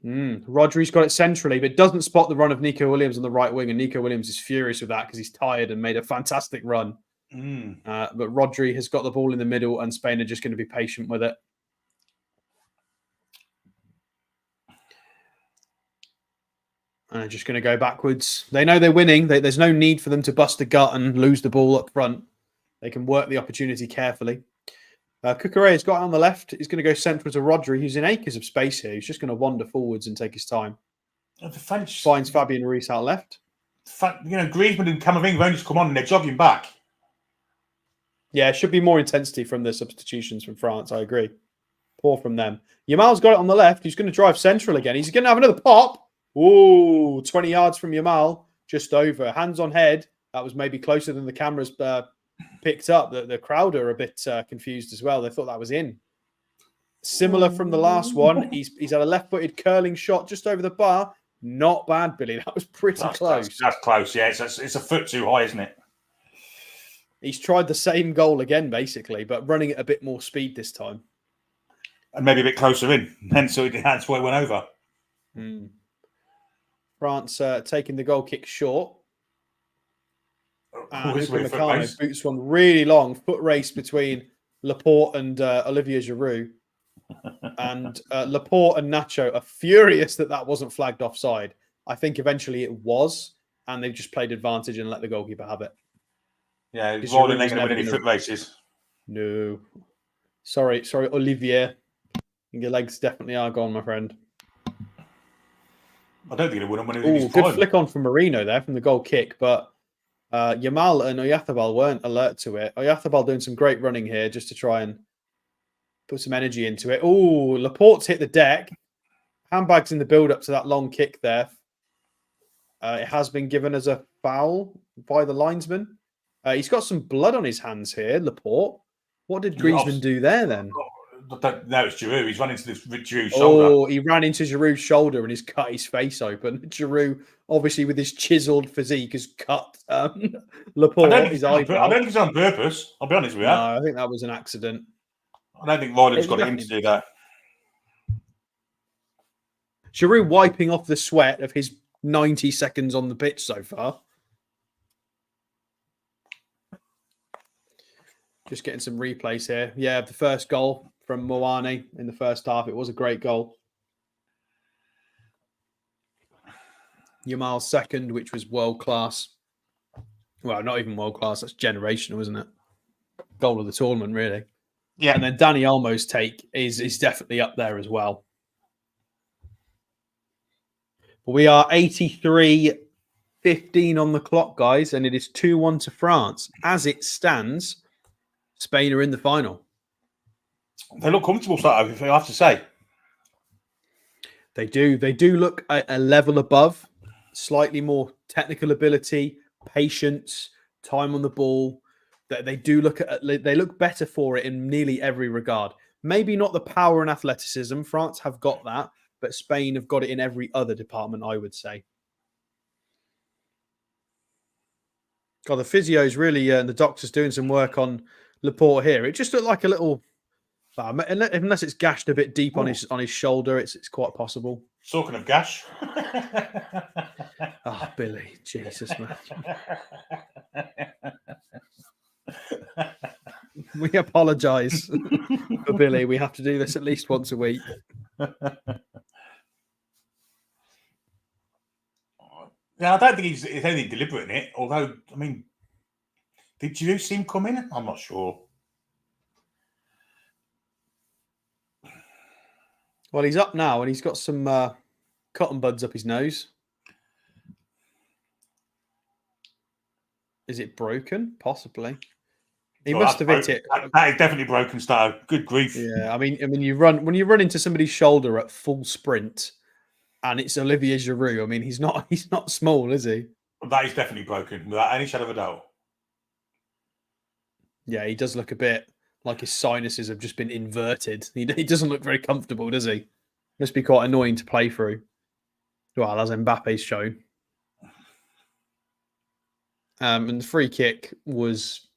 Rodri's got it centrally, but doesn't spot the run of Nico Williams on the right wing, and Nico Williams is furious with that because he's tired and made a fantastic run. But Rodri has got the ball in the middle, and Spain are just going to be patient with it. And they're just going to go backwards. They know they're winning. There's no need for them to bust a gut and lose the ball up front. They can work the opportunity carefully. Cucurella's got it on the left. He's going to go central to Rodri, who's in acres of space here. He's just going to wander forwards and take his time. The French finds Fabien Ruiz out left. Griezmann and Camavinga have only just come on and they're jogging back. Yeah, it should be more intensity from the substitutions from France. I agree. Poor from them. Yamal's got it on the left. He's going to drive central again. He's going to have another pop. Ooh, 20 yards from Yamal, just over. Hands on head. That was maybe closer than the cameras picked up. The crowd are a bit confused as well. They thought that was in. Similar from the last one. He's had a left-footed curling shot just over the bar. Not bad, Billy. That was pretty close. That's close, yeah. It's a foot too high, isn't it? He's tried the same goal again, basically, but running at a bit more speed this time. And maybe a bit closer in. That's why it went over. France taking the goal kick short. And Meccano boots one really long. Foot race between Laporte and Olivier Giroud. And Laporte and Nacho are furious that wasn't flagged offside. I think eventually it was. And they've just played advantage and let the goalkeeper have it. Yeah, His Roland Giroud ain't was going to never win any gonna- foot races. No. Sorry, Olivier. Your legs definitely are gone, my friend. I don't think he'll win them when he's in Oh, his good prime. flick on from Marino there from the goal kick, but Yamal and Oyarzábal weren't alert to it. Oyarzábal doing some great running here just to try and put some energy into it. Oh, Laporte's hit the deck. Handbags in the build-up to that long kick there. It has been given as a foul by the linesman. He's got some blood on his hands here, Laporte. What did Griezmann do there then? No, it's Giroud. He's run into this Giroud's Oh, shoulder. he ran into Giroud's shoulder and he's cut his face open. Giroud, obviously with his chiseled physique, has cut Laporte, his eyebrow. I don't think it's on purpose. I'll be honest with you. No, I think that was an accident. I don't think Roland's got him to do that. Giroud wiping off the sweat of his 90 seconds on the pitch so far. Just getting some replays here. Yeah, the first goal from Moane in the first half. It was a great goal. Yamal's second, which was world class. Well, not even world class. That's generational, isn't it? Goal of the tournament, really. Yeah. And then Danny Olmo's take is definitely up there as well. But we are 83-15 on the clock, guys, and it is 2-1 to France. As it stands, Spain are in the final. They look comfortable, I have to say. They do. They do look a level above. Slightly more technical ability, patience, time on the ball. They do look at. They look better for it in nearly every regard. Maybe not the power and athleticism. France have got that, but Spain have got it in every other department, I would say. God, the physio's really and the doctor's doing some work on Laporte here. It just looked like a little. Unless it's gashed a bit deep on his shoulder, it's quite possible. Talking of gash. Oh, Billy, Jesus, man. We apologise for Billy. We have to do this at least once a week. Yeah, I don't think it's anything deliberate in it. Although, I mean, did you see him come in? I'm not sure. Well, he's up now and he's got some cotton buds up his nose. Is it broken? Possibly. He must have hit it. That is definitely broken, Stato. Good grief. Yeah, I mean, when you run into somebody's shoulder at full sprint, and it's Olivier Giroud. I mean, he's not small, is he? That is definitely broken, without any shadow of a doubt. Yeah, he does look a bit like his sinuses have just been inverted. He doesn't look very comfortable, does he? Must be quite annoying to play through. Well, as Mbappe's shown. And the free kick was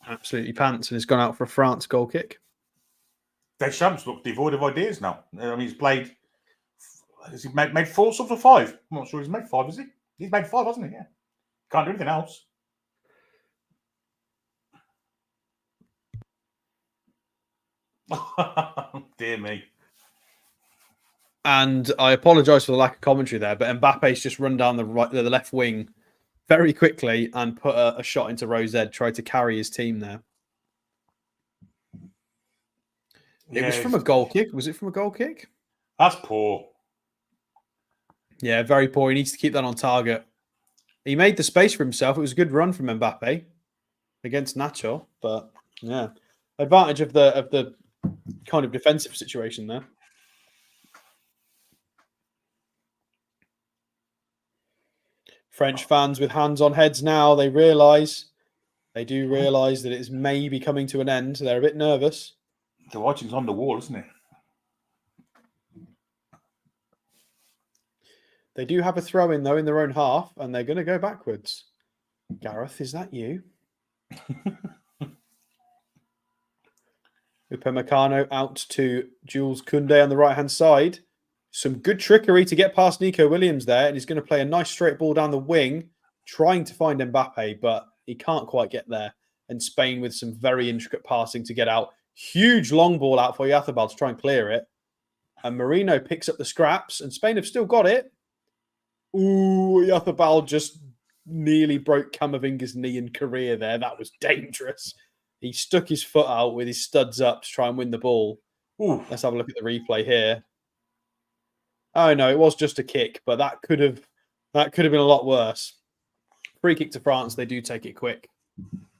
absolutely pants and it's gone out for a France goal kick. Deschamps look devoid of ideas now. I mean, he's played. Has he made 4 subs or 5? I'm not sure he's made 5, is he? He's made 5, hasn't he? Yeah. Can't do anything else. Dear me. And I apologise for the lack of commentary there, but Mbappe's just run down the left wing very quickly and put a shot into Rosette, tried to carry his team there. It was from a goal kick. Was it from a goal kick? That's poor. Yeah, very poor. He needs to keep that on target. He made the space for himself. It was a good run from Mbappe against Nacho, but yeah, advantage of the kind of defensive situation there. French fans with hands on heads now. They do realise that it is maybe coming to an end. They're a bit nervous. The writing's on the wall, isn't it? They do have a throw in, though, in their own half, and they're going to go backwards. Gareth, is that you? Upamecano out to Jules Koundé on the right-hand side. Some good trickery to get past Nico Williams there, and he's going to play a nice straight ball down the wing, trying to find Mbappe, but he can't quite get there. And Spain with some very intricate passing to get out. Huge long ball out for Oyarzábal to try and clear it. And Marino picks up the scraps, and Spain have still got it. Ooh, Oyarzábal just nearly broke Camavinga's knee in Korea there. That was dangerous. He stuck his foot out with his studs up to try and win the ball. Ooh. Let's have a look at the replay here. Oh no, it was just a kick, but that could have been a lot worse. Free kick to France. They do take it quick.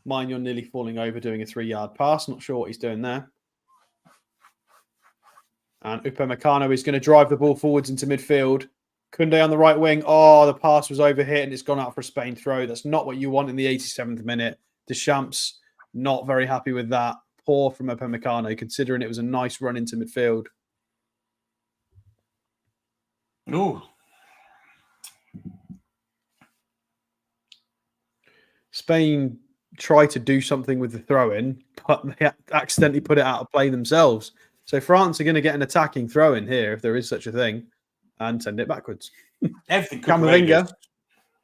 You're nearly falling over doing a 3-yard pass. Not sure what he's doing there. And Upamecano is going to drive the ball forwards into midfield. Koundé on the right wing. Oh, the pass was overhit and it's gone out for a Spain throw. That's not what you want in the 87th minute. Deschamps not very happy with that. Poor from Upamecano, considering it was a nice run into midfield. Ooh. Spain tried to do something with the throw-in, but they accidentally put it out of play themselves. So France are going to get an attacking throw-in here, if there is such a thing, and send it backwards. Everything. Camavinga.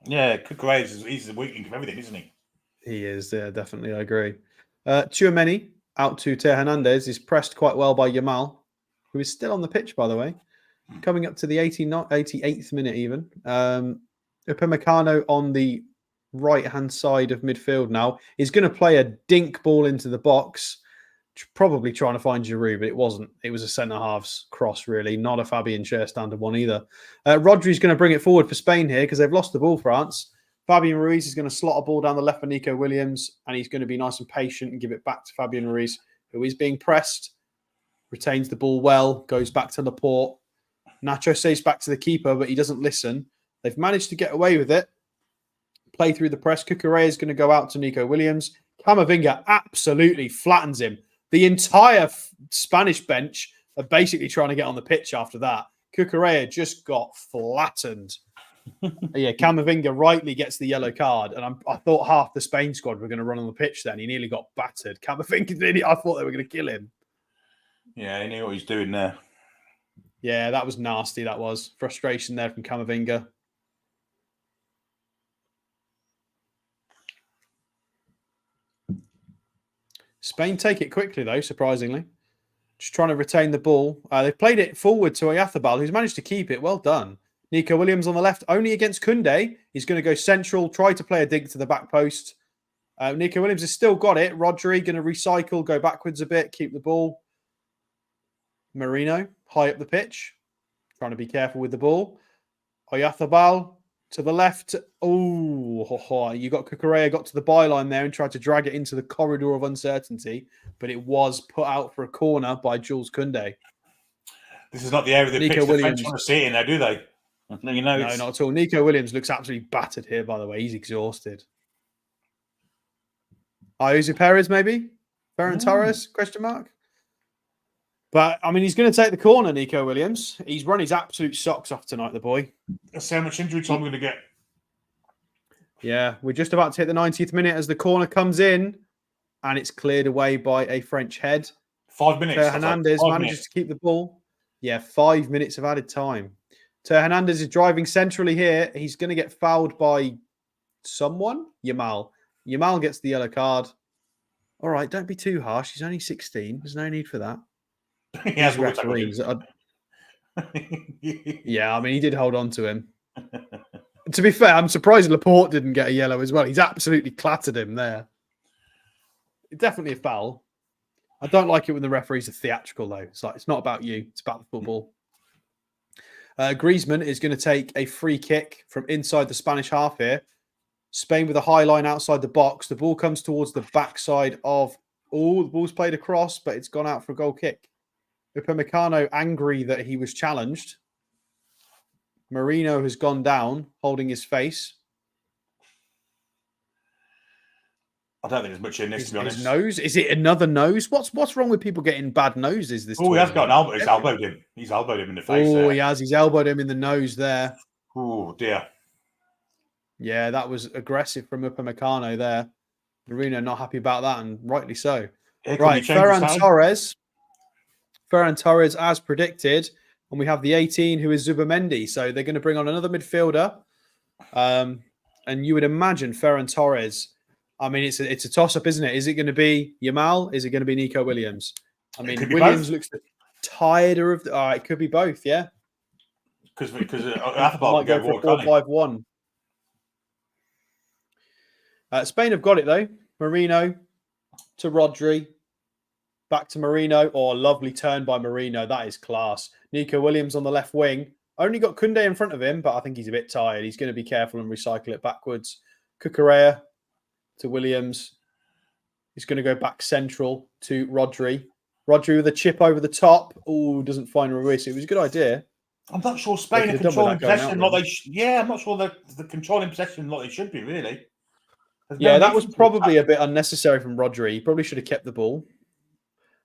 Yeah, Cucurella he's the weakling of everything, isn't he? He is, yeah, definitely. I agree. Tchouaméni out to Teo Hernandez is pressed quite well by Yamal, who is still on the pitch, by the way. Coming up to the 88th minute even. Upamecano on the right-hand side of midfield now. He's going to play a dink ball into the box, probably trying to find Giroud, but it wasn't. It was a centre-halves cross, really, not a Fabian Schär standard one either. Rodri's going to bring it forward for Spain here because they've lost the ball, France. Fabian Ruiz is going to slot a ball down the left for Nico Williams, and he's going to be nice and patient and give it back to Fabian Ruiz, who is being pressed, retains the ball well, goes back to Laporte. Nacho saves back to the keeper, but he doesn't listen. They've managed to get away with it. Play through the press. Cucurella is going to go out to Nico Williams. Camavinga absolutely flattens him. The entire Spanish bench are basically trying to get on the pitch after that. Cucurella just got flattened. Yeah, Camavinga rightly gets the yellow card, and I thought half the Spain squad were going to run on the pitch then. He nearly got battered. Camavinga, I thought they were going to kill him. Yeah, he knew what he's doing there. Yeah, that was nasty. That was frustration there from Camavinga. Spain take it quickly, though, surprisingly. Just trying to retain the ball. They've played it forward to Oyarzábal, who's managed to keep it. Well done. Nico Williams on the left, only against Koundé. He's going to go central, try to play a dig to the back post. Nico Williams has still got it. Rodri going to recycle, go backwards a bit, keep the ball. Marino, high up the pitch. Trying to be careful with the ball. Oyarzábal to the left. Oh, you got Cucurella got to the byline there and tried to drag it into the corridor of uncertainty, but it was put out for a corner by Jules Koundé. This is not the area of the pitch the French want to see it in there, do they? No, not at all. Nico Williams looks absolutely battered here, by the way. He's exhausted. Jose Perez, maybe? Ferran Torres, question mark? But, I mean, he's going to take the corner, Nico Williams. He's run his absolute socks off tonight, the boy. That's how much injury time we're going to get. Yeah, we're just about to hit the 90th minute as the corner comes in, and it's cleared away by a French head. 5 minutes. Hernandez manages to keep the ball. Yeah, 5 minutes of added time. Hernandez is driving centrally here. He's going to get fouled by someone. Yamal. Yamal gets the yellow card. All right, don't be too harsh. He's only 16. There's no need for that. Yeah, I mean, he did hold on to him. To be fair, I'm surprised Laporte didn't get a yellow as well. He's absolutely clattered him there. Definitely a foul. I don't like it when the referees are theatrical, though. It's like, it's not about you. It's about the football. Griezmann is going to take a free kick from inside the Spanish half here. Spain with a high line outside the box. The ball comes towards the backside of... Oh, the ball's played across, but it's gone out for a goal kick. Upamecano angry that he was challenged. Marino has gone down, holding his face. I don't think there's much in this, to be honest. His nose? Is it another nose? What's wrong with people getting bad noses this time? Oh, he has got an elbow. He's elbowed him. He's elbowed him in the face. Oh, he has. He's elbowed him in the nose there. Oh, dear. Yeah, that was aggressive from Upamecano there. Marino not happy about that, and rightly so. Right, Ferran Torres. Ferran Torres, as predicted. And we have the 18, who is Zubamendi. So they're going to bring on another midfielder. And you would imagine Ferran Torres... I mean, it's a toss-up, isn't it? Is it going to be Yamal? Is it going to be Nico Williams? I mean, Williams looks tireder of... it could be both, yeah. Because might go for 4-5-1. Spain have got it though. Marino to Rodri. Back to Marino. Oh, lovely turn by Marino. That is class. Nico Williams on the left wing. Only got Koundé in front of him, but I think he's a bit tired. He's going to be careful and recycle it backwards. Cucurella to Williams. He's going to go back central to Rodri. Rodri with a chip over the top. Oh, doesn't find Ruiz. It was a good idea. I'm not sure Spain are controlling possession like they I'm not sure they're controlling possession like they should be, really. That was probably a bit unnecessary from Rodri. He probably should have kept the ball.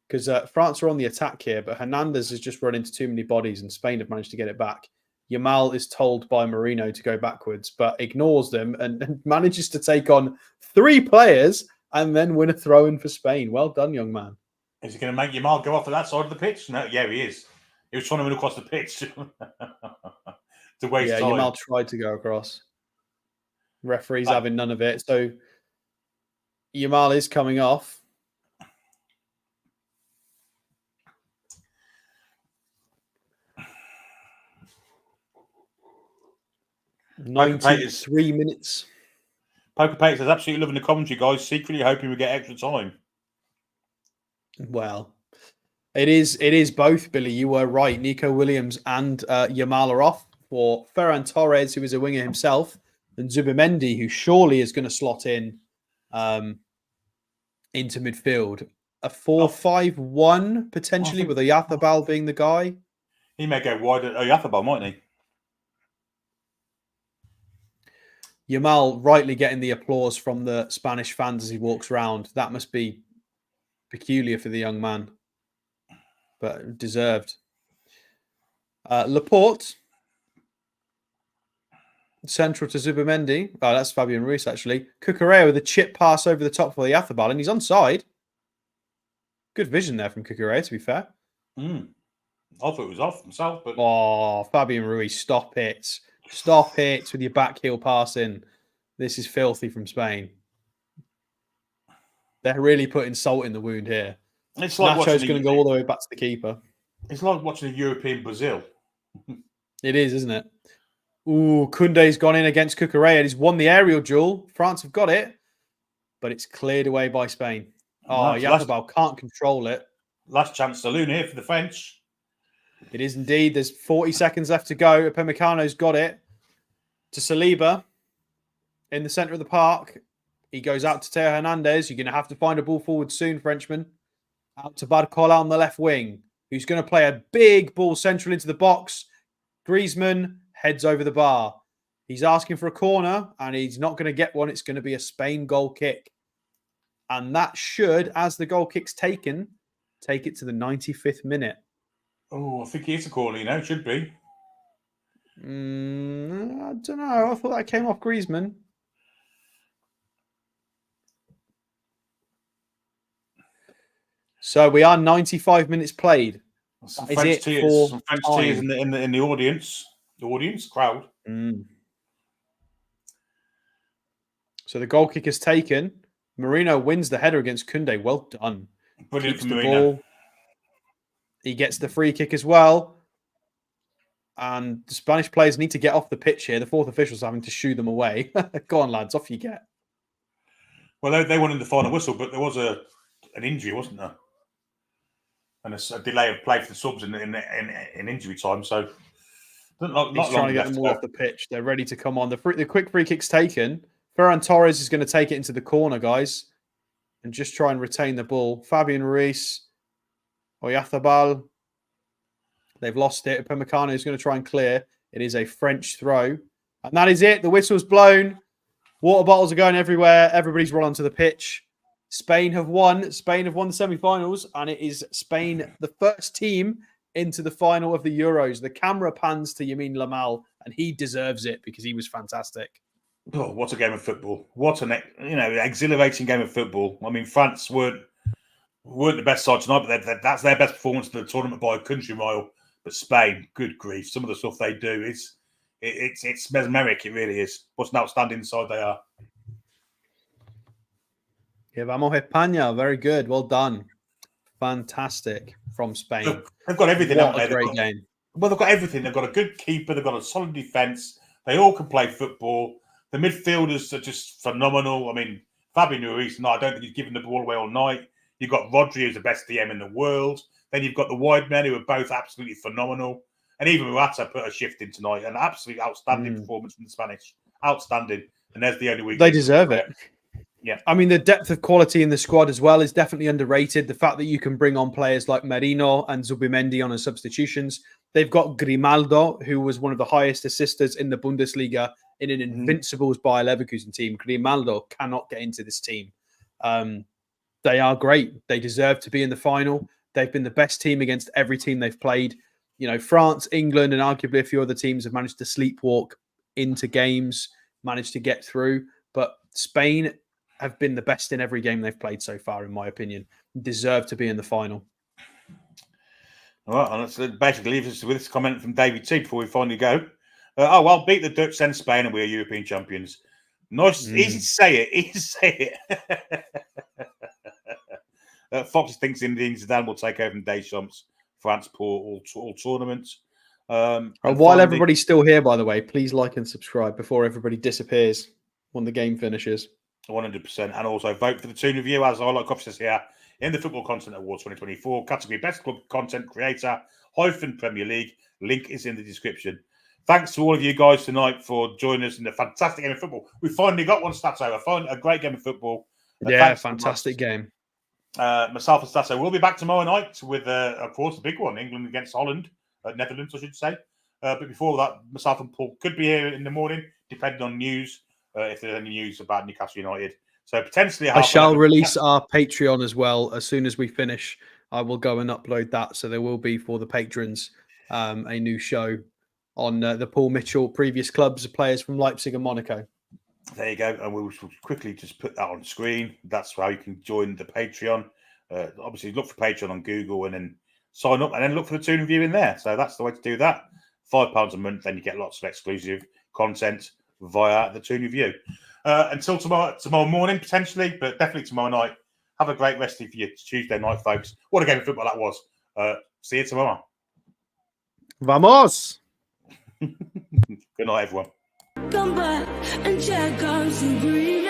Because France are on the attack here, but Hernandez has just run into too many bodies and Spain have managed to get it back. Yamal is told by Marino to go backwards, but ignores them and manages to take on 3 players and then win a throw-in for Spain. Well done, young man. Is he going to make Yamal go off of that side of the pitch? No, yeah, he is. He was trying to move across the pitch to waste time. Yamal tried to go across. Referee's having none of it. So Yamal is coming off. Poker 93 minutes. Poker Pates is absolutely loving the commentary, guys. Secretly hoping we get extra time. Well, it is both, Billy. You were right. Nico Williams and Yamal are off for Ferran Torres, who is a winger himself, and Zubimendi, who surely is going to slot in into midfield. A 4-5-1 potentially, with Oyarzabal being the guy. He may go wide at Oyarzabal, mightn't he? Yamal rightly getting the applause from the Spanish fans as he walks around. That must be peculiar for the young man, but deserved. Laporte, central to Zubimendi. Oh, that's Fabian Ruiz, actually. Cucurella with a chip pass over the top for the Oyarzabal, and he's onside. Good vision there from Cucurella, to be fair. I thought it was off himself, but... Oh, Fabian Ruiz, stop it. Stop it with your back heel passing. This is filthy from Spain. They're really putting salt in the wound here. It's like Nacho's going to go all the way back to the keeper. It's like watching a European Brazil. It is, isn't it? Ooh, Koundé's gone in against Cucurella. He's won the aerial duel. France have got it, but it's cleared away by Spain. Oh, Oyarzabal can't control it. Last chance saloon here for the French. It is indeed. There's 40 seconds left to go. Upamecano's got it to Saliba in the centre of the park. He goes out to Theo Hernandez. You're going to have to find a ball forward soon, Frenchman. Out to Barcola on the left wing, who's going to play a big ball central into the box. Griezmann heads over the bar. He's asking for a corner, and he's not going to get one. It's going to be a Spain goal kick. And that should, as the goal kick's taken, take it to the 95th minute. Oh, I think it's a corner, it should be. I don't know. I thought that came off Griezmann. So we are 95 minutes played. Some French tears in the audience. The audience crowd. So the goal kick is taken. Marino wins the header against Koundé. Well done. Brilliant for Marino. Marino. He gets the free kick as well. And the Spanish players need to get off the pitch here. The fourth official's having to shoo them away. Go on, lads. Off you get. Well, they wanted the final whistle, but there was an injury, wasn't there? And a delay of play for the subs in injury time. So not he's trying to get them all off the pitch. They're ready to come on. The quick free kick's taken. Ferran Torres is going to take it into the corner, guys, and just try and retain the ball. Fabian Ruiz, Oyarzabal. They've lost it. Upamecano is going to try and clear. It is a French throw. And that is it. The whistle's blown. Water bottles are going everywhere. Everybody's run onto the pitch. Spain have won. Spain have won the semi-finals, and it is Spain, the first team into the final of the Euros. The camera pans to Yamin Yamal, and he deserves it because he was fantastic. Oh, what a game of football! What an exhilarating game of football. I mean, France weren't the best side tonight, but that's their best performance of the tournament by a country mile. But Spain, good grief! Some of the stuff they do is it's mesmeric. It really is. What an outstanding side they are. Yeah, vamos España. Very good. Well done. Fantastic from Spain. Look, they've got everything. What a great game. Well, they've got everything. They've got a good keeper. They've got a solid defence. They all can play football. The midfielders are just phenomenal. I mean, Fabian Ruiz, no, I don't think he's given the ball away all night. You've got Rodri, who's the best DM in the world. Then you've got the wide men, who are both absolutely phenomenal. And even Morata put a shift in tonight. An absolutely outstanding performance from the Spanish. Outstanding. And there's the only weakness. They deserve it. Yeah. I mean, the depth of quality in the squad as well is definitely underrated. The fact that you can bring on players like Merino and Zubimendi on as substitutions. They've got Grimaldo, who was one of the highest assisters in the Bundesliga in an Invincibles Bayer Leverkusen team. Grimaldo cannot get into this team. They are great. They deserve to be in the final. They've been the best team against every team they've played. You know, France, England, and arguably a few other teams have managed to sleepwalk into games, managed to get through. But Spain have been the best in every game they've played so far, in my opinion. Deserve to be in the final. All right, and let's basically leave us with this comment from David T before we finally go. Well, beat the Dutch, then Spain, and we're European champions. Nice, easy to say it. Easy to say it. Fox thinks Zinedine Zidane will take over from Deschamps. France pour all tournaments. While finally, everybody's still here, by the way, please like and subscribe before everybody disappears when the game finishes. 100%. And also vote for the Toon Review, as I like Coffee says here, in the Football Content Awards 2024, category Best Club Content Creator, Premier League. Link is in the description. Thanks to all of you guys tonight for joining us in the fantastic game of football. We finally got one, Stato. I found a great game of football. Yeah, fantastic game. Myself and Stato will be back tomorrow night with, of course, the big one, England against Holland, Netherlands, I should say. But before that, myself and Paul could be here in the morning, depending on news, if there's any news about Newcastle United. So potentially, I shall release our Patreon as well as soon as we finish. I will go and upload that, so there will be for the patrons a new show on the Paul Mitchell previous clubs, players from Leipzig and Monaco. There you go, and we'll quickly just put that on screen. That's how you can join the Patreon. Obviously, look for Patreon on Google and then sign up, and then look for the Toon Review in there. So that's the way to do that. £5 a month, then you get lots of exclusive content via the Toon Review. Until tomorrow morning, potentially, but definitely tomorrow night. Have a great rest of your Tuesday night, folks. What a game of football that was. See you tomorrow. Vamos! Good night, everyone. Come back and check out some green.